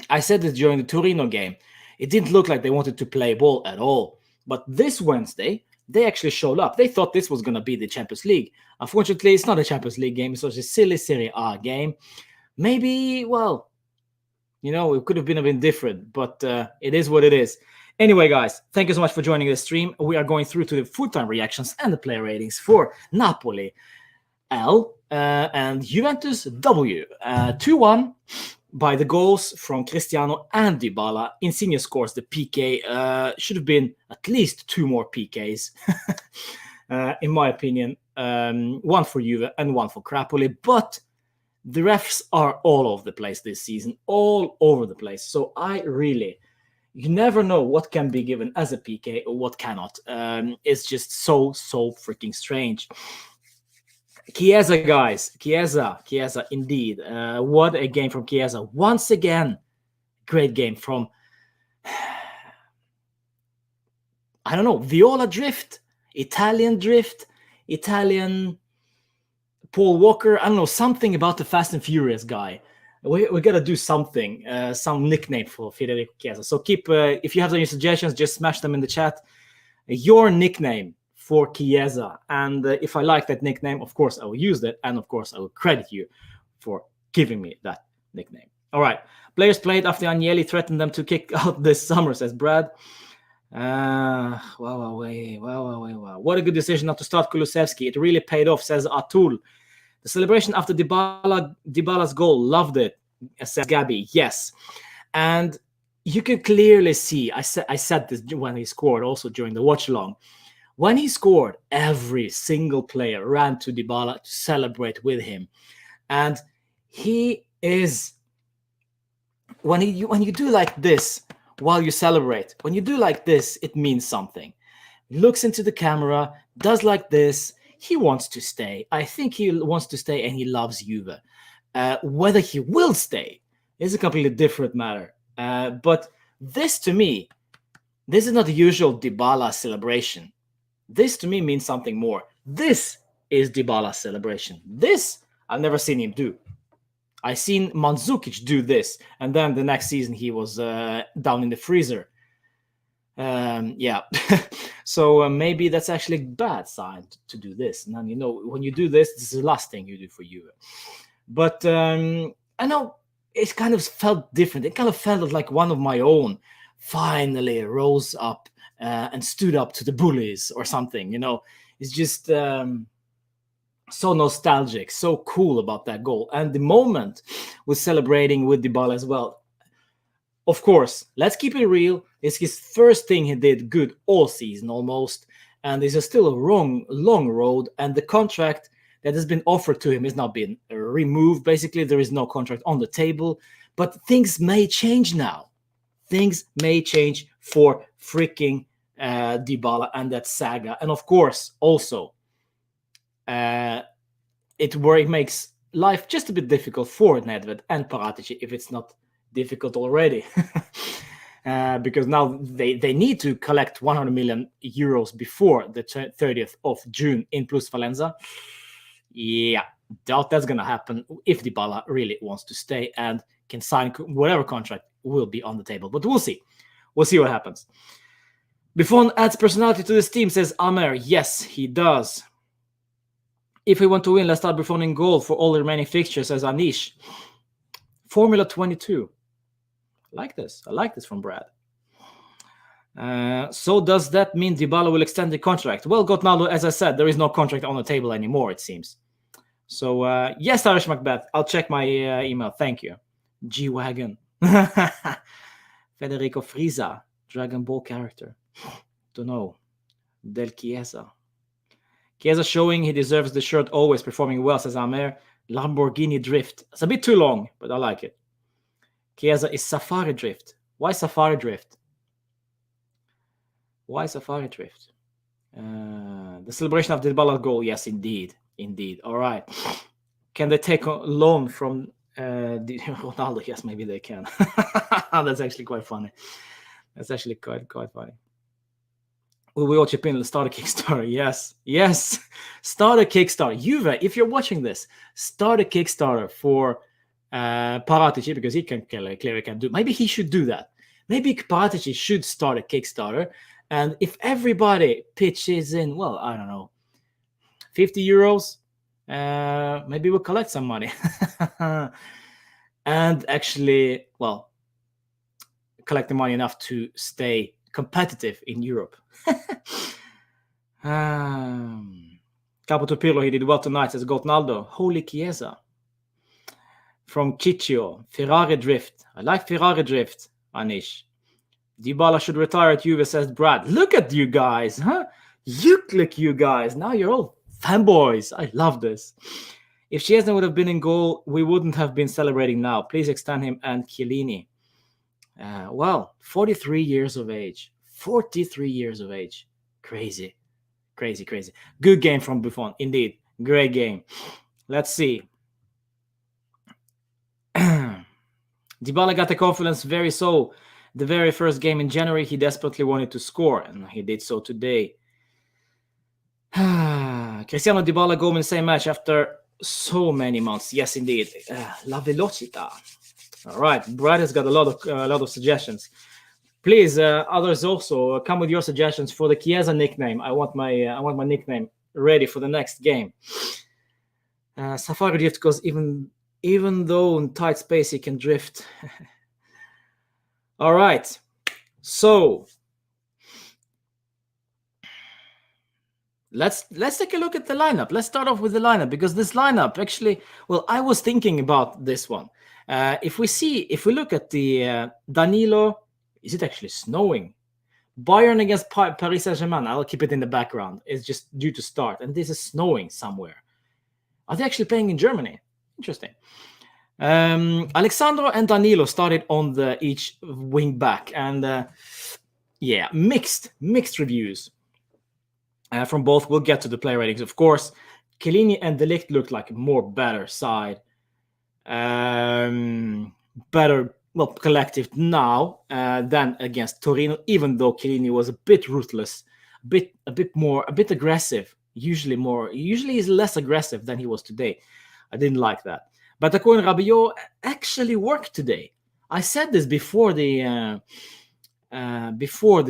I said this during the Torino game. It didn't look like they wanted to play ball at all. But this Wednesday, they actually showed up. They thought this was going to be the Champions League. Unfortunately, it's not a Champions League game. It's a silly Serie A game. Maybe, it could have been a bit different, but it is what it is. Anyway, guys, thank you so much for joining the stream. We are going through to the full-time reactions and the player ratings for Napoli L and Juventus W. 2-1 by the goals from Cristiano and Dybala. Insigne scores the PK. Should have been at least 2 more PKs, in my opinion. 1 for Juve and 1 for Napoli. But the refs are all over the place this season. All over the place. So you never know what can be given as a PK or what cannot. It's just so freaking strange. Chiesa, guys. Chiesa, indeed. What a game from Chiesa. Once again, great game from, I don't know, Viola Drift, Italian Paul Walker. I don't know, something about the Fast and Furious guy. We got to do something, some nickname for Federico Chiesa. So if you have any suggestions, just smash them in the chat. your nickname for Chiesa. And if I like that nickname, of course, I will use that. And of course, I will credit you for giving me that nickname. All right. Players played after Agnelli threatened them to kick out this summer, says Brad. Wow. What a good decision not to start Kulusevski. It really paid off, says Atul. The celebration after Dybala's goal, loved it, says Gabby. Yes. And you can clearly see, I said this when he scored, also during the watch along. When he scored, every single player ran to Dybala to celebrate with him. And he is, when you do like this while you celebrate, when you do like this, it means something. He looks into the camera, does like this. He wants to stay. I think he wants to stay and he loves Juve. Whether he will stay is a completely different matter. But this, to me, this is not the usual Dybala celebration. This, to me, means something more. This is Dybala's celebration. This, I've never seen him do. I've seen Mandzukic do this, and then the next season he was down in the freezer. Yeah. So maybe that's actually a bad sign to do this. And then, you know, when you do this, this is the last thing you do for you. But I know it kind of felt different. It kind of felt like one of my own finally rose up and stood up to the bullies or something. You know, it's just so nostalgic, so cool about that goal. And the moment was celebrating with Dybala as well. Of course, let's keep it real. It's his first thing he did good all season almost. And this is still a long road. And the contract that has been offered to him has not been removed. Basically, there is no contract on the table. But things may change now. Things may change for freaking Dybala and that saga. And of course, also, it makes life just a bit difficult for Nedved and Paratici if it's not difficult already. Because now they need to collect 100 million euros before the 30th of June in Plus Valenza. Yeah, doubt that's going to happen if Dybala really wants to stay and can sign whatever contract will be on the table. But we'll see. We'll see what happens. Buffon adds personality to this team, says Amer. Yes, he does. If we want to win, let's start Buffon in goal for all the remaining fixtures, says Anish. Formula 22. I like this from Brad. So does that mean Dybala will extend the contract? Well, Ronaldo, as I said, there is no contract on the table anymore, it seems. So, yes, Irish Macbeth, I'll check my email. Thank you. G-Wagon. Federico Frieza, Dragon Ball character. Don't know. Del Chiesa. Chiesa showing he deserves the shirt, always performing well, says Amer. Lamborghini Drift. It's a bit too long, but I like it. Chiesa is Safari Drift. Why Safari Drift? Why Safari Drift? The celebration of the Dybala goal. Yes, indeed. All right. Can they take a loan from Ronaldo? Yes, maybe they can. That's actually quite funny. That's actually quite funny. Will we all chip in and start a Kickstarter? Yes. Start a Kickstarter. Juve, if you're watching this, start a Kickstarter for Paratici, because he clearly can do. Maybe he should do that. Maybe Paratici should start a Kickstarter, and if everybody pitches in, well, I don't know, 50 euros, maybe we'll collect some money. And actually, well, collect the money enough to stay competitive in Europe. Capo Pirlo, he did well tonight, says Ronaldo. Holy Chiesa. From Ciccio, Ferrari Drift. I like Ferrari Drift, Anish. Dybala should retire at Juve, says Brad. Look at you guys, huh? You guys. Now you're all fanboys. I love this. If Chiesa would have been in goal, we wouldn't have been celebrating now. Please extend him and Chiellini. Well, 43 years of age. 43 years of age. Crazy. Good game from Buffon. Indeed. Great game. Let's see. Dybala got the confidence the very first game in January. He desperately wanted to score, and he did so today. Cristiano Dybala goal in the same match after so many months. Yes, indeed. La velocità. All right. Brad has got a lot of suggestions. Please, others also come with your suggestions for the Chiesa nickname. I want my nickname ready for the next game. Safari drift, because even though in tight space he can drift. All right, so let's take a look at the lineup. Let's start off with the lineup, because this lineup actually, well, I was thinking about this one. If we look at the Danilo, is it actually snowing? Bayern against Paris Saint-Germain. I'll keep it in the background. It's just due to start, and this is snowing somewhere. Are they actually playing in Germany? Interesting. Alexandro and Danilo started on the each wing back, and mixed reviews from both. We'll get to the player ratings, of course. Chiellini and De Ligt looked like a more better side, better collective now than against Torino. Even though Chiellini was a bit ruthless, a bit aggressive. Usually he's less aggressive than he was today. I didn't like that. But Bentancur and Rabiot actually worked today. I said this before the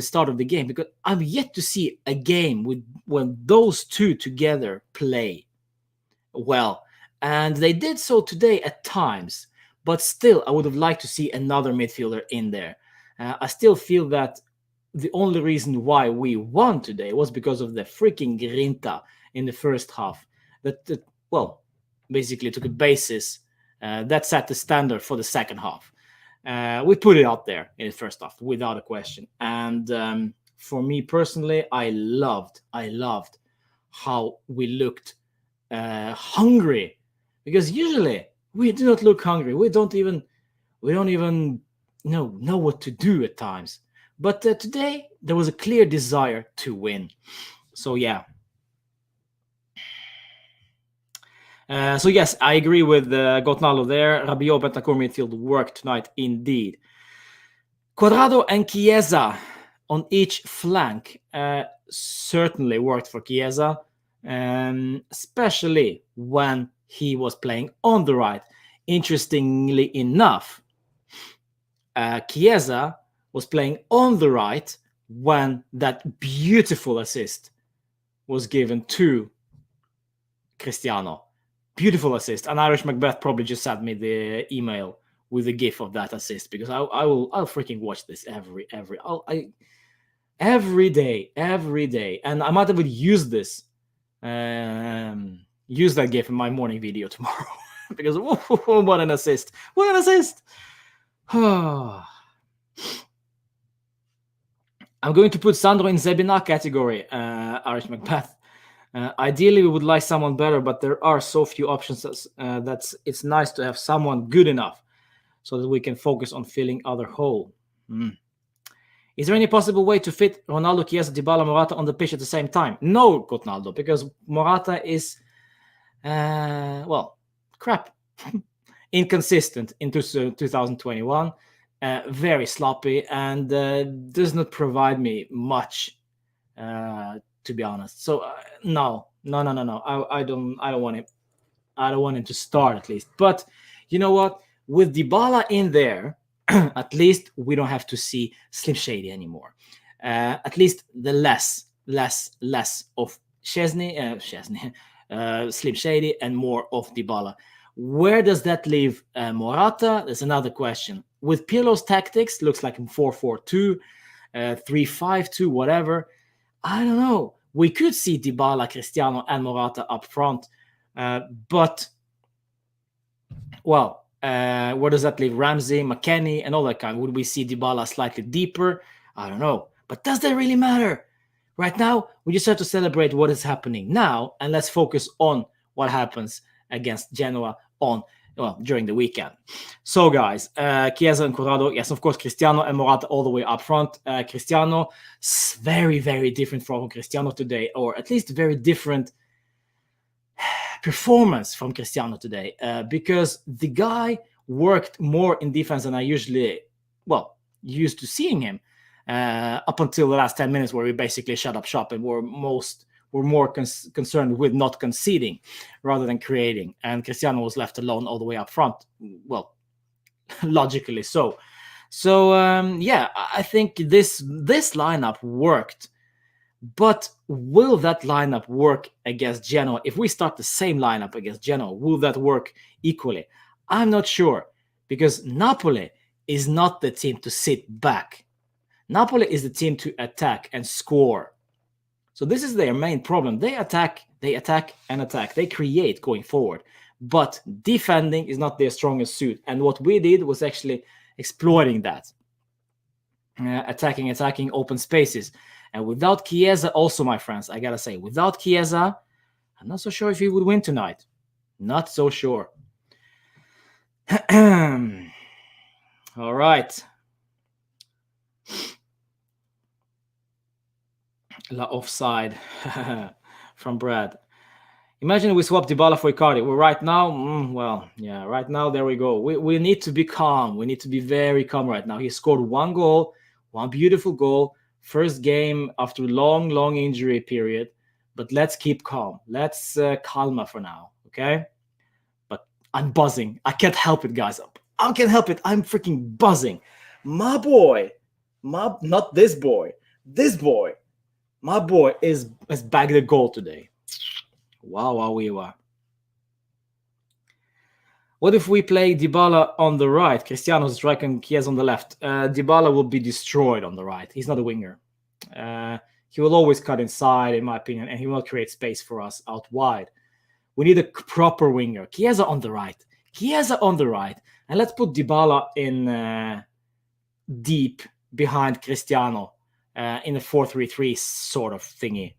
start of the game, because I've yet to see a game when those two together play well, and they did so today at times. But still, I would have liked to see another midfielder in there. I still feel that the only reason why we won today was because of the freaking grinta in the first half. That basically took a basis that set the standard for the second half. We put it out there in the first half without a question. And for me personally, I loved how we looked hungry, because usually we do not look hungry. We don't even know what to do at times. But today there was a clear desire to win. So yeah. So yes, I agree with Gotnalo there. Rabiot, Bentancur midfield worked tonight indeed. Cuadrado and Chiesa on each flank certainly worked for Chiesa, especially when he was playing on the right. Interestingly enough, Chiesa was playing on the right when that beautiful assist was given to Cristiano. Beautiful assist. And Irish Macbeth probably just sent me the email with the gif of that assist, because I'll freaking watch this every day, and I might have used this, use that gif in my morning video tomorrow. Because what an assist! What an assist! I'm going to put Sandro in Zebina category, Irish Macbeth. Ideally, we would like someone better, but there are so few options that it's nice to have someone good enough so that we can focus on filling other hole. Is there any possible way to fit Ronaldo, Chiesa, Dybala, Morata on the pitch at the same time? No, Ronaldo, because Morata is, crap. Inconsistent in 2021, very sloppy, and does not provide me much, to be honest. So no. I don't want him. I don't want him to start, at least. But you know what? With Dybala in there, at least we don't have to see Slim Shady anymore. At least the less of Szczesny, Slim Shady, and more of Dybala. Where does that leave Morata? There's another question. With Pirlo's tactics, looks like 4-4-2, 3-5-2, whatever. I don't know. We could see Dybala, Cristiano, and Morata up front, but where does that leave Ramsey, McKennie, and all that kind? Would we see Dybala slightly deeper? I don't know. But does that really matter? Right now, we just have to celebrate what is happening now, and let's focus on what happens against Genoa during the weekend. So, guys, Chiesa and Cuadrado, yes, of course, Cristiano and Morata all the way up front. Cristiano, very, very different from Cristiano today, or at least very different performance from Cristiano today, because the guy worked more in defense than I usually, used to seeing him up until the last 10 minutes, where we basically shut up shop and were more concerned with not conceding rather than creating. And Cristiano was left alone all the way up front. Well, logically so. So yeah, I think this lineup worked. But will that lineup work against Genoa? If we start the same lineup against Genoa, will that work equally? I'm not sure, because Napoli is not the team to sit back. Napoli is the team to attack and score. So this is their main problem. They attack, and attack. They create going forward. But defending is not their strongest suit. And what we did was actually exploiting that. Attacking open spaces. And without Chiesa, also, my friends, I gotta say, without Chiesa, I'm not so sure if he would win tonight. Not so sure. All right. La offside from Brad. Imagine we swap Dybala for Icardi. Well, right now, right now, there we go. We need to be calm. We need to be very calm right now. He scored one goal, one beautiful goal. First game after long injury period. But let's keep calm. Let's calma for now, okay? But I'm buzzing. I can't help it, guys. I can't help it. I'm freaking buzzing. My boy, not this boy. This boy. My boy has bagged a goal today. Wow. What if we play Dybala on the right, Cristiano's striking Chiesa on the left? Dybala will be destroyed on the right. He's not a winger. He will always cut inside, in my opinion, and he will create space for us out wide. We need a proper winger. Chiesa on the right. And let's put Dybala in deep behind Cristiano in a 4-3-3 sort of thingy.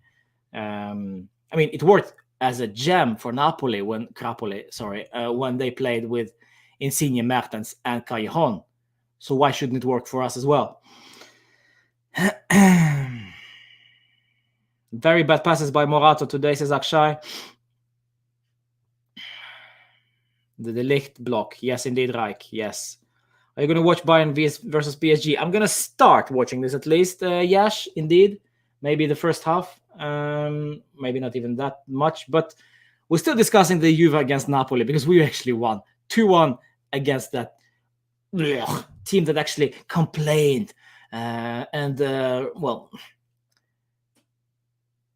I mean, it worked as a gem for Napoli when they played with Insigne, Mertens, and Callejon. So why shouldn't it work for us as well? Very bad passes by Morato today, says Akshay. The De Ligt block. Yes, indeed, Reich. Yes. Are you going to watch Bayern versus PSG? I'm going to start watching this at least, Yash, indeed. Maybe the first half. Maybe not even that much. But we're still discussing the Juve against Napoli because we actually won 2-1 against that team that actually complained.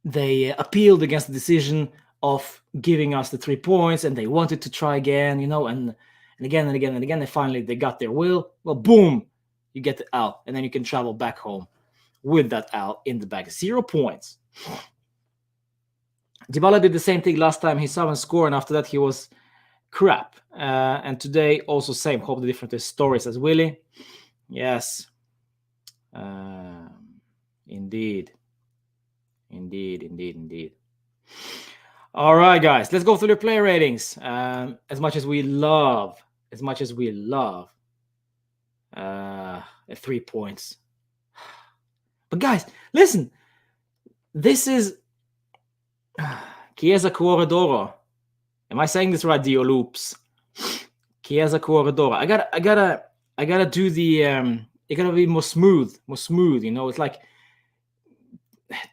They appealed against the decision of giving us the 3 points, and they wanted to try again, and again and again and again. And finally, they got their will. Well, boom, you get the L, and then you can travel back home with that L in the bag. 0 points. Dybala did the same thing last time. He saw and score, and after that, he was crap. And today, also same. Hope the different stories as Willie. Yes. Indeed. All right, guys, let's go through the player ratings. As much as we love 3 points. But guys, listen, this is Chiesa Cuore d'Oro. Am I saying this right, Dio Loops? Chiesa Cuore d'Oro. I gotta do the it gotta be more smooth, it's like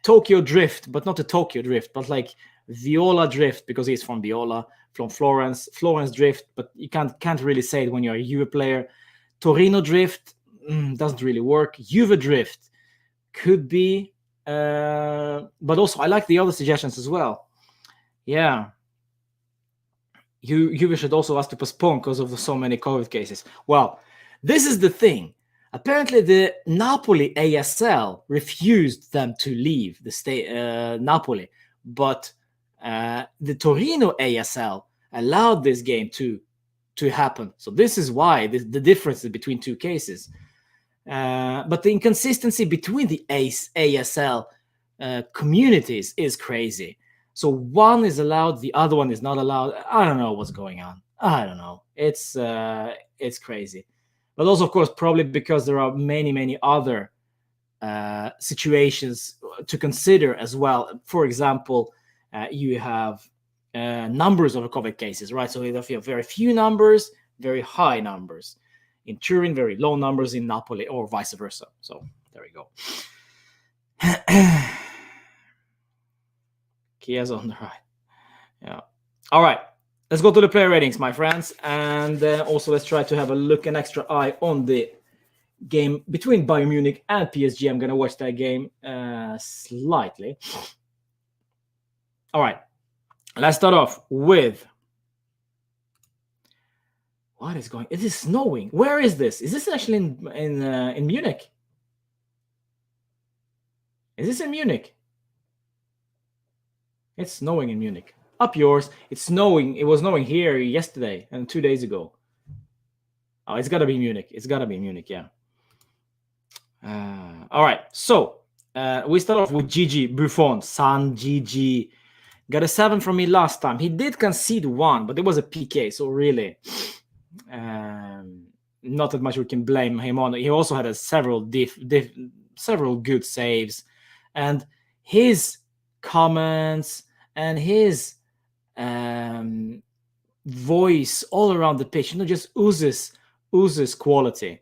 Tokyo Drift, but not a Tokyo Drift, but like Viola Drift, because he's from Viola, from Florence Drift, but you can't really say it when you're a Juve player. Torino Drift doesn't really work. Juve Drift could be, but also I like the other suggestions as well. Yeah, Juve should also ask to postpone because of so many COVID cases. Well, this is the thing. Apparently, the Napoli ASL refused them to leave the state, Napoli, but the Torino ASL allowed this game to happen. So this is why the difference is between two cases. But the inconsistency between the ASL communities is crazy. So one is allowed, the other one is not allowed. I don't know what's going on. I don't know. It's crazy. But also, of course, probably because there are many other situations to consider as well. For example, you have numbers of COVID cases, right? So you have very few numbers, very high numbers. In Turin, very low numbers in Napoli, or vice versa. So there we go. Chiesa on the right. Yeah. All right. Let's go to the player ratings, my friends. And also let's try to have a look, an extra eye on the game between Bayern Munich and PSG. I'm going to watch that game slightly. All right. Let's start off with what is going. It is snowing. Where is this? Is this actually in Munich? Is this in Munich? It's snowing in Munich. Up yours. It's snowing. It was snowing here yesterday and 2 days ago. Oh, it's got to be Munich. It's got to be Munich, yeah. All right. So we start off with Gigi Buffon. San Gigi. Got a 7 from me last time. He did concede 1, but it was a PK. So really, not that much we can blame him on. He also had several good saves. And his comments and his voice all around the pitch, just oozes quality,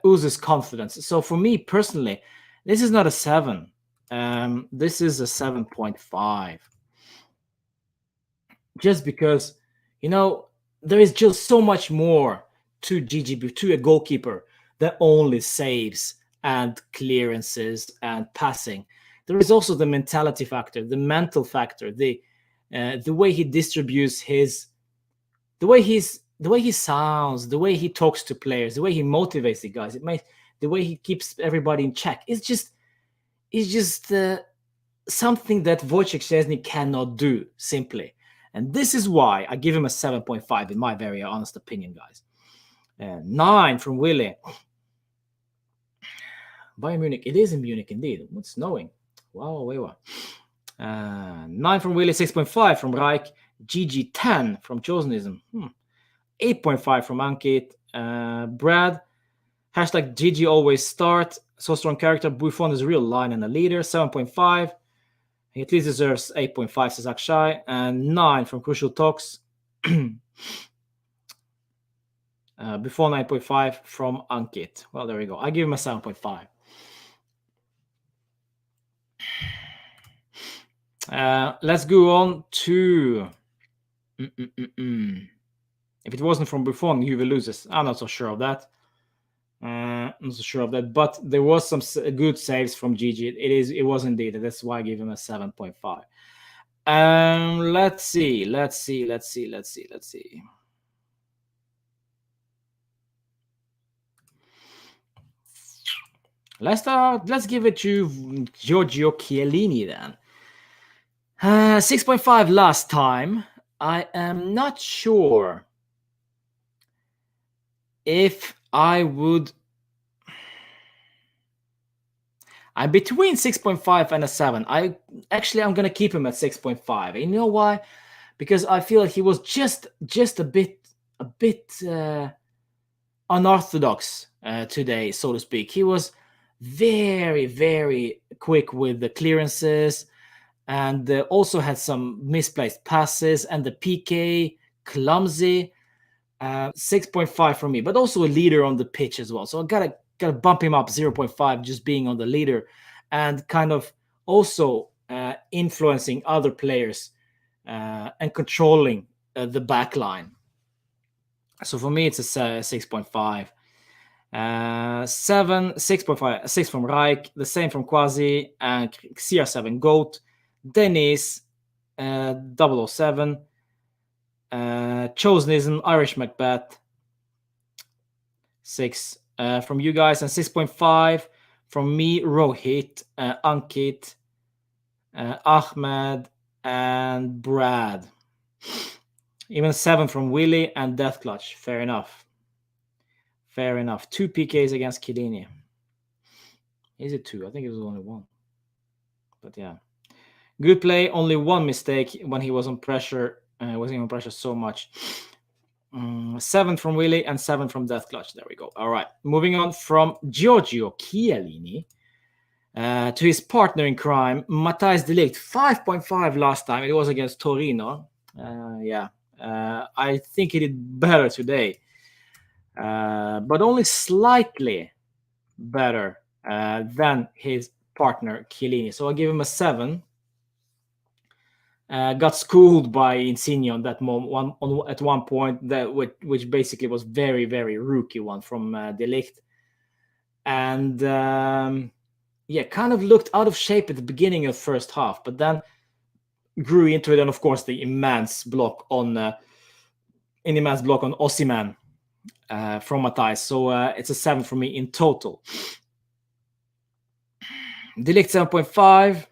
oozes confidence. So for me personally, this is not a 7. This is a 7.5. Just because, there is just so much more to a goalkeeper that only saves and clearances and passing. There is also the mentality factor, the mental factor, the way he distributes the way he sounds, the way he talks to players, the way he motivates the guys. The way he keeps everybody in check. It's just something that Wojciech Szczesny cannot do simply. And this is why I give him a 7.5 in my very honest opinion, guys. 9 from Willie. Bayern Munich. It is in Munich indeed. It's snowing. Wow. 9 from Willie. 6.5 from Reich. GG 10 from Chosenism. 8.5 from Ankit. Brad. Hashtag GG always start. So strong character. Buffon is a real line and a leader. 7.5. He at least deserves 8.5, says Akshay. And 9 from Crucial Talks. Before 9.5 from Ankit. Well, there we go. I give him a 7.5. Let's go on to... If it wasn't from Buffon, Juve loses. I'm not so sure of that. But there was some good saves from Gigi. It was indeed. That's why I give him a 7.5. Let's see. Let's give it to Giorgio Chiellini then. 6.5 last time. I am not sure if I would. I'm between 6.5 and a 7. I'm going to keep him at 6.5. And you know why? Because I feel like he was just a bit unorthodox today, so to speak. He was very, very quick with the clearances, and also had some misplaced passes, and the PK clumsy. 6.5 from me, but also a leader on the pitch as well. So I gotta bump him up 0.5, just being on the leader, and kind of also influencing other players and controlling the back line. So for me, it's a 6.5. 7, 6.5, 6 from Reich, the same from Quasi, and CR7 Goat, Dennis, 007, Chosenism, Irish Macbeth, 6 from you guys, and 6.5 from me, Rohit, Ankit, Ahmed, and Brad. Even 7 from Willie and Death Clutch. Fair enough. 2 PKs against Chiellini. Is it 2? I think it was only 1. But yeah. Good play. Only 1 mistake when he was on pressure. Wasn't on pressure so much. 7 from Willie and 7 from Death Clutch. There we go. All right. Moving on from Giorgio Chiellini to his partner in crime, Matthijs de Ligt. 5.5 last time. It was against Torino. I think he did better today. But only slightly better than his partner Chiellini. So I give him a 7. Got schooled by Insigne on that moment at one point, which basically was very, very rookie one from De Ligt. and kind of looked out of shape at the beginning of the first half, but then grew into it. And of course, the immense block on Osimhen from Matthijs. So it's a 7 for me in total. De Ligt 7.5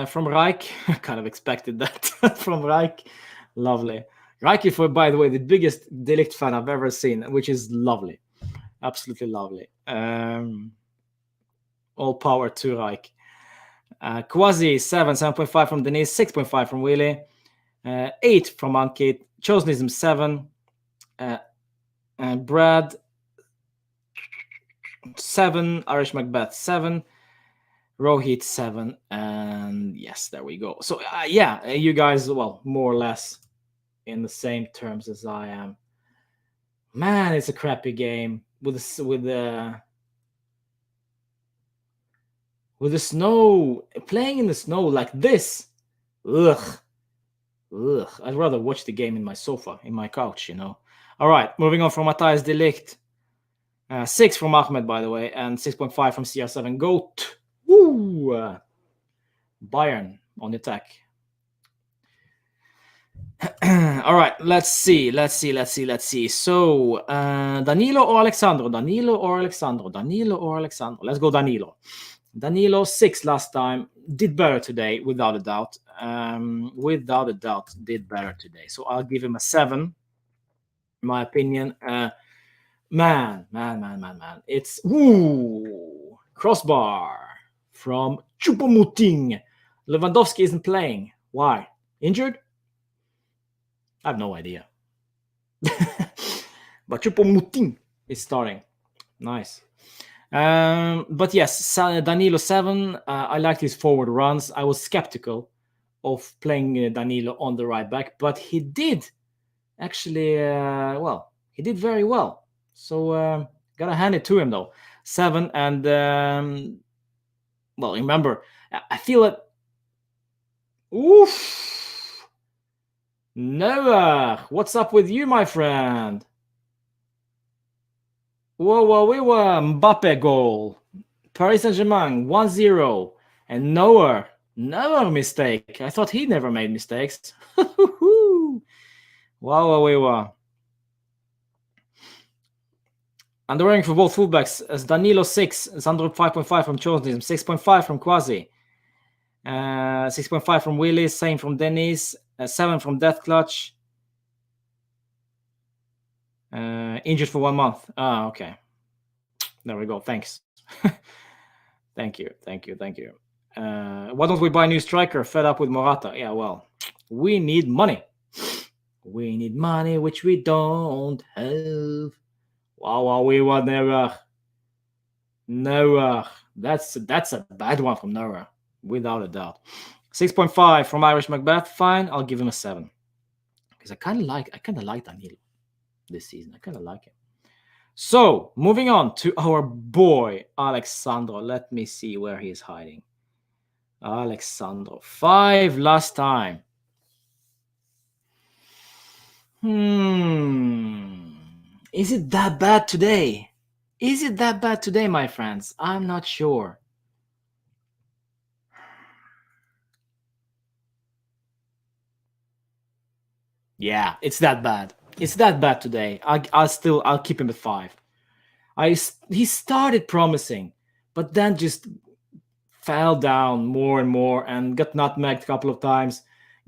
from Reich. I kind of expected that from Reich. Lovely. Reich is, by the way, the biggest De Ligt fan I've ever seen, which is lovely. Absolutely lovely. All power to Reich. Quasi 7.5 from Denise, 6.5 from Willie, 8 from Ankit, Chosnism 7, Brad 7, Irish Macbeth 7, Rohit 7, and yes, there we go. So you guys, well, more or less in the same terms as I am. Man, it's a crappy game with the snow, playing in the snow like this. Ugh. I'd rather watch the game in my sofa, in my couch, All right, moving on from Matthijs de Ligt. 6 from Ahmed, by the way, and 6.5 from CR7 Goat. Woo! Bayern on the attack. All right, let's see. So, Danilo or Alexandro? Let's go Danilo. Danilo 6 last time, did better today, without a doubt. Did better today. So I'll give him a 7, in my opinion. Man. It's crossbar from Choupo-Moting. Lewandowski isn't playing. Why? Injured? I have no idea. But Choupo-Moting is starting. Nice. But yes, Danilo 7. I liked his forward runs. I was skeptical of playing Danilo on the right back, but he did actually, he did very well. So gotta hand it to him though. 7, and remember, I feel it. Oof. Noah, what's up with you, my friend? Whoa, Mbappe goal. Paris Saint-Germain 1-0. And Noah mistake. I thought he never made mistakes. Wow. Underwearing for both fullbacks as Danilo 6, Sandro 5.5 from Chosnism, 6.5 from Quasi, 6.5 from Willis, same from Dennis, 7 from Death Clutch. Injured for 1 month. Okay. There we go. Thanks. Thank you. Why don't we buy a new striker? Fed up with Morata. Yeah, well, we need money. Which we don't have. Wow, we want Noah. That's a bad one from Noah, without a doubt. 6.5 from Irish Macbeth. Fine, I'll give him a 7 because I kind of like Danilo this season. I kind of like him. So moving on to our boy Alexandro. Let me see where he's hiding. Alexandro 5 last time. Is it that bad today? My friends? I'm not sure. Yeah, it's that bad. Today. I'll keep him at 5. He started promising, but then just fell down more and more and got nutmegged a couple of times.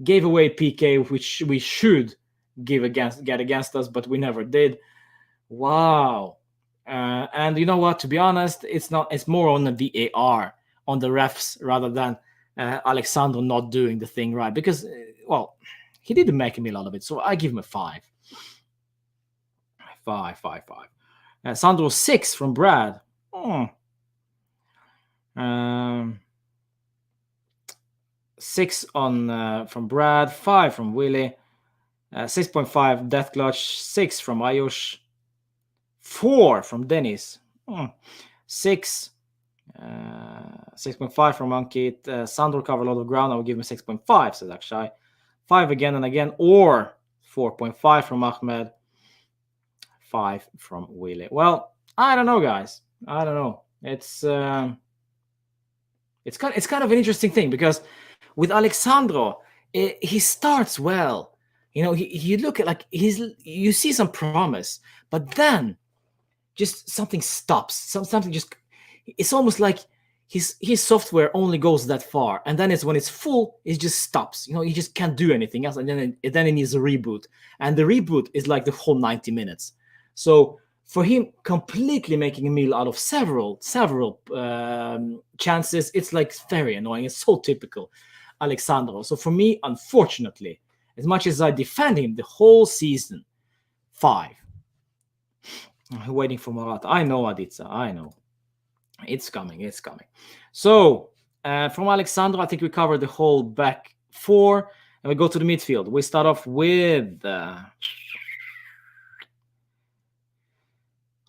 Gave away PK, which we should get against us, but we never did. Wow. And you know what? To be honest, it's more on the VAR, on the refs, rather than Alexandro not doing the thing right. Because, he didn't make a meal out of it, so I give him a 5. 5. Sandro 6 from Brad. 6 from Brad, 5 from Willie, 6.5 Death Clutch, 6 from Ayush, 4 from Dennis, 6, 6.5 from Ankit. Sandro covered a lot of ground. I will give him 6.5, says Akshay. 5 again and again, or 4.5 from Ahmed, 5 from Willie. Well, I don't know, guys. I don't know. It's kind of an interesting thing because with Alexandro, he starts well. You look at like you see some promise, but then just something stops. Something just it's almost like his software only goes that far, and then it's when it's full, it just stops. He just can't do anything else, and then it needs a reboot, and the reboot is like the whole 90 minutes. So for him completely making a meal out of several chances, it's like very annoying. It's so typical Alexandro. So for me, unfortunately, as much as I defend him the whole season, 5. I'm waiting for Morata. I know, Aditsa. I know. It's coming. It's coming. So, from Alexandro, I think we covered the whole back 4. And we go to the midfield. We start off with...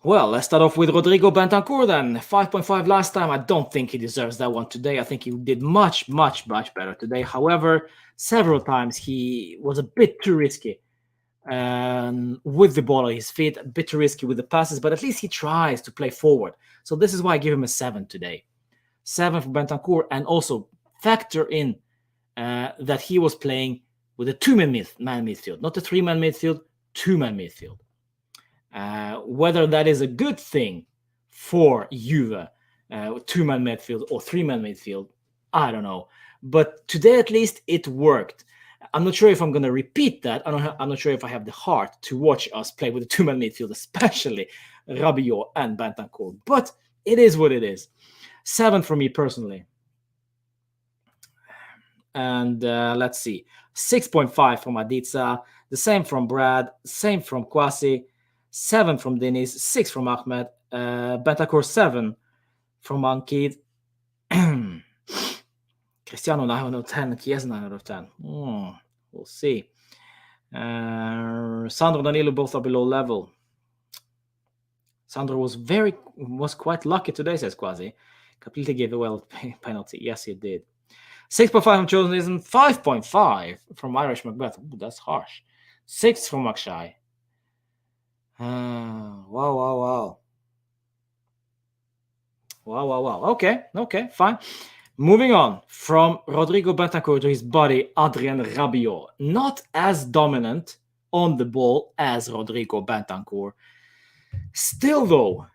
well, let's start off with Rodrigo Bentancur then. 5.5 last time. I don't think he deserves that one today. I think he did much better today. However, several times he was a bit too risky. With the ball at his feet, a bit too risky with the passes, but at least he tries to play forward. So this is why I give him a 7 today. 7 for Bentancur, and also factor in that he was playing with a 2-man midfield, not a 3-man midfield, 2-man midfield. Whether that is a good thing for Juve, 2-man midfield or 3-man midfield, I don't know. But today at least it worked. I'm not sure if I'm going to repeat that. I'm not sure if I have the heart to watch us play with a 2-man midfield, especially Rabiot and Bentancur. But it is what it is. 7 for me personally. And let's see. 6.5 from Aditsa. The same from Brad. Same from Kwasi. 7 from Denis. 6 from Ahmed. Bentancur 7 from Ankit. Cristiano 9 out of 10. Chiesa 9 out of 10. We'll see. Sandro, Danilo both are below level. Sandro was quite lucky today, says Quasi. Completely gave away a penalty. Yes, he did. 6.5 from Chosenism. 5.5 from Irish Macbeth. Ooh, that's harsh. 6 from Akshay. Wow. Okay, fine. Moving on from Rodrigo Bentancur to his buddy Adrien Rabiot. Not as dominant on the ball as Rodrigo Bentancur. Still, though,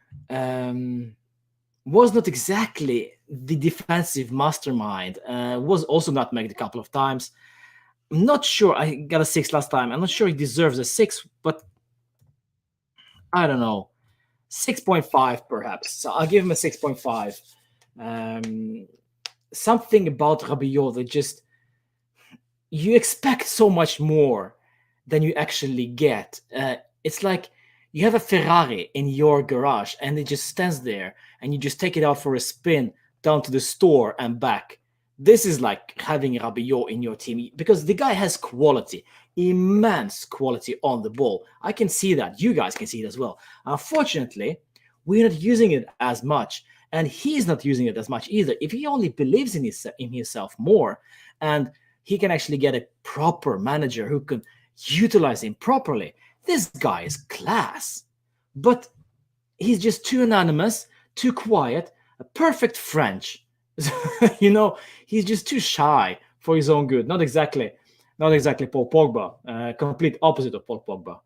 was not exactly the defensive mastermind. Was also nutmegged a couple of times. I'm not sure. I got a 6 last time. I'm not sure he deserves a 6, but I don't know. 6.5 perhaps. So I'll give him a 6.5. Something about Rabiot that just you expect so much more than you actually get. It's like you have a Ferrari in your garage and it just stands there and you just take it out for a spin down to the store and back. This is like having Rabiot in your team because the guy has quality, immense quality on the ball. I can see that. You guys can see it as well. Unfortunately, we're not using it as much. And he's not using it as much either. If he only believes in himself more, and he can actually get a proper manager who can utilize him properly, this guy is class. But he's just too anonymous, too quiet, a perfect French. He's just too shy for his own good. Not exactly Paul Pogba. Complete opposite of Paul Pogba.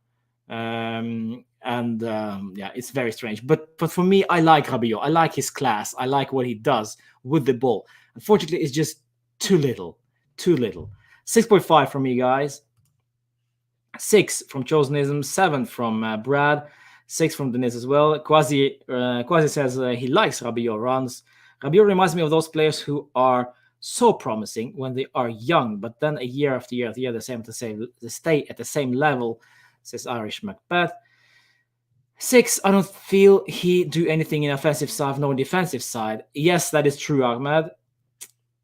It's very strange. But for me, I like Rabiot. I like his class. I like what he does with the ball. Unfortunately, it's just too little. 6.5 from me, guys. 6 from Chosenism. 7 from Brad. 6 from Denis as well. Quasi says he likes Rabiot runs. Rabiot reminds me of those players who are so promising when they are young, but then a year after year they stay at the same level, says Irish Macbeth. 6, I don't feel he do anything in offensive side, no defensive side. Yes, that is true, Ahmed.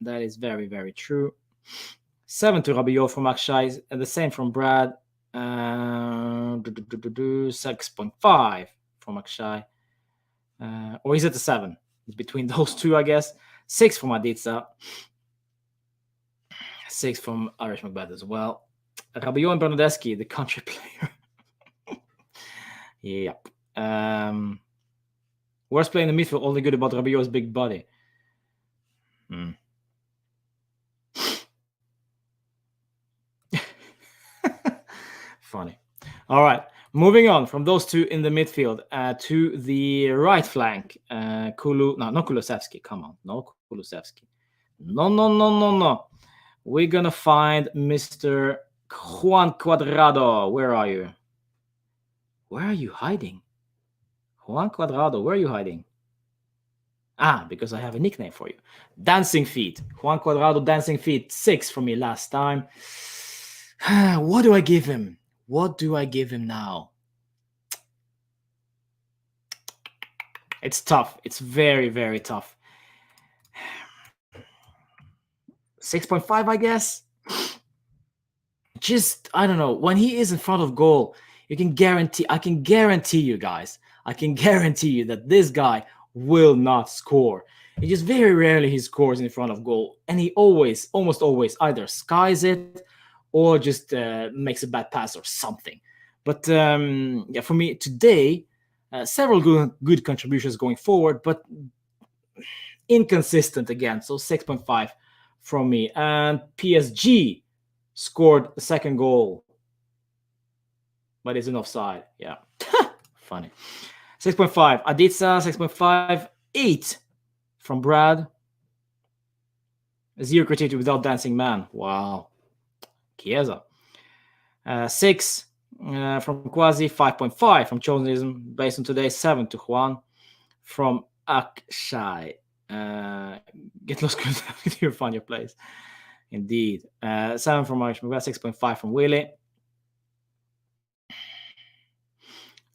That is very, very true. 7 to Rabiot from Akshay, and the same from Brad. 6.5 from Akshay. Or is it a 7? It's between those two, I guess. 6 from Aditsa. 6 from Irish Macbeth as well. Rabiot and Bernardeschi, the country player. Yep. Worst player in the midfield, only good about Rabiot's big body. Funny. All right. Moving on from those two in the midfield to the right flank. Not Kulusevski. Come on. No Kulusevski. No. We're going to find Mr. Juan Cuadrado. Where are you? Where are you hiding? Juan Cuadrado, where are you hiding? Because I have a nickname for you. Dancing Feet. Juan Cuadrado, Dancing Feet. 6 for me last time. What do I give him? What do I give him now? It's tough. It's very, very tough. 6.5, I guess. Just, I don't know. When he is in front of goal, I can guarantee you guys, that this guy will not score. He just very rarely he scores in front of goal. And he almost always either skies it or just makes a bad pass or something. But for me today, several good contributions going forward, but inconsistent again. So 6.5 from me. And PSG scored the second goal, but it's an offside. Yeah, funny. 6.5. Aditsa, 6.5. 8 from Brad. 0 critique without dancing man. Wow. Chiesa. 6 from Quasi. 5.5 from Chosenism. Based on today, 7 to Juan. From Akshay. Get lost, you find your place. Indeed. 7 from Irish McGrath. 6.5 from Willie.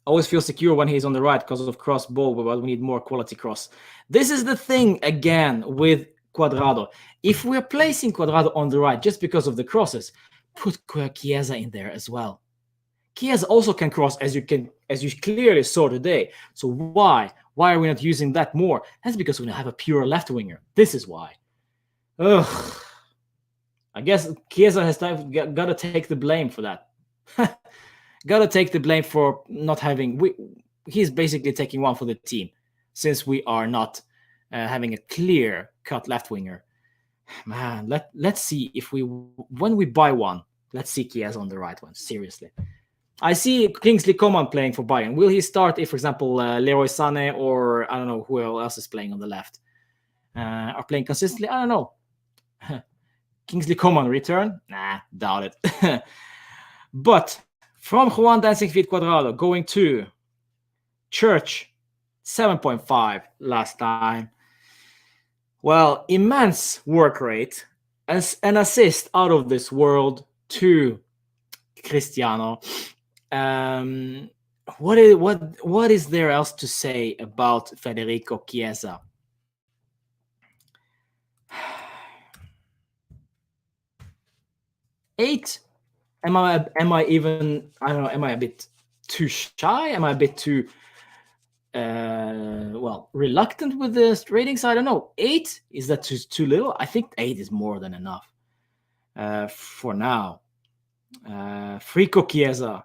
Always feel secure when he's on the right because of cross ball, but we need more quality cross. This is the thing again with Cuadrado. If we're placing Cuadrado on the right just because of the crosses, put Chiesa in there as well. Chiesa also can cross, as you clearly saw today. So why are we not using that more? That's because we don't have a pure left winger. This is why. Ugh. I guess Chiesa has got to take the blame for that. Got to take the blame for not having. He's basically taking one for the team, since we are not having a clear-cut left winger. Man, let's see if when we buy one, let's see Chiesa on the right one. Seriously, I see Kingsley Coman playing for Bayern. Will he start if, for example, Leroy Sané or I don't know who else is playing on the left are playing consistently? I don't know. Kingsley Coman return? Nah, doubt it. But from Juan Dancing Feet Cuadrado going to Church, 7.5 last time. Well, immense work rate, as an assist out of this world to Cristiano. What is there else to say about Federico Chiesa? Eight. Am I even? I don't know. Am I a bit too shy? Am I a bit too reluctant with the ratings? I don't know. 8, is that too little? I think 8 is more than enough for now. Frico Chiesa.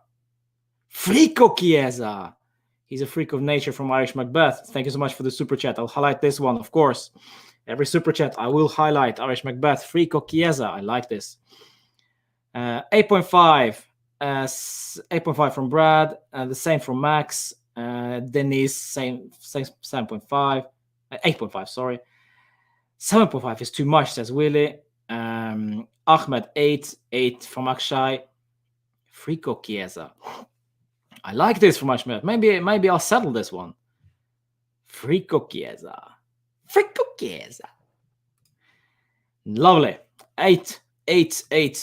He's a freak of nature from Irish Macbeth. Thank you so much for the super chat. I'll highlight this one, of course. Every super chat I will highlight. Irish Macbeth, Frico Chiesa. I like this. 8.5. 8.5 from Brad. The same from Max. Denise, same 7.5. 8.5, sorry. 7.5 is too much, says Willie. Ahmed, 8 from Akshay. Frico Chiesa. I like this from Ahmed. Maybe I'll settle this one. Frico Chiesa. Lovely. 8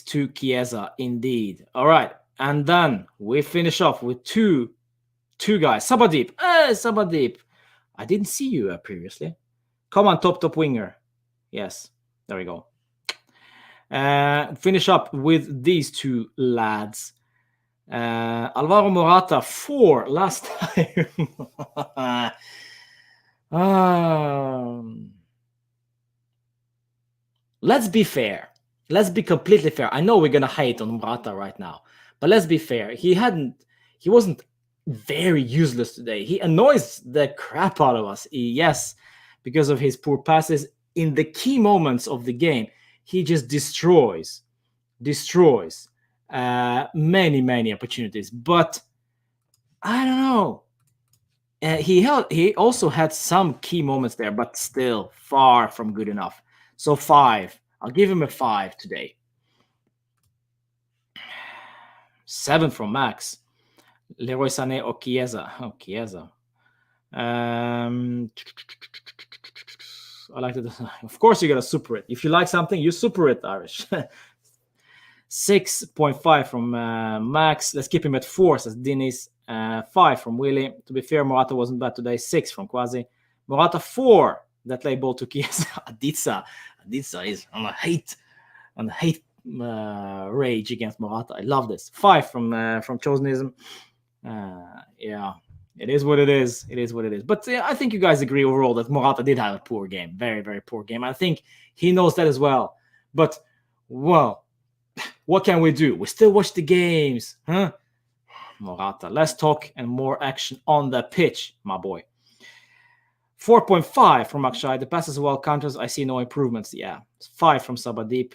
to Chiesa, indeed. All right. And then we finish off with two guys. Sabadip. Sabadip. I didn't see you previously. Come on, top winger. Yes. There we go. Finish up with these two lads. Alvaro Morata, 4 last time. Let's be fair. Let's be completely fair. I know we're gonna hate on Morata right now, but let's be fair. He wasn't very useless today. He annoys the crap out of us. Yes, because of his poor passes in the key moments of the game. He just destroys many opportunities. But I don't know. He also had some key moments there, but still far from good enough. So 5. I'll give him a 5 today. 7 from Max. Leroy Sané or Chiesa. Oh, Chiesa. I like it. Of course, you gotta super it. If you like something, you super it, Irish. 6.5 from Max. Let's keep him at 4, says Dinis. 5 from Willie. To be fair, Morata wasn't bad today. 6 from Quasi. Morata 4. That lay ball to Chiesa. Aditsa is on a hate rage against Morata. I love this. 5 from Chosenism. Yeah, it is what it is. It is what it is. But I think you guys agree overall that Morata did have a poor game. Very, very poor game. I think he knows that as well. But, well, what can we do? We still watch the games. Huh? Morata. Less talk and more action on the pitch, my boy. 4.5 from Akshay. The passes well, counters. I see no improvements. Yeah. 5 from Sabadeep.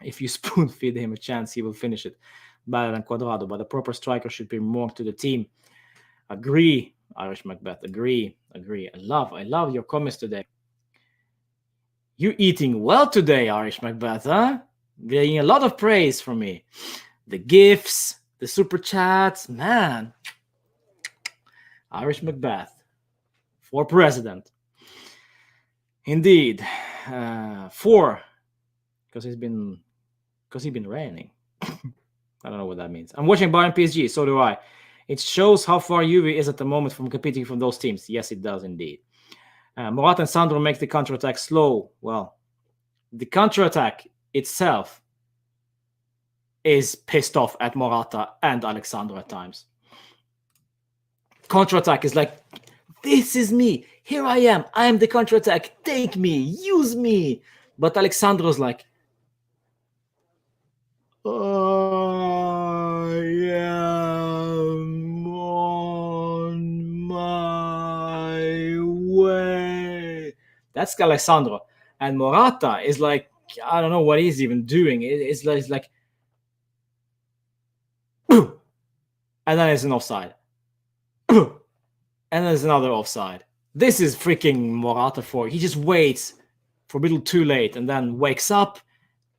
If you spoon feed him a chance, he will finish it better than Cuadrado. But the proper striker should be more to the team. Agree, Irish Macbeth. Agree. I love your comments today. You eating well today, Irish Macbeth, huh? Getting a lot of praise from me. The gifts, the super chats, man. Irish Macbeth for president. Indeed. 4. Because he's been raining. I don't know what that means. I'm watching Bayern PSG, so do I. It shows how far Juve is at the moment from competing from those teams. Yes, it does indeed. Morata and Sandro make the counterattack slow. Well, the counterattack itself is pissed off at Morata and Alexandro at times. Counterattack is like, this is me. Here I am. I am the counterattack. Take me. Use me. But Alexandro's like, I am on my way. That's Alessandro. And Morata is like, I don't know what he's even doing. It's like and then it's an offside. And then there's another offside. This is freaking Morata for. He just waits for a little too late and then wakes up.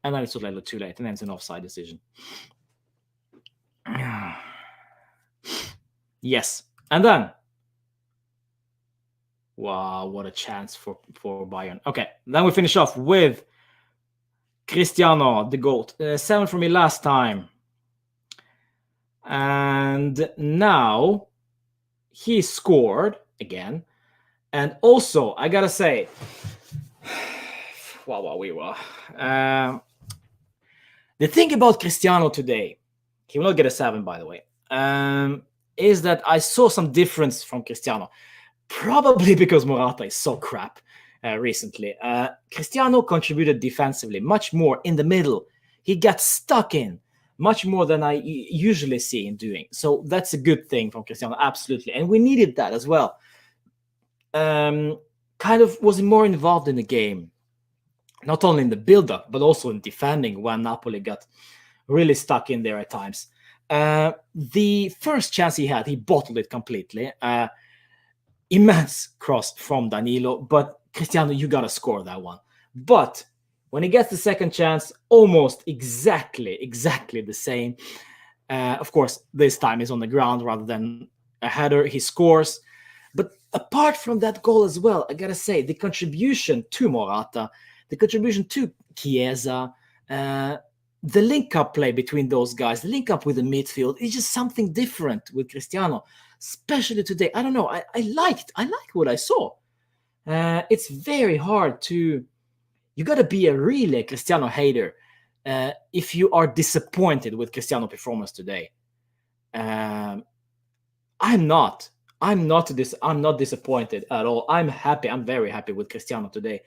And then it's a little too late, and then it's an offside decision. Yes. And then, wow, what a chance for Bayern. Okay, then we finish off with Cristiano, the GOAT. 7 for me last time. And now he scored again. And also, I gotta say, the thing about Cristiano today, he will not get a 7, by the way, is that I saw some difference from Cristiano. Probably because Morata is so crap recently. Cristiano contributed defensively much more in the middle. He got stuck in much more than I usually see him doing. So that's a good thing from Cristiano, absolutely. And we needed that as well. Kind of was more involved in the game. Not only in the build-up, but also in defending when Napoli got really stuck in there at times. The first chance he had, he bottled it completely. Immense cross from Danilo, but Cristiano, you got to score that one. But when he gets the second chance, almost exactly the same. Of course, this time is on the ground rather than a header. He scores. But apart from that goal as well, I got to say, the contribution to Morata, the contribution to Chiesa, the link-up play between those guys, the link-up with the midfield, is just something different with Cristiano, especially today. I don't know. I liked what I saw. It's very hard to... You got to be a really Cristiano hater if you are disappointed with Cristiano performance today. I'm not disappointed at all. I'm happy. I'm very happy with Cristiano today.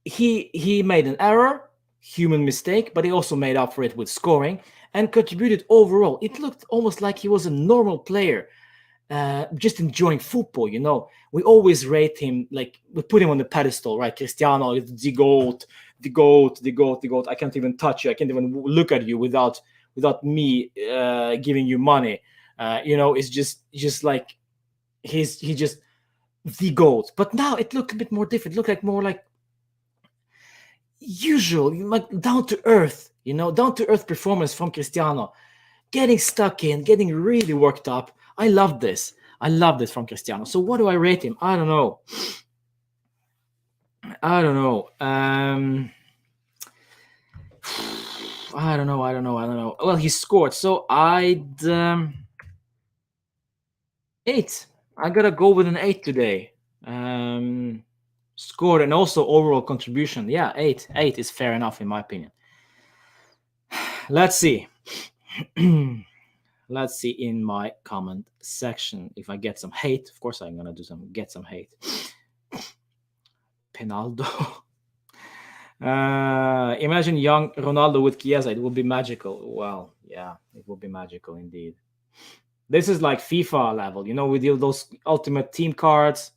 He made an error, human mistake, but he also made up for it with scoring. and contributed overall. It looked almost like he was a normal player, just enjoying football. We always rate him, like we put him on the pedestal, right? Cristiano is the goat, the goat, the goat, the goat. I can't even touch you. I can't even look at you without me giving you money. It's just like he's just the goat. But now it looked a bit more different. It looked like more like usual, like down to earth, down to earth performance from Cristiano, getting stuck in, getting really worked up. I love this from Cristiano. So what do I rate him? I don't know. I don't know. Well, he scored, so I'd 8. I gotta go with an 8 today. Scored and also overall contribution. Yeah, 8. 8 is fair enough in my opinion. Let's see. Let's see in my comment section if I get some hate. Of course, I'm gonna get some hate. Penaldo. Imagine young Ronaldo with Chiesa. It would be magical. Well, yeah, it would be magical indeed. This is like FIFA level, we deal those ultimate team cards.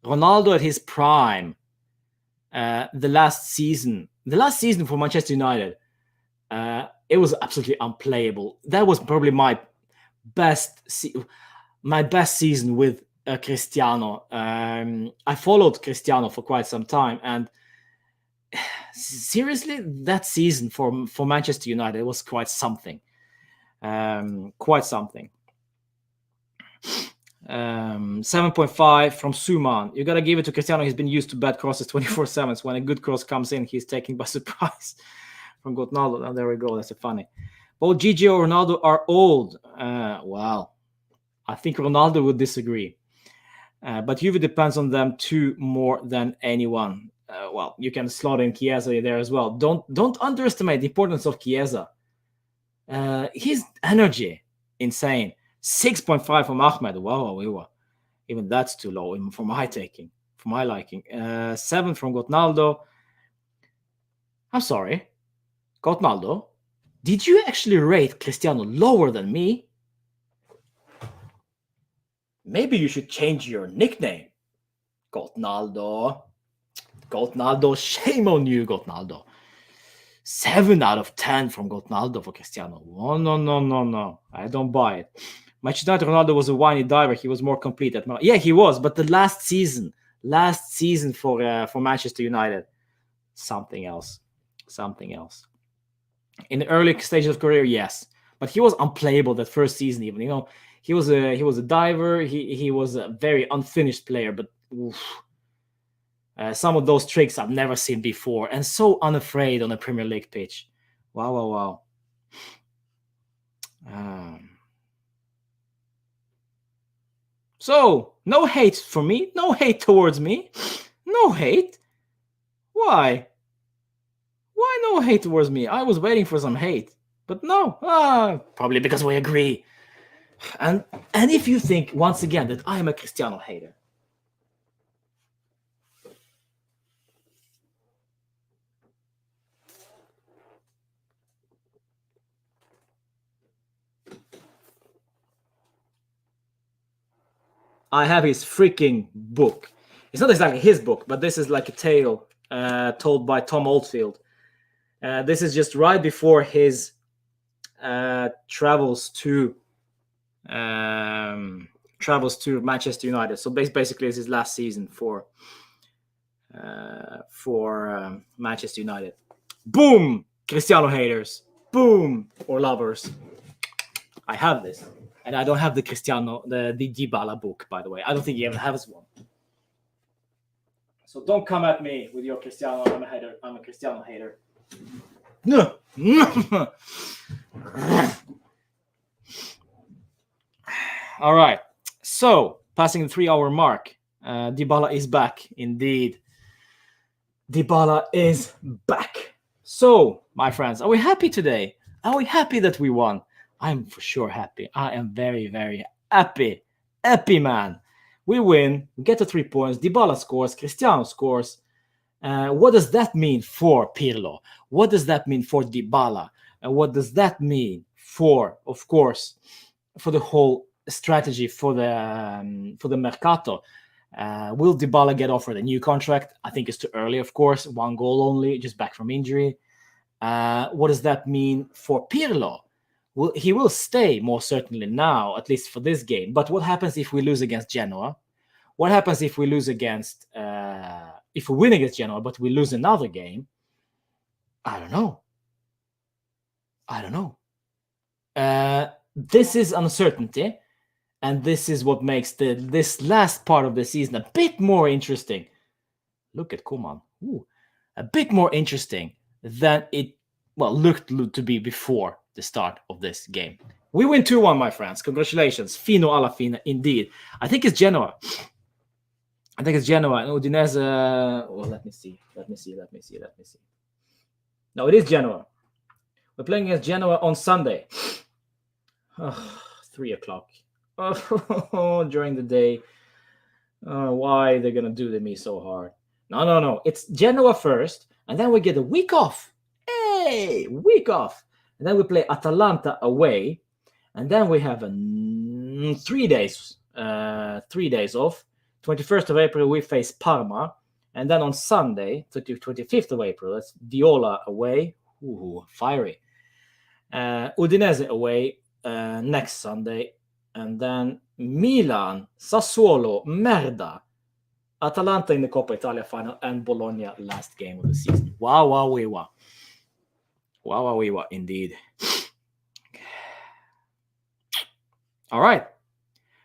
Ronaldo at his prime, the last season for Manchester United, it was absolutely unplayable. That was probably my best season with Cristiano. I followed Cristiano for quite some time, and seriously, that season for Manchester United was quite something. 7.5 from Suman. You gotta give it to Cristiano. He's been used to bad crosses 24/7. So when a good cross comes in, he's taken by surprise. From Ronaldo. Oh, there we go. That's funny. Both Gigi or Ronaldo are old. Wow. I think Ronaldo would disagree. But Juve depends on them too more than anyone. Well, you can slot in Chiesa there as well. Don't underestimate the importance of Chiesa. His energy, insane. 6.5 from Ahmed. Wow. Even that's too low, even for my liking. 7 from Ronaldo. I'm sorry. Ronaldo, did you actually rate Cristiano lower than me? Maybe you should change your nickname. Ronaldo, shame on you, Ronaldo. 7 out of 10 from Ronaldo for Cristiano. Oh, no. I don't buy it. Manchester United Ronaldo was a whiny diver. He was more complete. Yeah, he was. But the last season for Manchester United, something else. In the early stages of career, yes, but he was unplayable that first season. Even he was a diver. He was a very unfinished player. But some of those tricks I've never seen before, and so unafraid on a Premier League pitch. Wow. So no hate for me. No hate towards me. No hate. Why? Why no hate towards me? I was waiting for some hate, but no. Probably because we agree. And if you think once again that I am a Cristiano hater, I have his freaking book. It's not exactly his book, but this is like a tale told by Tom Oldfield. This is just right before his travels to Manchester United. So basically, it's his last season for Manchester United. Boom, Cristiano haters. Boom, or lovers. I have this, and I don't have the Dybala book, by the way. I don't think he ever has one. So don't come at me with your Cristiano. I'm a hater. I'm a Cristiano hater. No. All right. So passing the 3-hour mark, Dybala is back. Indeed, Dybala is back. So, my friends, are we happy today? Are we happy that we won? I'm for sure happy. I am very, very happy. Happy, man. We win. We get the 3 points. Dybala scores. Cristiano scores. What does that mean for Pirlo? What does that mean for Dybala? And what does that mean for, of course, for the whole strategy for the mercato. Will Dybala get offered a new contract? I think it's too early, of course. 1 goal only, just back from injury. What does that mean for Pirlo? Well, he will stay more certainly now, at least for this game. But what happens if we lose against Genoa? What happens if we lose against, if we win against Genoa, but we lose another game? I don't know. This is uncertainty, and this is what makes this last part of the season a bit more interesting. Look at Koeman. A bit more interesting than it looked to be before the start of this game. We win 2-1, my friends. Congratulations. Fino alla fine, indeed. I think it's Genoa. And Udinese. Well, let me see. No, it is Genoa. We're playing against Genoa on Sunday. 3 o'clock. During the day. Why they're gonna do to me so hard? No. It's Genoa first, and then we get a week off. Hey, week off. And then we play Atalanta away, and then we have 3 days. 3 days off. 21st of April we face Parma, and then on Sunday, 25th of April, that's Viola away. Fiery. Udinese away next Sunday, and then Milan, Sassuolo, Merda, Atalanta in the Coppa Italia final, and Bologna last game of the season. Wow, indeed. All right,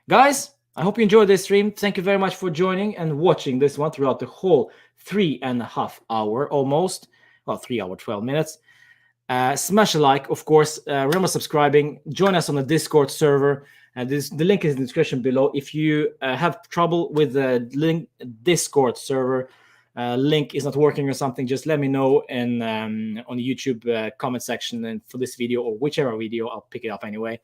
guys, I hope you enjoyed this stream. Thank you very much for joining and watching this one throughout the whole 3.5 hour, almost. 3 hours, 12 minutes. Smash a like, of course. Remember subscribing. Join us on the Discord server. The link is in the description below. If you have trouble with the Discord server, link is not working or something, just let me know on the YouTube comment section and for this video or whichever video. I'll pick it up anyway.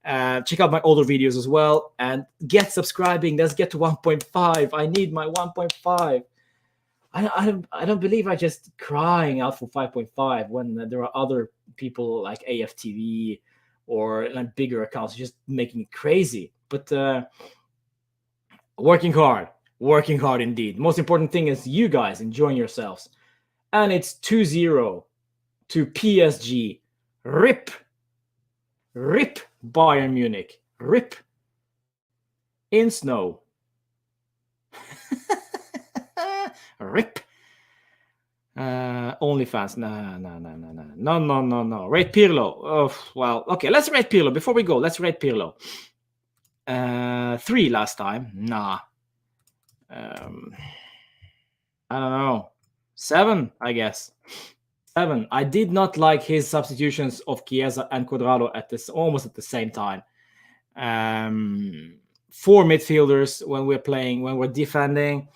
Check out my older videos as well and get subscribing. Let's get to 1.5. I need my 1.5. I don't believe I just crying out for 5.5 when there are other people like AFTV or like bigger accounts just making it crazy. But working hard indeed. Most important thing is you guys enjoying yourselves. And it's 2-0 to PSG. Rip Bayern Munich. Rip in snow. Rip. OnlyFans. No. Rate Pirlo. Oh, well, okay. Let's rate Pirlo. Before we go, let's rate Pirlo. 3 last time. Nah. I don't know. 7, I guess. 7. I did not like his substitutions of Chiesa and Cuadrado almost at the same time. 4 midfielders when we're defending.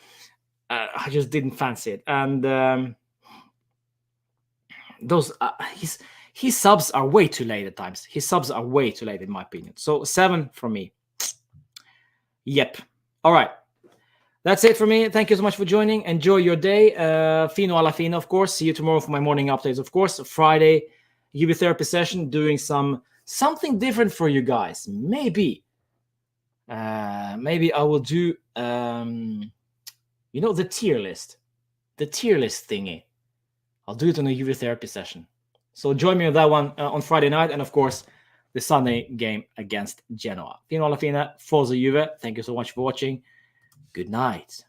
I just didn't fancy it, and those his subs are way too late at times. His subs are way too late, in my opinion. So 7 from me. Yep. All right. That's it for me. Thank you so much for joining. Enjoy your day. Fino alla fine, of course. See you tomorrow for my morning updates, of course. Friday, Juve therapy session, doing something different for you guys. Maybe I will do the tier list thingy. I'll do it on a Juve therapy session. So join me on that one on Friday night, and of course the Sunday game against Genoa. Fino alla fine, Forza Juve. Thank you so much for watching. Good night.